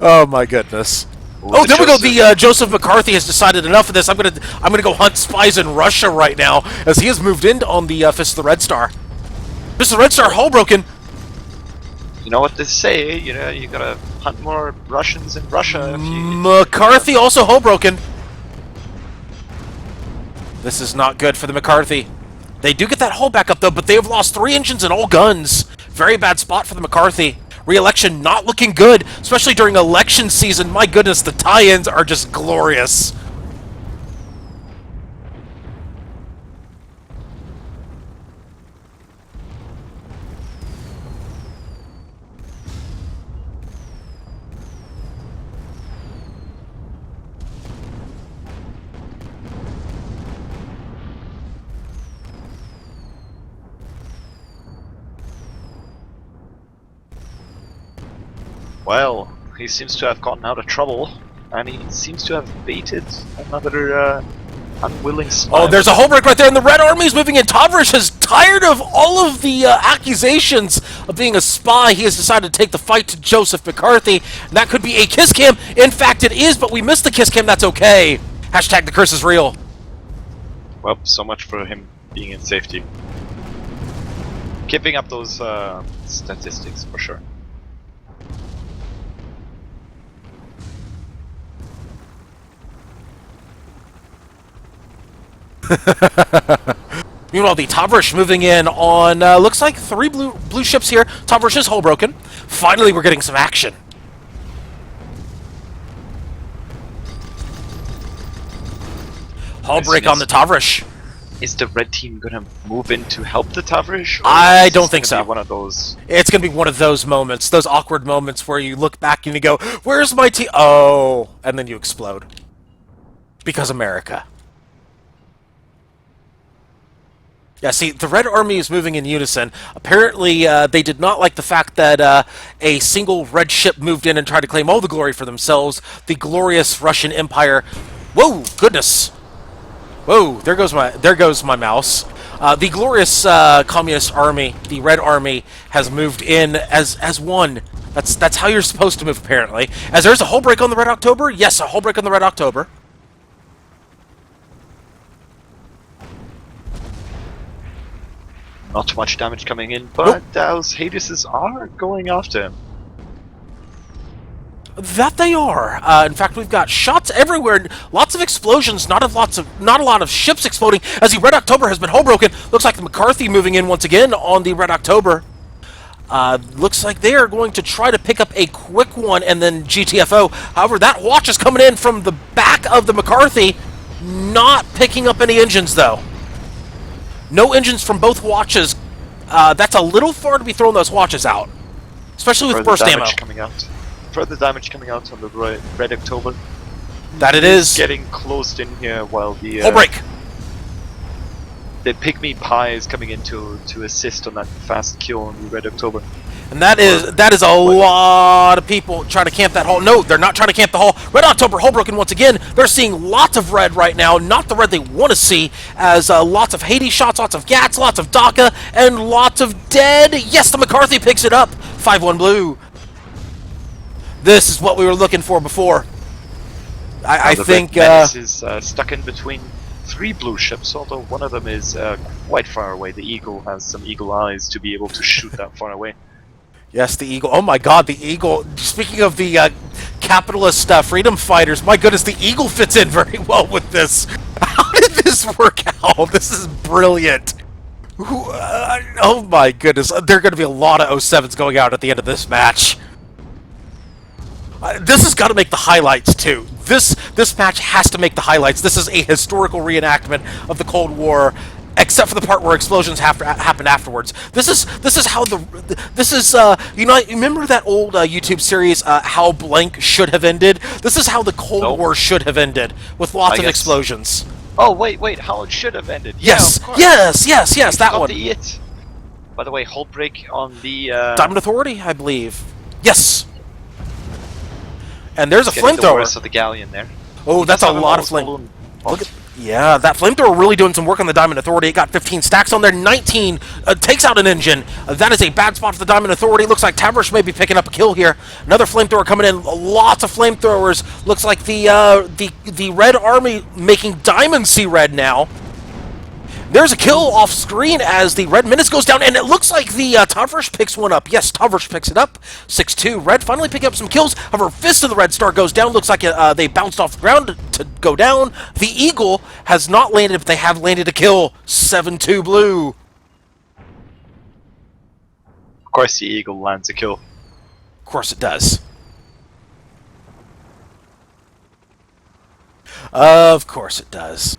Oh my goodness. Oh, there we go. The Joseph McCarthy has decided enough of this. I'm gonna go hunt spies in Russia right now, as he has moved in on the Fist of the Red Star. Fist of the Red Star, hull broken. You know what they say? You know, you gotta hunt more Russians in Russia. If you... McCarthy also hull broken. This is not good for the McCarthy. They do get that hull back up though, but they have lost 3 engines and all guns. Very bad spot for the McCarthy. Re-election not looking good, especially during election season. My goodness, the tie-ins are just glorious. Well, he seems to have gotten out of trouble, and he seems to have baited another unwilling spy. Oh, there's a hull break right there, and the Red Army's moving in. Tavarish is tired of all of the accusations of being a spy. He has decided to take the fight to Joseph McCarthy, and that could be a kiss cam. In fact, it is, but we missed the kiss cam. That's okay. Hashtag the curse is real. Well, so much for him being in safety. Keeping up those statistics, for sure. Meanwhile, the Tavarish moving in on, looks like 3 blue ships here. Tavarish is hull broken. Finally, we're getting some action. Hull break on the Tavarish. Is the red team gonna move in to help the Tavarish? I don't think so. One of those. It's gonna be one of those moments, those awkward moments where you look back and you go, "Where's my team?" Oh, and then you explode because America. Yeah, see, the Red Army is moving in unison. Apparently, they did not like the fact that a single red ship moved in and tried to claim all the glory for themselves. The glorious Russian Empire. Whoa, goodness. Whoa, there goes my mouse. The glorious Communist Army, the Red Army, has moved in as one. That's how you're supposed to move, apparently. As there's a hull break on the Red October. Yes, a hull break on the Red October. Not much damage coming in, but those Hadeses are going after him. That they are. In fact, we've got shots everywhere, lots of explosions, not a lot of ships exploding. As the Red October has been hull broken, looks like the McCarthy moving in once again on the Red October. Looks like they are going to try to pick up a quick one and then GTFO. However, that watch is coming in from the back of the McCarthy, not picking up any engines though. No engines from both watches. That's a little far to be throwing those watches out, especially with burst ammo. Further damage coming out on the Red October. That it is. Getting closed in here while the hull break. The Pygmy Pie is coming in to assist on that fast kill on the Red October. And that is a lot of people trying to camp that hull. No, they're not trying to camp the hull. Red October hull broken once again. They're seeing lots of red right now, not the red they want to see, as lots of Hades shots, lots of Gats, lots of DACA, and lots of dead. Yes, the McCarthy picks it up. 5-1 blue. This is what we were looking for before. I think Menace is stuck in between 3 blue ships, although one of them is quite far away. The Eagle has some eagle eyes to be able to shoot that far away. Yes, the Eagle. Oh my God, the Eagle. Speaking of the capitalist freedom fighters, my goodness, the Eagle fits in very well with this. How did this work out? This is brilliant. Oh my goodness, there are going to be a lot of 07s going out at the end of this match. This has got to make the highlights too. This match has to make the highlights. This is a historical reenactment of the Cold War, except for the part where explosions happen afterwards. This is how you know, remember that old YouTube series How Blank Should Have Ended? This is how the Cold War should have ended, with lots of explosions. Oh wait, how it should have ended. Yes, yeah, yes, that one. The it. By the way, hull break on the Diamond Authority, I believe. Yes. And there's a flamethrower. Of the galleon there. Oh, that's a lot of flame. Look at, yeah, that flamethrower really doing some work on the Diamond Authority. It got 15 stacks on there, 19 takes out an engine. That is a bad spot for the Diamond Authority. Looks like Tavrish may be picking up a kill here. Another flamethrower coming in. Lots of flamethrowers. Looks like the Red Army making Diamond see red now. There's a kill off screen as the Red Menace goes down, and it looks like the Tavrish picks one up. Yes, Tavrish picks it up. 6-2. Red finally picking up some kills. However, Fist of the Red Star goes down. Looks like they bounced off the ground to go down. The Eagle has not landed, but they have landed a kill. 7-2 blue. Of course, the Eagle lands a kill. Of course it does. Of course it does.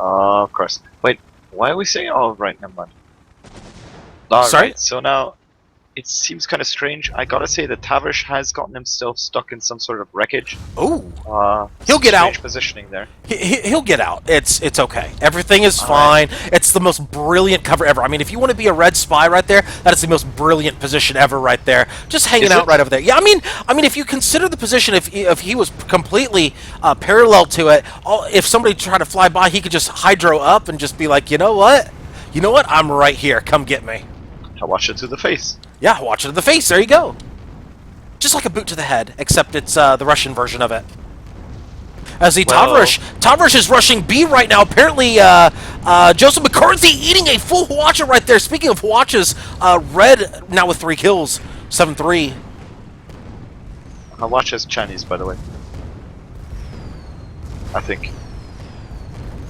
Of course. Wait, why are we saying? Oh, right, never mind. Sorry? Right, so now it seems kind of strange. I gotta say that Tavrish has gotten himself stuck in some sort of wreckage. Oh, he'll get out. Positioning there. He'll get out. It's okay. Everything is fine. Right. It's the most brilliant cover ever. I mean, if you want to be a red spy right there, that is the most brilliant position ever right there. Just hanging out right over there. Yeah, I mean, if you consider the position, if he was completely parallel to it, if somebody tried to fly by, he could just hydro up and just be like, you know what? I'm right here. Come get me. I watch it to the face. Yeah, watch it to the face. There you go. Just like a boot to the head, except it's the Russian version of it. As the Tavrish is rushing B right now. Apparently, Joseph McCarthy eating a full Hwacha right there. Speaking of Hwachas, Red now with 3 kills, 7-3. Hwacha's Chinese, by the way. I think.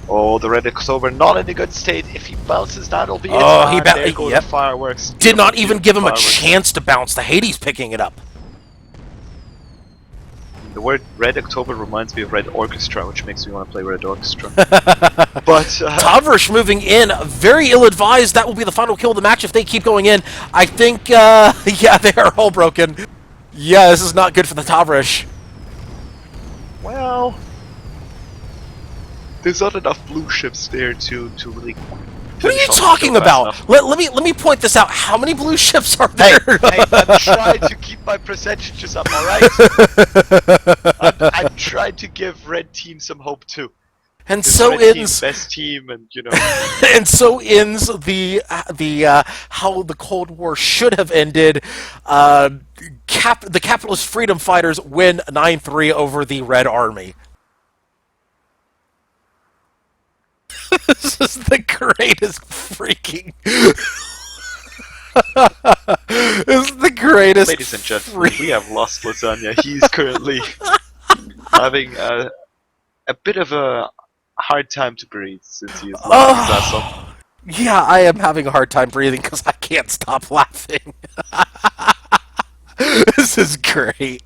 Oh, the Red October not in a good state. If he bounces, that'll be it. Oh, there go the fireworks. Did not even give him a chance to bounce. The Hades picking it up. The word Red October reminds me of Red Orchestra, which makes me want to play Red Orchestra. But Tavrish moving in, very ill-advised. That will be the final kill of the match if they keep going in. I think, yeah, they are all broken. Yeah, this is not good for the Tavrish. Well, there's not enough blue ships there to really. What are you talking about? Let me point this out. How many blue ships are there? Hey, I'm trying to keep my percentages up, alright? I'm trying to give Red Team some hope too. And so ends best team, and you know. And so ends the how the Cold War should have ended. The capitalist freedom fighters win 9-3 over the Red Army. This is the greatest freaking. This is the greatest. Ladies and gentlemen, we have lost Lysanya. He's currently having a bit of a hard time to breathe since he is laughing his ass off. Yeah, I am having a hard time breathing because I can't stop laughing. This is great.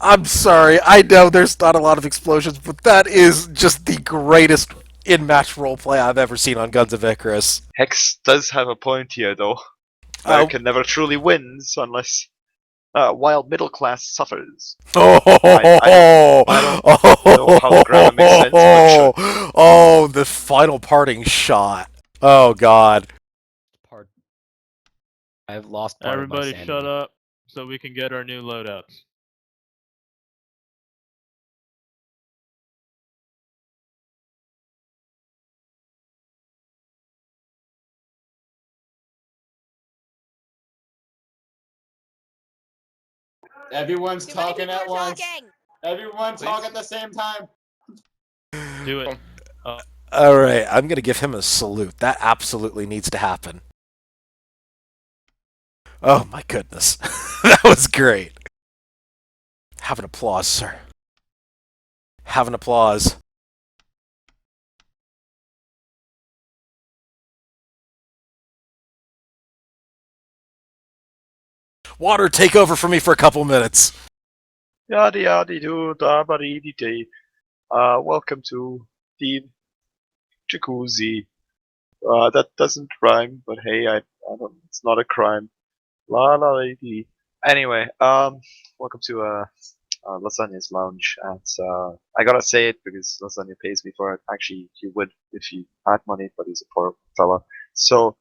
I'm sorry, I know there's not a lot of explosions, but that is just the greatest in-match roleplay I've ever seen on Guns of Icarus. Hex does have a point here, though. America never truly wins unless wild middle class suffers. I don't know how the grammar makes sense, but sure. Oh, the final parting shot. Oh, God. I've lost part Everybody of my shut up so we can get our new loadouts. Everyone's talking at once. Everyone talk at the same time. Do it. Alright, I'm gonna give him a salute. That absolutely needs to happen. Oh my goodness. That was great. Have an applause, sir. Have an applause. Water, take over for me for a couple minutes. Yada yada doo da ba dee dee dee. Welcome to the jacuzzi. That doesn't rhyme, but hey, I don't. It's not a crime. La la la dee. Anyway, welcome to Lasanya's lounge. And I gotta say it because Lasanya pays me for it. Actually, he would if he had money, but he's a poor fella. So,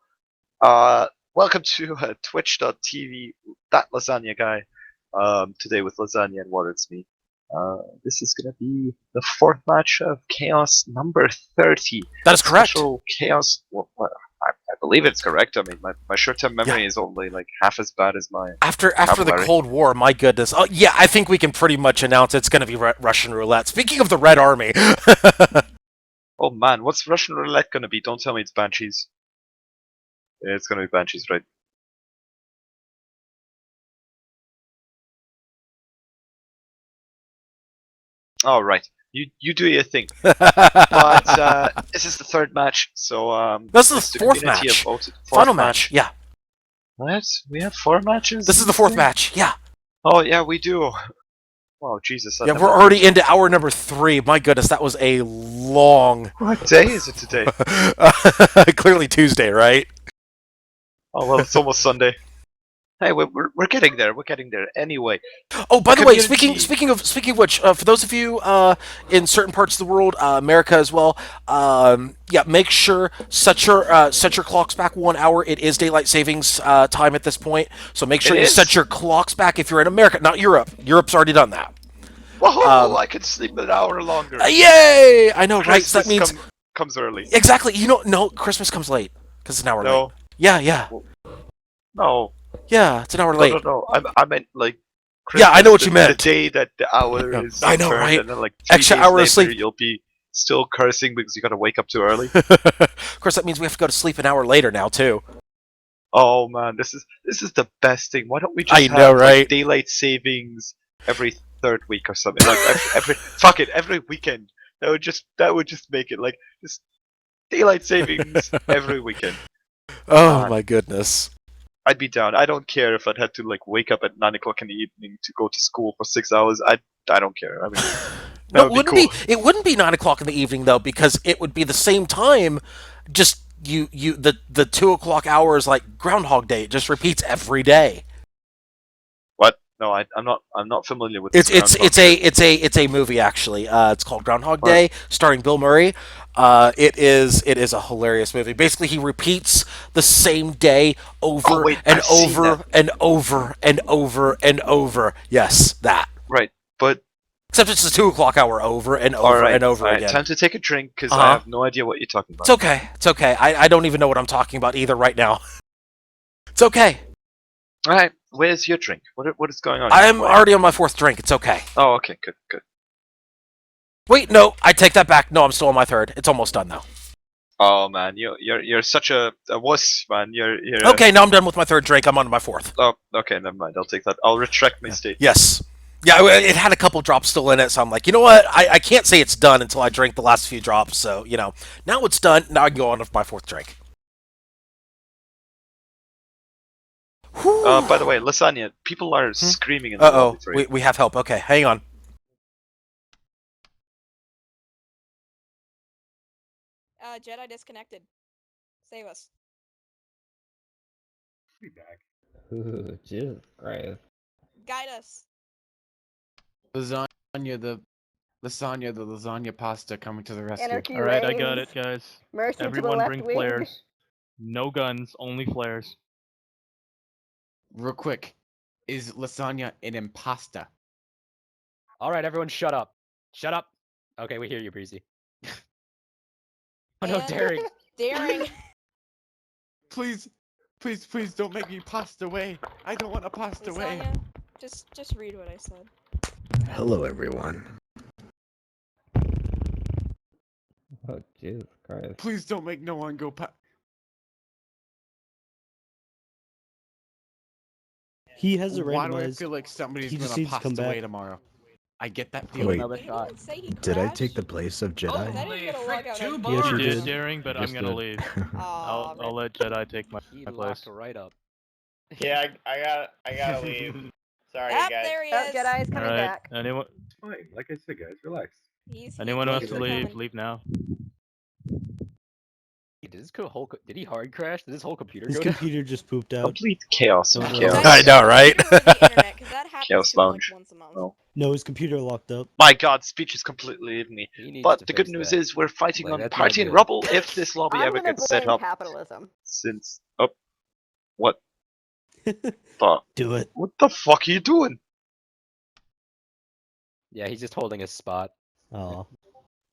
welcome to Twitch.tv. That Lasanya guy. Today with Lasanya and Water, it's me. This is gonna be the fourth match of Chaos number 30. That is correct. Special Chaos. I believe it's correct. I mean, my short-term memory is only like half as bad as mine. After the Cold War, my goodness. Oh yeah, I think we can pretty much announce it's going to be Russian roulette. Speaking of the Red Army. Oh man, what's Russian roulette going to be? Don't tell me it's Banshees. Yeah, it's going to be Banshees, right? All right. You do your thing. But this is the third match, so this is the fourth match. Final match. Yeah. What? We have 4 matches? This is the fourth match. Yeah. Oh yeah, we do. Oh Jesus. Yeah, we're already into hour number 3. My goodness, that was a long. What day is it today? Clearly Tuesday, right? Oh well, it's almost Sunday. Hey, we're getting there. We're getting there. Anyway. Oh, by the way, speaking of which, for those of you in certain parts of the world, America as well, yeah, make sure set your clocks back 1 hour. It is daylight savings time at this point, so make sure you set your clocks back if you're in America, not Europe. Europe's already done that. Whoa! I can sleep an hour longer. Yay! I know, right? So that Christmas means comes early. Exactly. You know, no, Christmas comes late because it's an hour late. Yeah. No. Yeah, it's an hour late. No. I meant like. Christmas, yeah, I know what you meant. The day that the hour is. I know, right? And then like extra hour of sleep. You'll be still cursing because you got to wake up too early. Of course, that means we have to go to sleep an hour later now too. Oh man, this is the best thing. Why don't we just have like, daylight savings every third week or something? Like every weekend. That would just make it like just daylight savings every weekend. Oh my goodness. I'd be down. I don't care if I'd had to like wake up at 9 o'clock in the evening to go to school for 6 hours. I don't care. I mean, no, it wouldn't be 9 o'clock in the evening though, because it would be the same time. Just the 2 o'clock hour is like Groundhog Day. It just repeats every day. What? No, I'm not familiar with. It's a movie actually. It's called Groundhog Day, starring Bill Murray. It is a hilarious movie. Basically, he repeats the same day over and over and over and over and over. Yes, that. Right, but except it's the 2 o'clock hour over and over and over again. Time to take a drink because I have no idea what you're talking about. It's okay. I don't even know what I'm talking about either right now. It's okay. All right, where's your drink? What is going on? I'm already on my 4th drink. It's okay. Oh, okay, good. Wait, no, I take that back. No, I'm still on my 3rd. It's almost done though. Oh man, you're such a wuss, man. You're okay. Now I'm done with my 3rd drink. I'm on my 4th. Oh, okay, never mind. I'll take that. I'll retract my statement. Yes. Yeah, it had a couple drops still in it, so I'm like, you know what? I can't say it's done until I drink the last few drops. So now it's done. Now I can go on with my 4th drink. By the way, Lysanya, people are screaming in the lobby for you. We have help. Okay, hang on. Jedi disconnected. Save us. Be back. Ooh, Jesus Christ. Guide us. Lasagna, the lasagna pasta coming to the rescue. Anarchy Alright, I reigns. got it, guys. Mercy Everyone to the bring left wing. flares. No guns, only flares. Real quick, is lasagna an impasta? All right, everyone, shut up. Shut up. Okay, we hear you, Breezy. Oh no, Daring. Daring. Please, don't make me pasta away. I don't want to pasta away. Just read what I said. Hello, everyone. Oh, Jesus Christ. Please don't make no one go He has a Why randomized. do I feel like somebody's he just gonna needs to come pasta away back. tomorrow? I get that Wait. feeling. Another shot. Did I take the place of Jedi? Yes, you You did. did, Daring, but I'm Just gonna did. leave. I'll let Jedi take my place. Right up. Yeah, I gotta leave. Sorry, Yep, guys. there he Oh, is. Jedi is coming Alright, back. anyone It's fine. Like I said, guys, relax. anyone wants to leave, coming. leave now. Did did he hard crash? Did his whole computer His go down? computer just pooped out. Complete chaos and Don't know. chaos. I know, right? Internet, because that happens Chaos to him like Lounge. once a month. No. No, his computer locked up. My god, speech is completely leaving me. He needs But to the good fix news that. is we're fighting Like, on that's not Party and good. Rubble if this lobby I'm ever gonna gets set blame up. capitalism. Since what the Do it. what the fuck are you doing? Yeah, he's just holding his spot. Oh.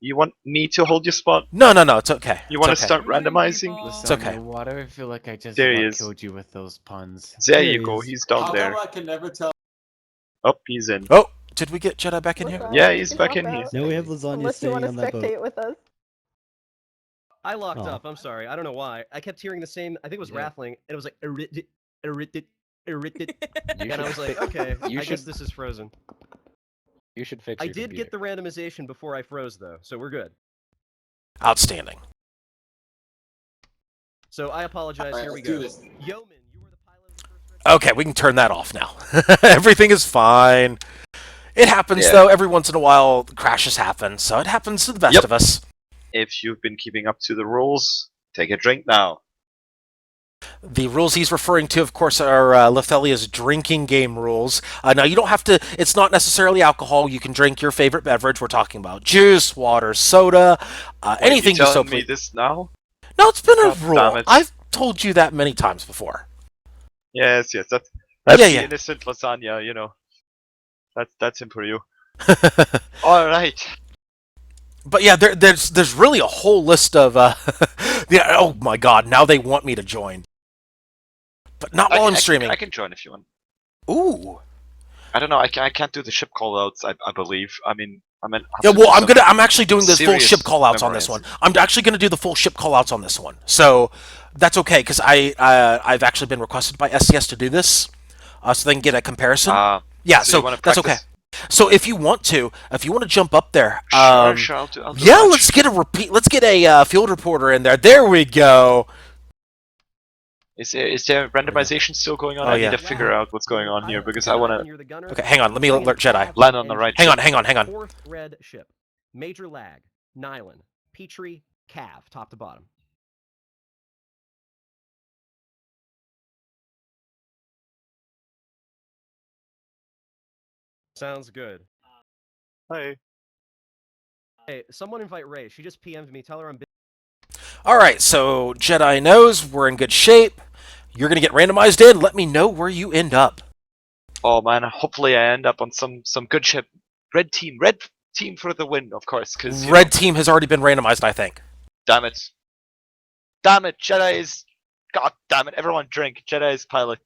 You want me to hold your spot? No, it's okay. You It's want to okay. start randomizing? It's okay. Why do I feel like I just There he about is. killed you with those puns? There There you he go. is. He's down How there. come I can never tell? Oh, he's in. Oh, did we get Jedi back in here? Yeah, You he's can back hop in here. out. Now we have Lasagna Unless you staying want to on that boat. spectate with us. I locked Aw. up. I'm sorry. I don't know why. I kept hearing the same. I think it was Yeah. rattling, and it was like erit, erit, erit, You and I was like, okay, You I guess should- this is frozen. You should fix I your did get the randomization before I froze though, so we're good. Outstanding. So I apologize. Alright, Here we let's do go. this. Yeoman, you were the pilot of the first red. Okay, we can turn that off now. Everything is fine. It happens Yeah. though. Every once in a while, crashes happen, so it happens to the best Yep. of us. If you've been keeping up to the rules, take a drink now. The rules he's referring to, of course, are Lethelia's drinking game rules. Now, you don't have to, it's not necessarily alcohol. You can drink your favorite beverage. We're talking about juice, water, soda, Wait, anything you you so telling me please. this now? No, it's been a God rule. damn it. I've told you that many times before. Yes, that's Yeah, the yeah. innocent lasagna, you know. That's him for you. All right. But yeah, there's really a whole list of yeah. Oh my God! Now they want me to join, but not while I'm streaming. I can join if you want. Ooh. I don't know. I can't do the ship callouts. I believe. I mean. Yeah, well, I'm actually doing the full ship callouts on this one. I'm actually gonna do the full ship callouts on this one, so that's okay because I've actually been requested by SCS to do this, so they can get a comparison. Yeah, so you wanna that's okay. practice? So if you want to jump up there, Sure, I'll do yeah, that. let's get a repeat. Let's get a field reporter in there. There we go. Is there randomization still going on? Oh, I yeah. need to figure out what's going on here because I want to Okay, hang on. Let me alert Jedi. land on the right. Hang ship. on. Fourth red ship. Major Lag, Nylon, Petrie, Cav, top to bottom. Sounds good. Hi. Hey, someone invite Ray. She just PM'd me. Tell her I'm busy. All right, so Jedi knows we're in good shape. You're gonna get randomized in. Let me know where you end up. Oh man, hopefully I end up on some good ship. Red team for the win, of course. Because Red team has already been randomized, I think. Damn it! Damn it! Jedi is. God damn it! Everyone drink. Jedi is pilot.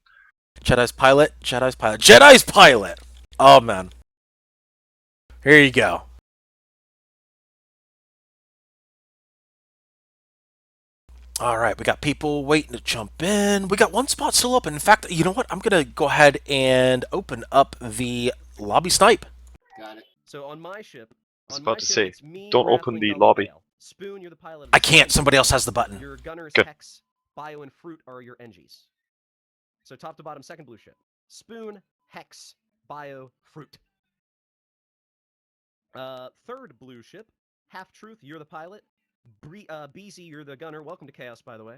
Jedi's pilot. Jedi's pilot. Jedi's pilot. Oh man. Here you go. All right, we got people waiting to jump in. We got one spot still open. In fact, you know what? I'm gonna go ahead and open up the lobby snipe. Got it. So on my ship, about to say, it's me, don't open Rattling the Gully lobby. Vale. Spoon, you're the pilot. Of I the can't. second Somebody ship. else has the button. Your gunners, Good. Hex, Bio, and Fruit are your NGs. So top to bottom, second blue ship. Spoon, Hex, Bio, Fruit. Third blue ship, Half Truth, you're the pilot. BZ, you're the gunner. Welcome to Chaos, by the way.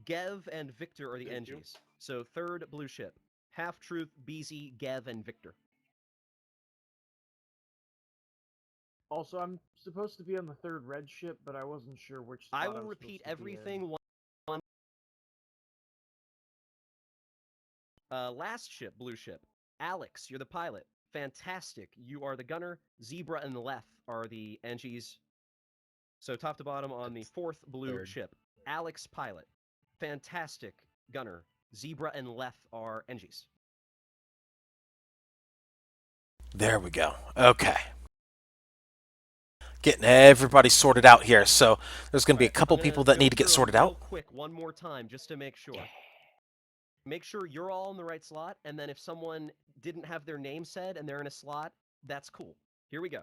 Gev and Victor are the NGs. So third blue ship, Half Truth, BZ, Gev, and Victor. Also, I'm supposed to be on the third red ship, but I wasn't sure which spot I will repeat everything one. Last ship, blue ship. Alex, you're the pilot. Fantastic. You are the gunner. Zebra and Leth are the NGs. So top to bottom on the fourth blue ship. Alex, pilot. Fantastic. Gunner. Zebra and Leth are NGs. There we go. Okay. Getting everybody sorted out here. So there's going to be a couple people that need to get sorted out. Quick, one more time, just to make sure. Make sure you're all in the right slot, and then if someone didn't have their name said and they're in a slot, that's cool. Here we go.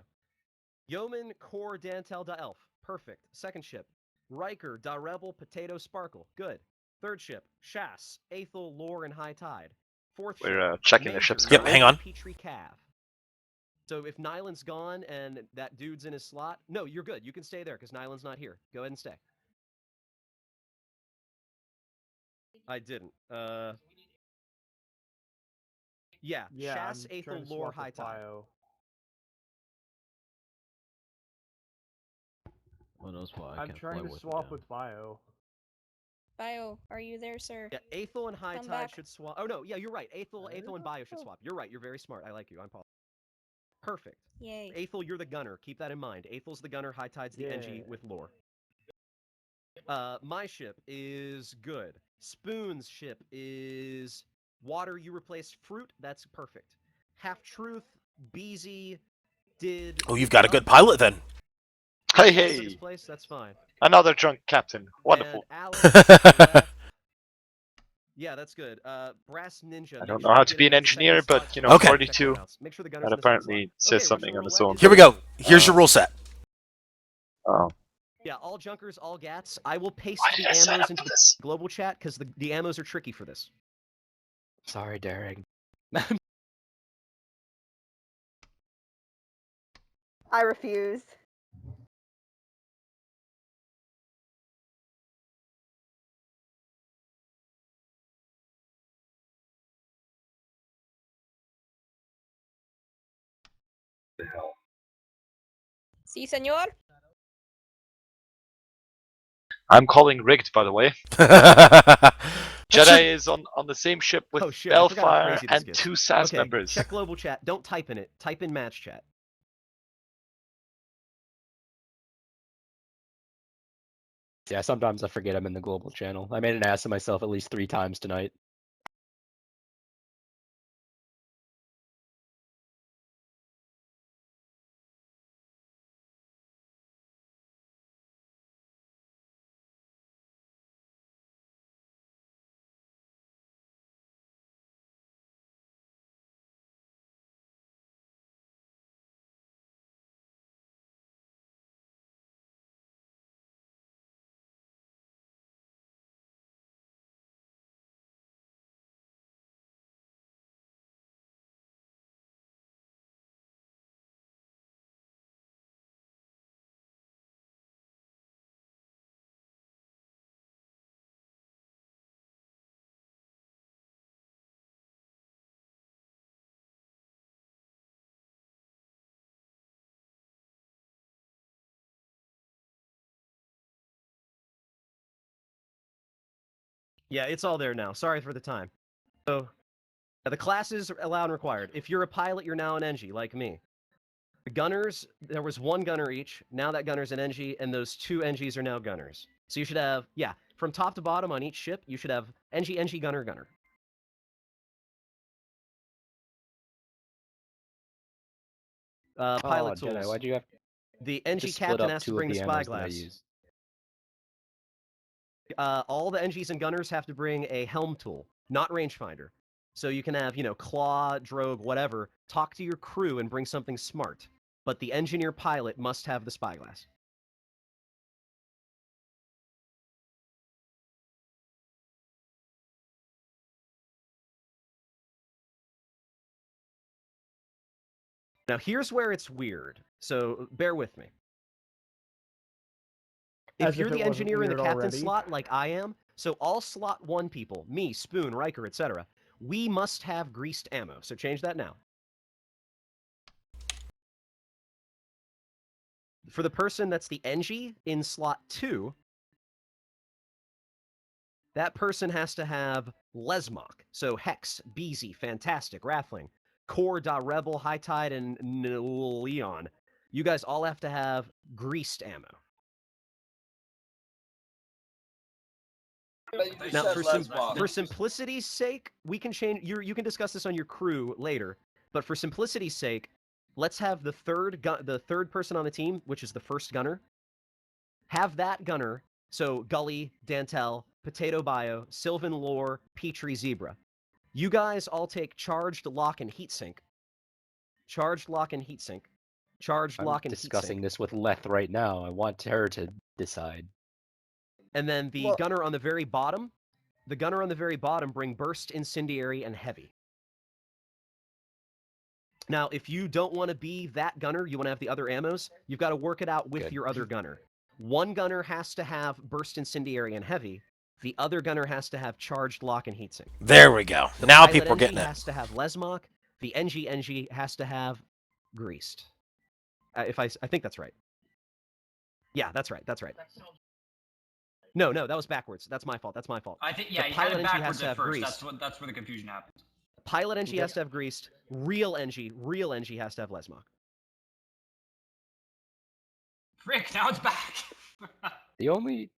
Yeoman, Core, Dantel, Da Elf. Perfect. Second ship. Riker, Da Rebel, Potato, Sparkle. Good. Third ship, Shas, Aethel, Lore, and High Tide. Fourth We're ship, checking the Major, ships Yep, currently. hang on. Petrie Cav. So if Nyland's gone and that dude's in his slot, no, you're good. You can stay there because Nyland's not here. Go ahead and stay. I didn't. Yeah, Shas, I'm trying Aethel, to Lore, swap High with Tide. Bio. Well, knows why I I'm can't trying play to with swap them. with Bio. Bio, are you there, sir? Yeah, Aethel and High Come Tide back. should swap. Oh no, yeah, you're right. Aethel and Bio should swap. You're right. You're very smart. I like you. I'm Paul. Perfect. Yay. Aethel, you're the gunner. Keep that in mind. Aethel's the gunner. High Tide's the NG with Lore. My ship is good. Spoon's ship is water. You replace fruit. That's perfect. Half Truth, Beezy, did. Oh, you've got a good pilot then. Hey, Took his hey! place. That's fine. Another drunk captain. Wonderful. And Alex left. Yeah, that's good. Brass Ninja. I don't know how to be an engineer, but, you know, Okay. 42. Make sure the gunner's That in the second apparently slot. says Okay, something Russian on its roulette own. is Here we go. Here's your rule set. Oh. Yeah, all junkers, all gats. I will paste Why the did I sign ammos up into for the this? global chat because the ammos are tricky for this. Sorry, Derek. I refuse. The hell? Si, senor? I'm calling rigged, by the way. What's Jedi your- is on the same ship with Oh shit, I forgot how Bellfire crazy this and gets. 2 SAS Okay, members. check global chat. Don't type in it. Type in match chat. Yeah, sometimes I forget I'm in the global channel. I made an ass of myself at least 3 times tonight. Yeah, it's all there now. Sorry for the time. So, the classes are allowed and required. If you're a pilot, you're now an NG, like me. The gunners, there was 1 gunner each. Now that gunner's an NG, and those 2 NGs are now gunners. So you should have, yeah, from top to bottom on each ship, you should have NG, NG, gunner, gunner. Pilot Jedi, tools. why'd you have The to NG split captain up has to 2 of bring the the ammos that I spyglass. use? All the NGs and gunners have to bring a helm tool, not rangefinder. So you can have, you know, claw, drogue, whatever, talk to your crew and bring something smart. But the engineer pilot must have the spyglass. Now here's where it's weird, so bear with me. If you're the engineer in the captain slot, like I am, so all slot 1 people, me, Spoon, Riker, etc., we must have greased ammo, so change that now. For the person that's the NG in slot 2, that person has to have Lesmok, so Hex, Beezy, Fantastic, Rathling, Core, Rebel, High Tide, and Leon. You guys all have to have greased ammo. Now, for simplicity's sake, we can change. You can discuss this on your crew later, but for simplicity's sake, let's have the third person on the team, which is the first gunner. Have that gunner. So Gully, Dantel, Potato Bio, Sylvan Lore, Petrie Zebra. You guys all take charged lock and heatsink. Charged lock and heatsink. Charged lock and heatsink. I'm discussing this with Leth right now. I want her to decide. And then the gunner on the very bottom the gunner on the very bottom bring burst, incendiary, and heavy. Now, if you don't want to be that gunner, you want to have the other ammos, you've got to work it out with your other gunner. One gunner has to have burst, incendiary, and heavy. The other gunner has to have charged, lock, and heatsink. There we go. The Now pilot people are NG getting it. has to have lesmok. The NG has to have greased. I think that's right. Yeah, that's right. That's right. No, that was backwards. That's my fault. That's my fault. I think the pilot NG has to have greased. That's where the confusion happens. Pilot NG has to have greased. Real NG has to have lesmok. Frick, now it's back. The only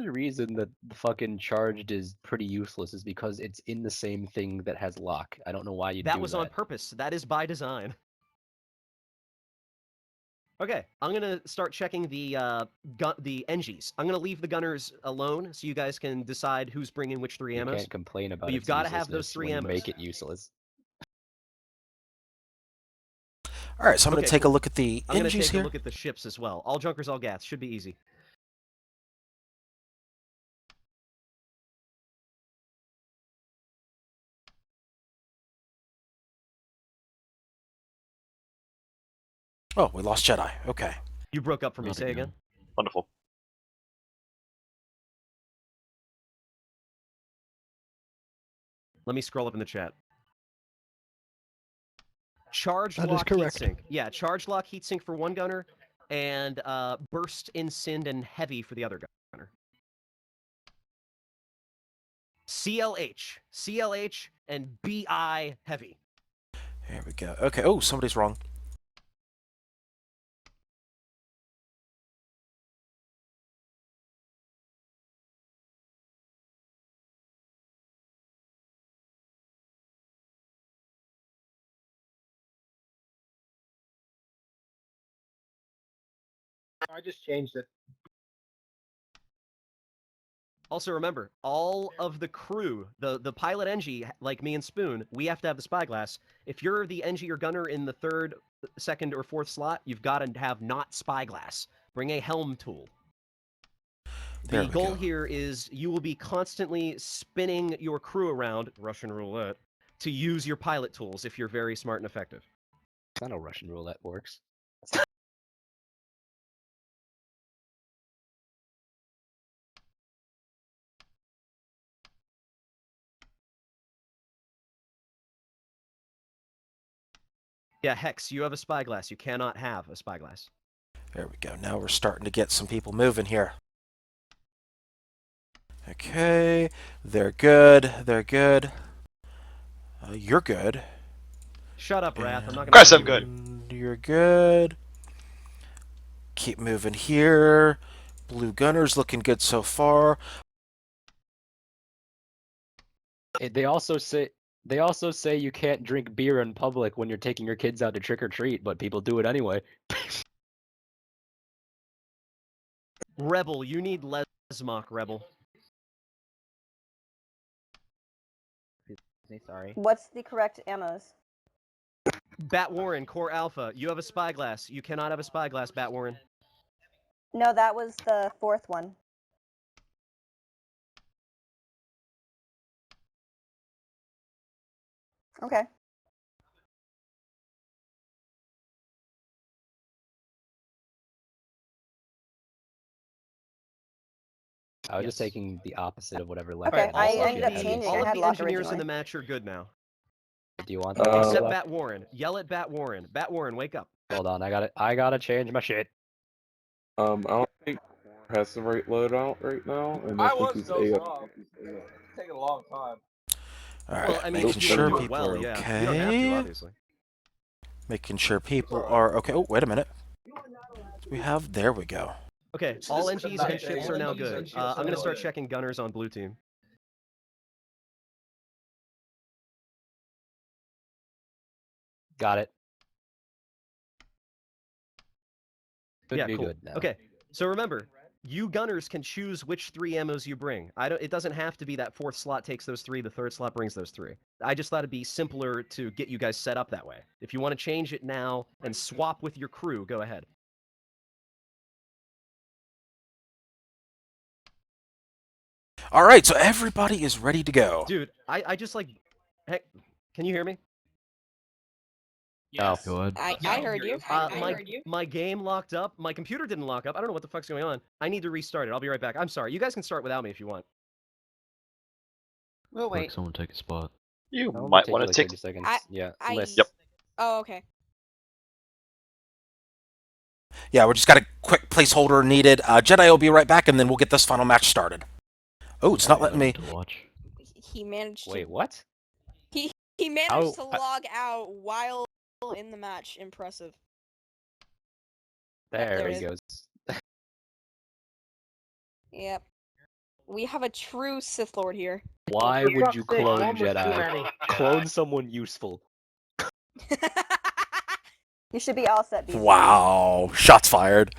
reason that the fucking charged is pretty useless is because it's in the same thing that has lock. I don't know why you do that. That was on purpose. That is by design. Okay, I'm gonna start checking the NGs. I'm gonna leave the gunners alone so you guys can decide who's bringing which 3 ammos. You can't complain about but it. You've got to have those 3 when you ammos. make it useless. All right, so I'm going to take a look at the I'm gonna NGs take here. a look at the ships as well. All junkers, all gas. Should be easy. Oh, we lost Jedi. Okay. You broke up for me. Say again. Wonderful. Let me scroll up in the chat. Charge That is lock correct. heatsink. Yeah, charge lock heatsink for one gunner, and burst, incend, and heavy for the other gunner. CLH, and BI heavy. Here we go. Okay. Oh, somebody's wrong. I just changed it. Also remember, all of the crew, the pilot NG, like me and Spoon, we have to have the spyglass. If you're the NG or gunner in the 3rd, 2nd, or 4th slot, you've got to have not spyglass. Bring a helm tool. There The we goal go. here is you will be constantly spinning your crew around, Russian roulette, to use your pilot tools if you're very smart and effective. It's not how Russian roulette works. Yeah, Hex, you have a spyglass. You cannot have a spyglass. There we go. Now we're starting to get some people moving here. Okay. They're good. They're good. You're good. Shut up, Wrath. I'm not Of gonna. course I'm good. You're good. Keep moving here. Blue Gunner's looking good so far. They also say you can't drink beer in public when you're taking your kids out to trick or treat, but people do it anyway. Rebel, you need lesmok, Rebel. Sorry. What's the correct ammos? Bat Warren, Core Alpha, you have a spyglass. You cannot have a spyglass, Bat Warren. No, that was the 4th one. Okay. I was just taking the opposite of whatever left. Okay, I Also, ended up you changing it. All I of had the lock engineers in originally. the match are good now. Do you want Except that? Bat Warren. Yell at Bat Warren. Bat Warren, wake up. Hold on, I gotta change my shit. I don't think Warren has the right loadout right now, and I think he's dozing A. off. It's taking a long time. All right. Well, I mean, Making if you sure do it people well, are yeah. okay. You don't have to, obviously. Making sure people are okay. Oh, wait a minute. We have. There we go. Okay, all NGs and ships are now good. I'm gonna start checking gunners on blue team. Got it. Should Yeah, be cool. good now. Okay, so remember, you gunners can choose which 3 ammos you bring. It doesn't have to be that 4th slot takes those 3, the 3rd slot brings those 3. I just thought it'd be simpler to get you guys set up that way. If you want to change it now and swap with your crew, go ahead. All right, so everybody is ready to go. Dude, I just like. Heck, can you hear me? Oh, good. I heard you. My game locked up. My computer didn't lock up. I don't know what the fuck's going on. I need to restart it. I'll be right back. I'm sorry. You guys can start without me if you want. We'll wait. Someone take a spot. You It'll might take want you to like take. 30 seconds. Yeah. Yep. Oh, okay. Yeah, we just got a quick placeholder needed. Jedi will be right back, and then we'll get this final match started. Oh, it's not letting me. He managed to. Wait, what? He managed to log out while in the match. Impressive. There he goes. Yep. We have a true Sith Lord here. Why For would fuck's you sake, clone one was too Jedi? many. Clone someone useful. You should be all set, DC. Wow, shots fired.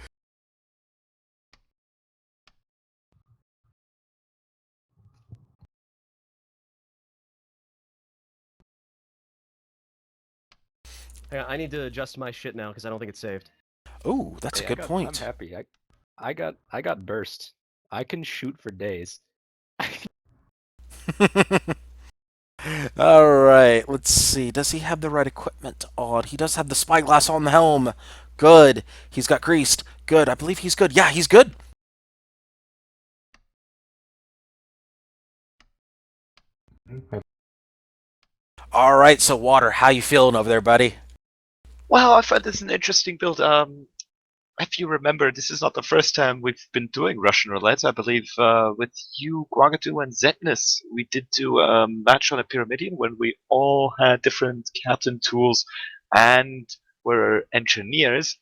Hang on, I need to adjust my shit now because I don't think it's saved. Oh, that's a good point. I'm happy. I got burst. I can shoot for days. All right, let's see. Does he have the right equipment on? He does have the spyglass on the helm. Good. He's got greased. Good. I believe he's good. Yeah, he's good. All right, so Water, how you feeling over there, buddy? Well, I find this an interesting build. If you remember, this is not the first time we've been doing Russian roulette. I believe with you, Guagadu, and Zetnus, we did do a match on a Pyramidion when we all had different captain tools and were engineers.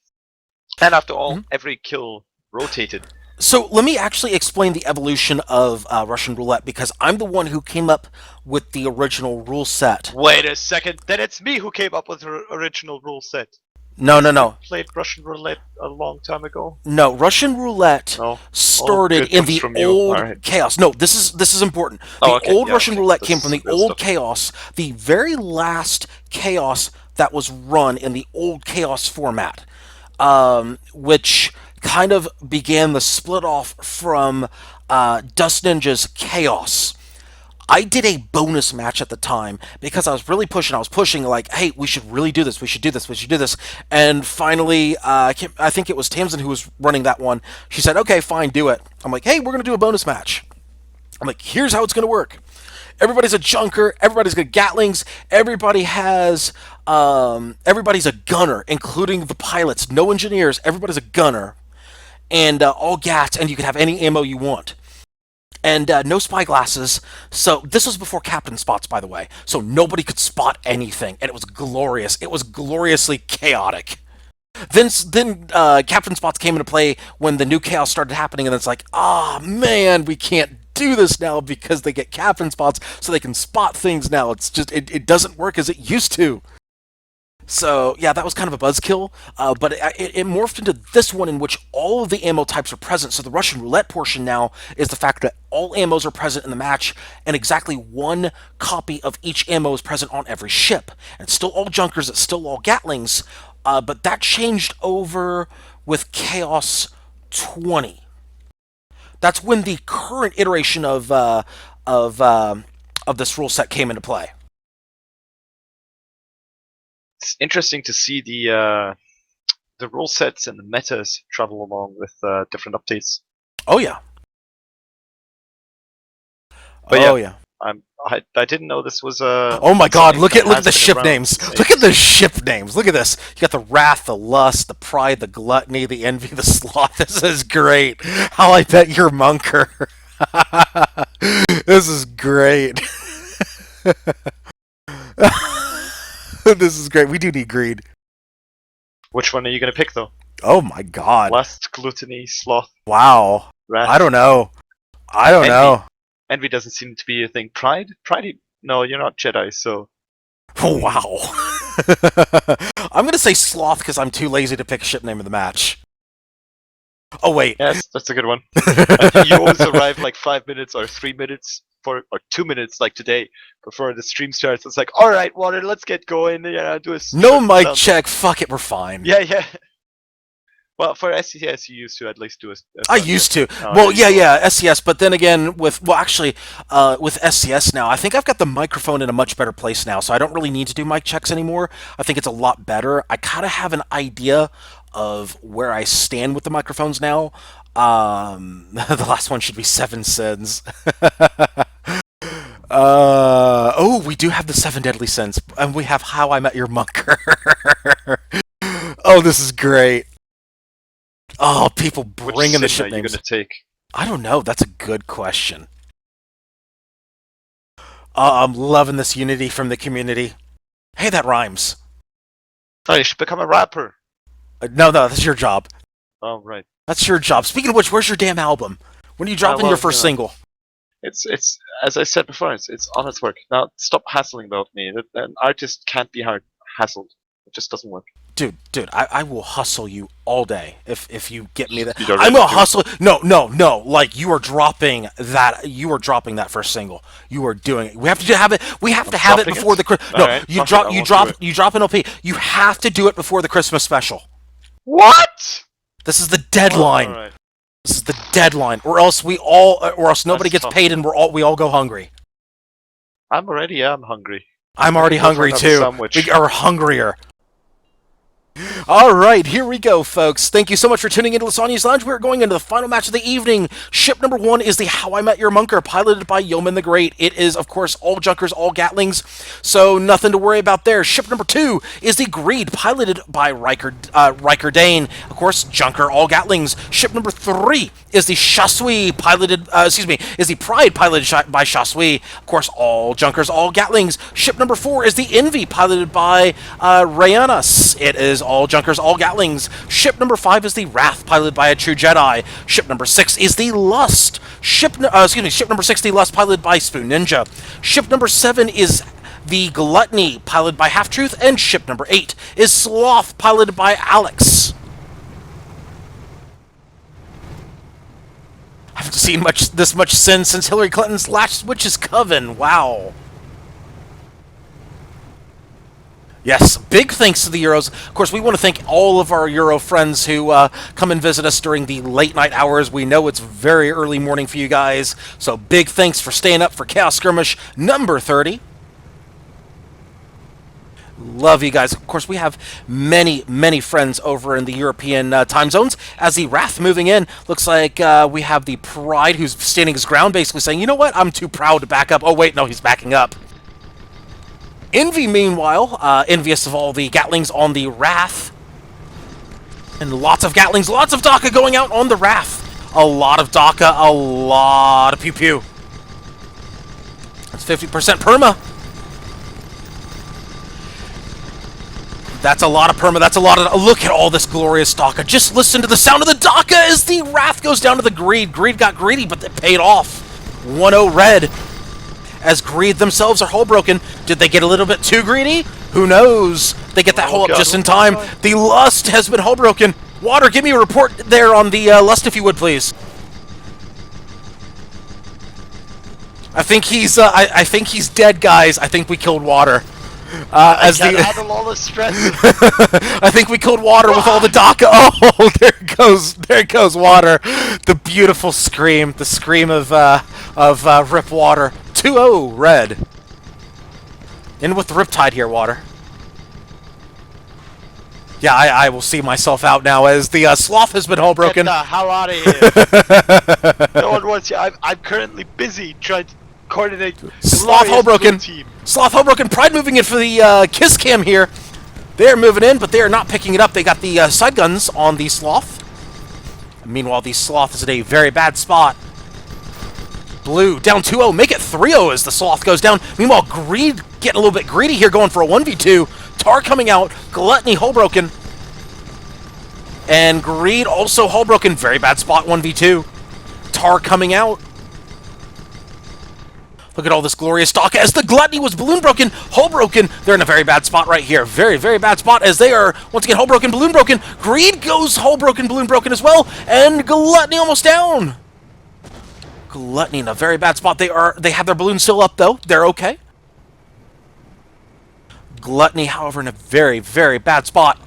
And after all, every kill rotated. So let me actually explain the evolution of Russian roulette because I'm the one who came up with the original rule set. Wait a second, then it's me who came up with the original rule set. No. Played Russian roulette a long time ago. No, Russian roulette started in the old chaos. No, this is important. The old Russian roulette came from the old chaos, the very last chaos that was run in the old chaos format, which kind of began the split off from Dust Ninja's chaos. I did a bonus match at the time because I was really pushing. I was pushing like, hey, we should really do this. We should do this. We should do this. And finally, I think it was Tamsin who was running that one. She said, okay, fine, do it. I'm like, hey, we're going to do a bonus match. I'm like, here's how it's going to work. Everybody's a junker. Everybody's got Gatlings. Everybody's a gunner, including the pilots. No engineers. Everybody's a gunner. And all Gats, and you can have any ammo you want. And no spyglasses. So this was before Captain Spots, by the way. So nobody could spot anything, and it was glorious. It was gloriously chaotic. Then Captain Spots came into play when the new chaos started happening, and it's like, man, we can't do this now because they get Captain Spots, so they can spot things now. It's just it doesn't work as it used to. So, yeah, that was kind of a buzzkill, but it morphed into this one in which all of the ammo types are present. So the Russian roulette portion now is the fact that all ammos are present in the match, and exactly one copy of each ammo is present on every ship. And it's still all Junkers, it's still all Gatlings, but that changed over with Chaos 20. That's when the current iteration of this rule set came into play. It's interesting to see the rule sets and the metas travel along with different updates. Oh yeah. But yeah. I didn't know this was oh my God! Look at the ship names. Look at the ship names. Look at this. You got the Wrath, the Lust, the Pride, the Gluttony, the Envy, the Sloth. This is great. How I bet you're Munker. This is great. This is great. We do need greed. Which one are you going to pick, though? Oh my God. Lust, Gluttony, Sloth. Wow. Wrath. I don't know. I don't know. Envy doesn't seem to be a thing. Pride? No, you're not Jedi, so... Oh, wow. I'm going to say Sloth because I'm too lazy to pick a ship name of the match. Oh, wait. Yes, that's a good one. You always arrive like 5 minutes or 3 minutes or 2 minutes like today before the stream starts. It's like, alright, Water, let's get going. Yeah, do a no mic check. Fuck it, we're fine. Yeah. Well, for SCS, you used to at least do a I used to. Oh, Well, there you yeah, go. yeah, SCS. But then again, with with SCS now, I think I've got the microphone in a much better place now, so I don't really need to do mic checks anymore. I think it's a lot better. I kind of have an idea of where I stand with the microphones now. The last one should be 7 Sins. Oh, we do have the 7 Deadly Sins, and we have How I Met Your Monker. Oh, this is great. Oh, people bringing the ship Which sin are you names. gonna take? I don't know. That's a good question. I'm loving this unity from the community. Hey, that rhymes. Oh, you should become a rapper. No, that's your job. Oh, right. That's your job. Speaking of which, where's your damn album? When are you dropping well, your first you know, single? It's as I said before, it's on its work. Now stop hassling about me. An artist can't be hassled. It just doesn't work. Dude, I will hustle you all day if you get me that. You don't I'm really gonna do. hustle. No. Like you are dropping that. You are dropping that first single. You are doing it. We have to have it. We have to have it dropping before it? the. No, Alright, you fuck drop. it, I You won't drop. do it. You drop an LP. You have to do it before the Christmas special. What? This is the deadline. Alright. This is the deadline, or else nobody That's gets tough. paid, and we all go hungry. I'm hungry. I'm already Go for hungry another too. sandwich. We are hungrier. All right, here we go, folks. Thank you so much for tuning into Lysanya's Lounge. We're going into the final match of the evening. Ship number 1 is the How I Met Your Monker, piloted by Yeoman the Great. It is, of course, all Junkers, all Gatlings, so nothing to worry about there. Ship number 2 is the Greed, piloted by Riker Dane. Of course, Junker, all Gatlings. Ship number 3 is the Shasui, is the Pride, piloted by Shasui. Of course, all Junkers, all Gatlings. Ship number 4 is the Envy, piloted by Rayanas. It is all Junkers, all Gatlings. Ship number 5 is the Wrath, piloted by a True Jedi. Ship number 6 is the Lust. Ship number 6, the Lust, piloted by Spoon Ninja. Ship number 7 is the Gluttony, piloted by Half Truth, and ship number 8 is Sloth, piloted by Alex. I haven't seen this much sin since Hillary Clinton's last Witch's Coven. Wow. Yes, big thanks to the Euros. Of course, we want to thank all of our Euro friends who come and visit us during the late night hours. We know it's very early morning for you guys, so big thanks for staying up for Chaos Skirmish number 30. Love you guys. Of course, we have many friends over in the European time zones. As the Wrath moving in, looks like we have the Pride who's standing his ground, basically saying, you know what, I'm too proud to back up. Oh, wait, no, he's backing up. Envy, meanwhile, envious of all the Gatlings on the Wrath. And lots of Gatlings, lots of Daka going out on the Wrath. A lot of Daka, a lot of pew-pew. That's 50% perma. That's a lot of perma, that's a lot of... Look at all this glorious Daka. Just listen to the sound of the Daka as the Wrath goes down to the Greed. Greed got greedy, but it paid off. 1-0 red. As Greed themselves are hull broken. Did they get a little bit too greedy? Who knows? They get that hull up just in time. The Lust has been hull broken. Water, give me a report there on the Lust, if you would, please. I think he's dead, guys. I think we killed Water. I can't handle all the stress. I think we killed Water with all the Daka. Oh, there goes Water. The beautiful scream, the scream of Rip Water. 2-0 red. In with the Riptide here, Water. Yeah, I will see myself out now as the Sloth has been hull broken. Get the hell out of here. No one wants you. I'm currently busy trying to coordinate. Sloth hull broken. Sloth hull broken. Pride moving in for the Kiss Cam here. They're moving in, but they are not picking it up. They got the side guns on the Sloth. Meanwhile, the Sloth is at a very bad spot. Blue down 2-0. Make it 3-0 as the Sloth goes down. Meanwhile, Greed getting a little bit greedy here, going for a 1v2. Tar coming out. Gluttony hull broken. And Greed also hull broken. Very bad spot, 1v2. Tar coming out. Look at all this glorious stock as the Gluttony was balloon broken, hull broken. They're in a very bad spot right here. Very, very bad spot as they are, once again, hull broken, balloon broken. Greed goes hull broken, balloon broken as well. And Gluttony almost down. Gluttony in a very bad spot. They have their balloon still up, though. They're okay. Gluttony, however, in a very, very bad spot.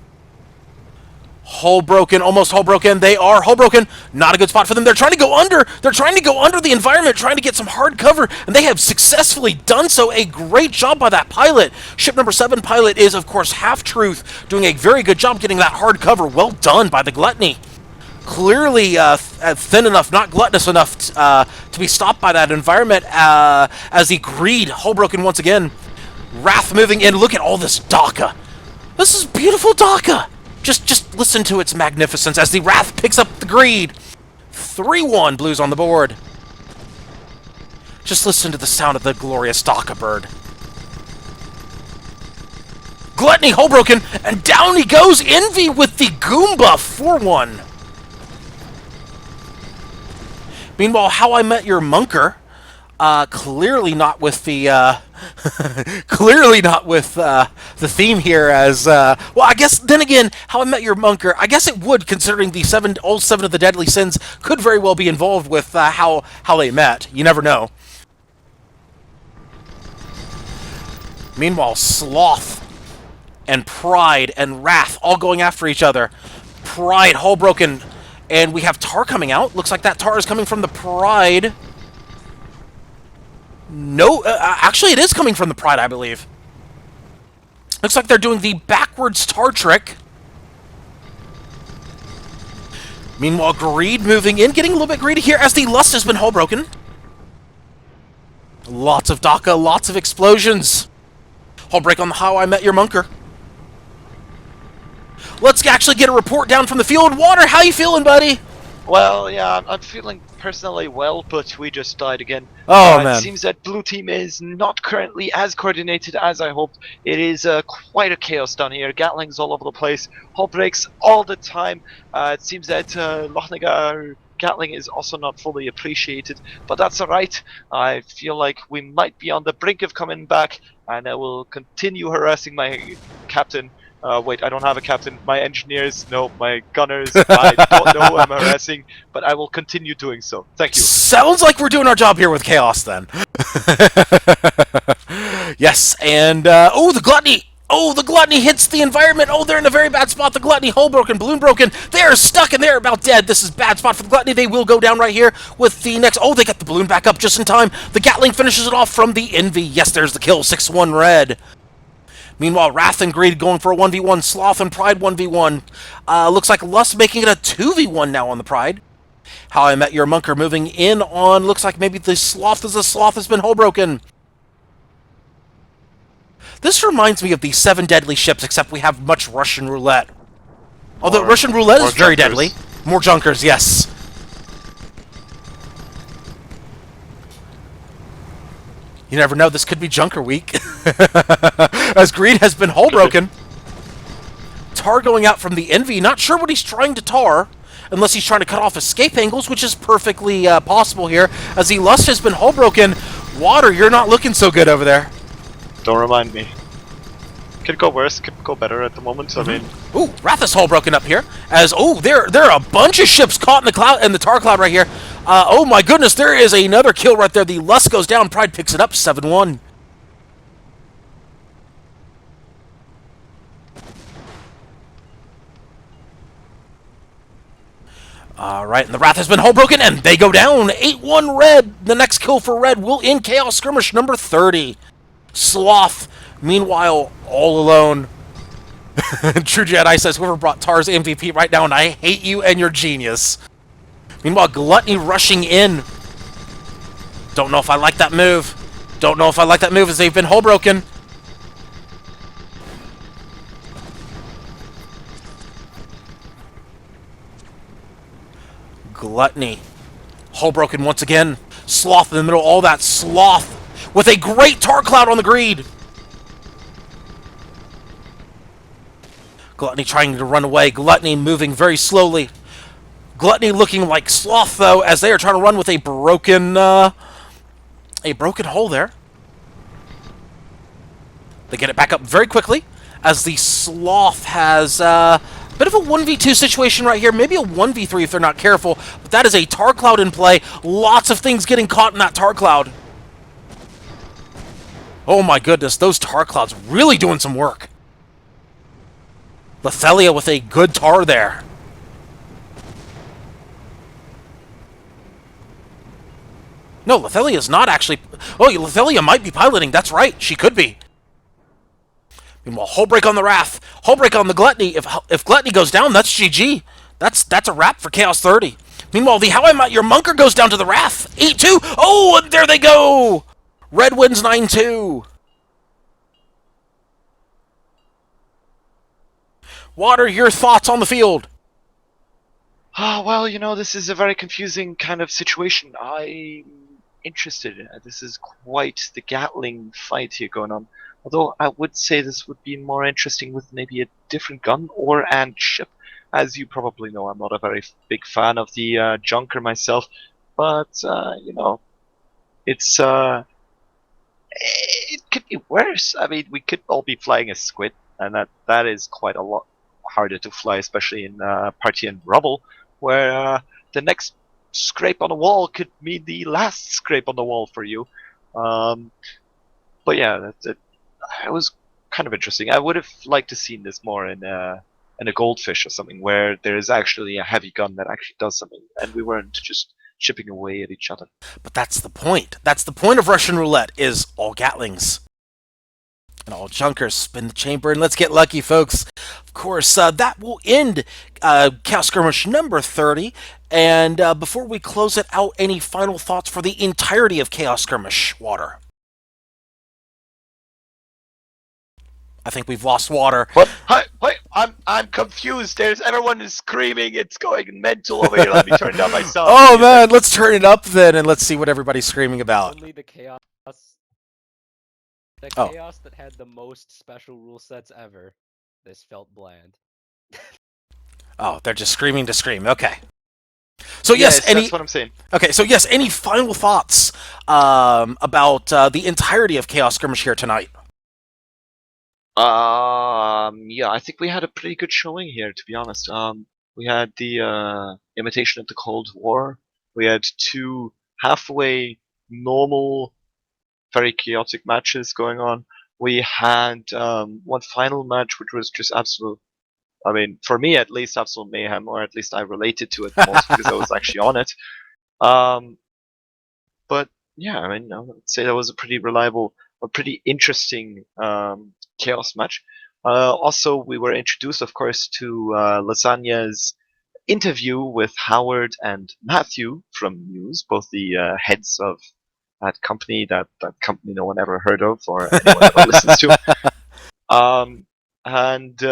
Hull broken, almost hull broken. They are hull broken. Not a good spot for them. They're trying to go under. They're trying to go under the environment, trying to get some hard cover, and they have successfully done so. A great job by that pilot. Ship number 7 pilot is, of course, Half Truth, doing a very good job getting that hard cover. Well done by the Gluttony. Clearly thin enough, not gluttonous enough to be stopped by that environment as the Greed, hull broken once again. Wrath moving in. Look at all this Daka. This is beautiful Daka. Just listen to its magnificence as the Wrath picks up the Greed. 3-1 Blues on the board. Just listen to the sound of the glorious Daka bird. Gluttony, hull broken, and down he goes. Envy with the Goomba, 4-1. Meanwhile, How I Met Your Monker, clearly not with the clearly not with the theme here. As well, I guess then again, How I Met Your Monker, I guess it would, considering the all seven of the deadly sins could very well be involved with how they met. You never know. Meanwhile, Sloth and Pride and Wrath all going after each other. Pride, hull broken. And we have Tar coming out. Looks like that Tar is coming from the Pride. No, actually it is coming from the Pride, I believe. Looks like they're doing the backwards Tar trick. Meanwhile, Greed moving in, getting a little bit greedy here as the Lust has been hull broken. Lots of Daka, lots of explosions. Hull break on the How I Met Your Monker. Let's actually get a report down from the field. Water, how you feeling, buddy? Well, yeah, I'm feeling personally well, but we just died again. Oh, man. It seems that blue team is not currently as coordinated as I hoped. It is quite a chaos down here. Gatlings all over the place. Hull breaks all the time. It seems that Lochnagar Gatling is also not fully appreciated, but that's alright. I feel like we might be on the brink of coming back, and I will continue harassing my captain. Wait, I don't have a captain. My engineers, no, my gunners, I don't know who I'm harassing, but I will continue doing so. Thank you. Sounds like we're doing our job here with Chaos, then. Yes, and, oh, the Gluttony! Oh, the Gluttony hits the environment! Oh, they're in a very bad spot. The Gluttony, hull broken, balloon broken. They're stuck and they're about dead. This is a bad spot for the Gluttony. They will go down right here with the next... Oh, they got the balloon back up just in time. The Gatling finishes it off from the Envy. Yes, there's the kill. 6-1 red. Meanwhile, Wrath and Greed going for a 1v1. Sloth and Pride 1v1. Looks like Lust making it a 2v1 now on the Pride. How I Met Your Monker moving in on... Looks like maybe the Sloth has been hull broken. This reminds me of the 7 deadly ships, except we have much Russian roulette. Although Russian roulette is very deadly. More Junkers, yes. You never know, this could be Junker week. As Greed has been hull broken. Tar going out from the Envy. Not sure what he's trying to tar, unless he's trying to cut off escape angles, which is perfectly possible here. As the Lust has been hull broken. Water, you're not looking so good over there. Don't remind me. Could go worse, could go better at the moment, I mean... Ooh, Wrath is hull broken up here. As, oh, there are a bunch of ships caught in the cloud, in the tar cloud right here. Oh my goodness, there is another kill right there. The Lust goes down, Pride picks it up, 7-1. Alright, and the Wrath has been hull broken, and they go down. 8-1 red. The next kill for red will end Chaos Skirmish number 30. Sloth, meanwhile, all alone. True Jedi says, whoever brought Tar's MVP right now, and I hate you and your genius. Meanwhile, Gluttony rushing in. Don't know if I like that move. Don't know if I like that move as they've been hull broken. Gluttony. Hull broken once again. Sloth in the middle, all that Sloth with a great tar cloud on the Greed. Gluttony trying to run away. Gluttony moving very slowly. Gluttony looking like Sloth, though, as they are trying to run with a broken hole there. They get it back up very quickly, as the Sloth has a bit of a 1v2 situation right here. Maybe a 1v3 if they're not careful, but that is a tar cloud in play. Lots of things getting caught in that tar cloud. Oh my goodness, those tar clouds really doing some work. Lysanya with a good tar there. No, Lysanya is not actually... Oh, Lysanya might be piloting. That's right. She could be. Meanwhile, hull break on the Wrath. Hull break on the Gluttony. If Gluttony goes down, that's GG. That's a wrap for Chaos 30. Meanwhile, the How I Met Your Munker goes down to the Wrath. 8-2. Oh, and there they go. Red wins 9-2. Water, your thoughts on the field? Well, this is a very confusing kind of situation. I'm interested. This is quite the Gatling fight here going on. Although I would say this would be more interesting with maybe a different gun or and ship. As you probably know, I'm not a very big fan of the Junker myself, but it's it could be worse. I mean, we could all be flying a squid, and that is quite a lot harder to fly, especially in Parthian rubble, where the next scrape on the wall could mean the last scrape on the wall for you. But yeah, it was kind of interesting. I would have liked to seen this more in a Goldfish or something, where there is actually a heavy gun that actually does something, and we weren't just chipping away at each other. But that's the point. That's the point of Russian roulette, is all Gatlings. And all Junkers. Spin the chamber and let's get lucky, folks. Of course, that will end Chaos Skirmish number 30. And before we close it out, any final thoughts for the entirety of Chaos Skirmish, Water? I think we've lost Water. What? Hi, I'm confused. Everyone is screaming. It's going mental over here. Let me turn down my sound. Oh man, let's turn it up then and let's see what everybody's screaming about. Only the chaos. The chaos that had the most special rule sets ever. This felt bland. Oh, they're just screaming to scream. Okay. So yes, that's what I'm saying. Okay, so yes, any final thoughts about the entirety of Chaos Skirmish here tonight? Yeah, I think we had a pretty good showing here, to be honest. We had the imitation of the Cold War. We had two halfway normal, very chaotic matches going on. We had one final match, which was just absolute. I mean, for me at least, absolute mayhem, or at least I related to it the most because I was actually on it. But yeah, I mean, I would say that was a pretty reliable, a pretty interesting chaos match. Also, we were introduced, of course, to Lysanya's interview with Howard and Matthew from Muse, both the heads of that company that company no one ever heard of or anyone ever listens to. And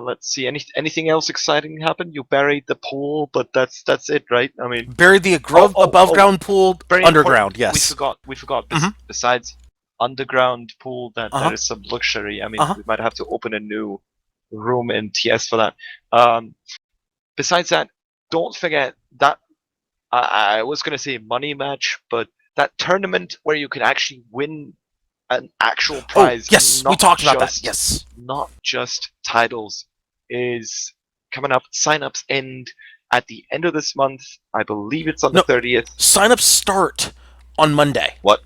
let's see, anything else exciting happened? You buried the pool, but that's it, right? I mean, buried the above ground pool, underground. Yes, we forgot. Besides underground pool, that is some luxury. I mean, we might have to open a new room in TS for that. Besides that, don't forget that I was gonna say money match, but that tournament where you can actually win an actual prize. Yes, we talked about that. Yes, not just titles is coming up. Sign-ups end at the end of this month. I believe it's on the 30th. Sign-ups start on Monday. What?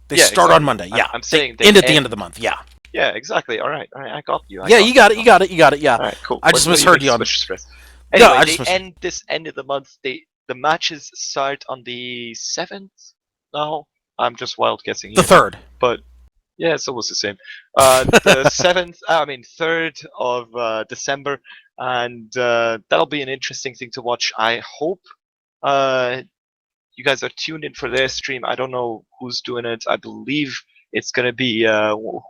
They start on Monday. Yeah, I'm saying they end at the end of the month. Yeah. Yeah, exactly. All right, I got you. You got it. Yeah. All right, cool. I just misheard you on. Anyway, no, they end this end of the month. The matches start on the 7th. No, I'm just wild guessing here. The 3rd. But yeah, it's almost the same. The 7th, 3rd of December, and that'll be an interesting thing to watch. I hope you guys are tuned in for their stream. I don't know who's doing it. I believe it's gonna be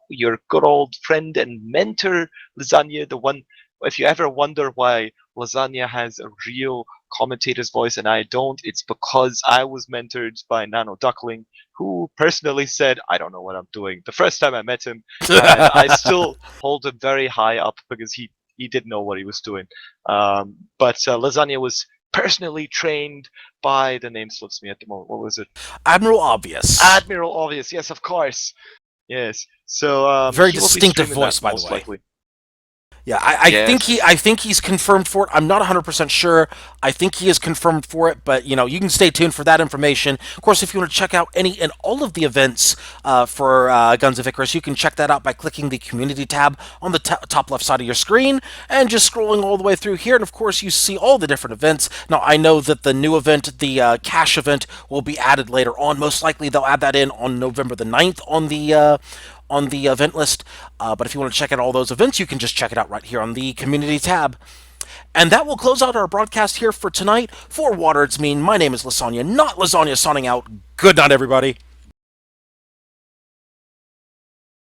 your good old friend and mentor, Lysanya, the one. If you ever wonder why Lysanya has a real commentator's voice and I don't, it's because I was mentored by Nano Duckling, who personally said, I don't know what I'm doing, the first time I met him. And I still hold him very high up because he didn't know what he was doing. But Lysanya was personally trained by, the name slips me at the moment, what was it? Admiral Obvious. Admiral Obvious, yes, of course. Yes. So very distinctive voice, by the way. Likely. Yeah, I think he's confirmed for it. I'm not 100% sure. I think he is confirmed for it, but you can stay tuned for that information. Of course, if you want to check out any and all of the events for Guns of Icarus, you can check that out by clicking the community tab on the top left side of your screen and just scrolling all the way through here. And of course, you see all the different events. Now, I know that the new event, the cash event, will be added later on. Most likely, they'll add that in on November the 9th on the event list. But if you want to check out all those events, you can just check it out right here on the community tab. And that will close out our broadcast here for tonight. For Water It's Mean, my name is Lysanya, not Lasagna, signing out. Good night, everybody.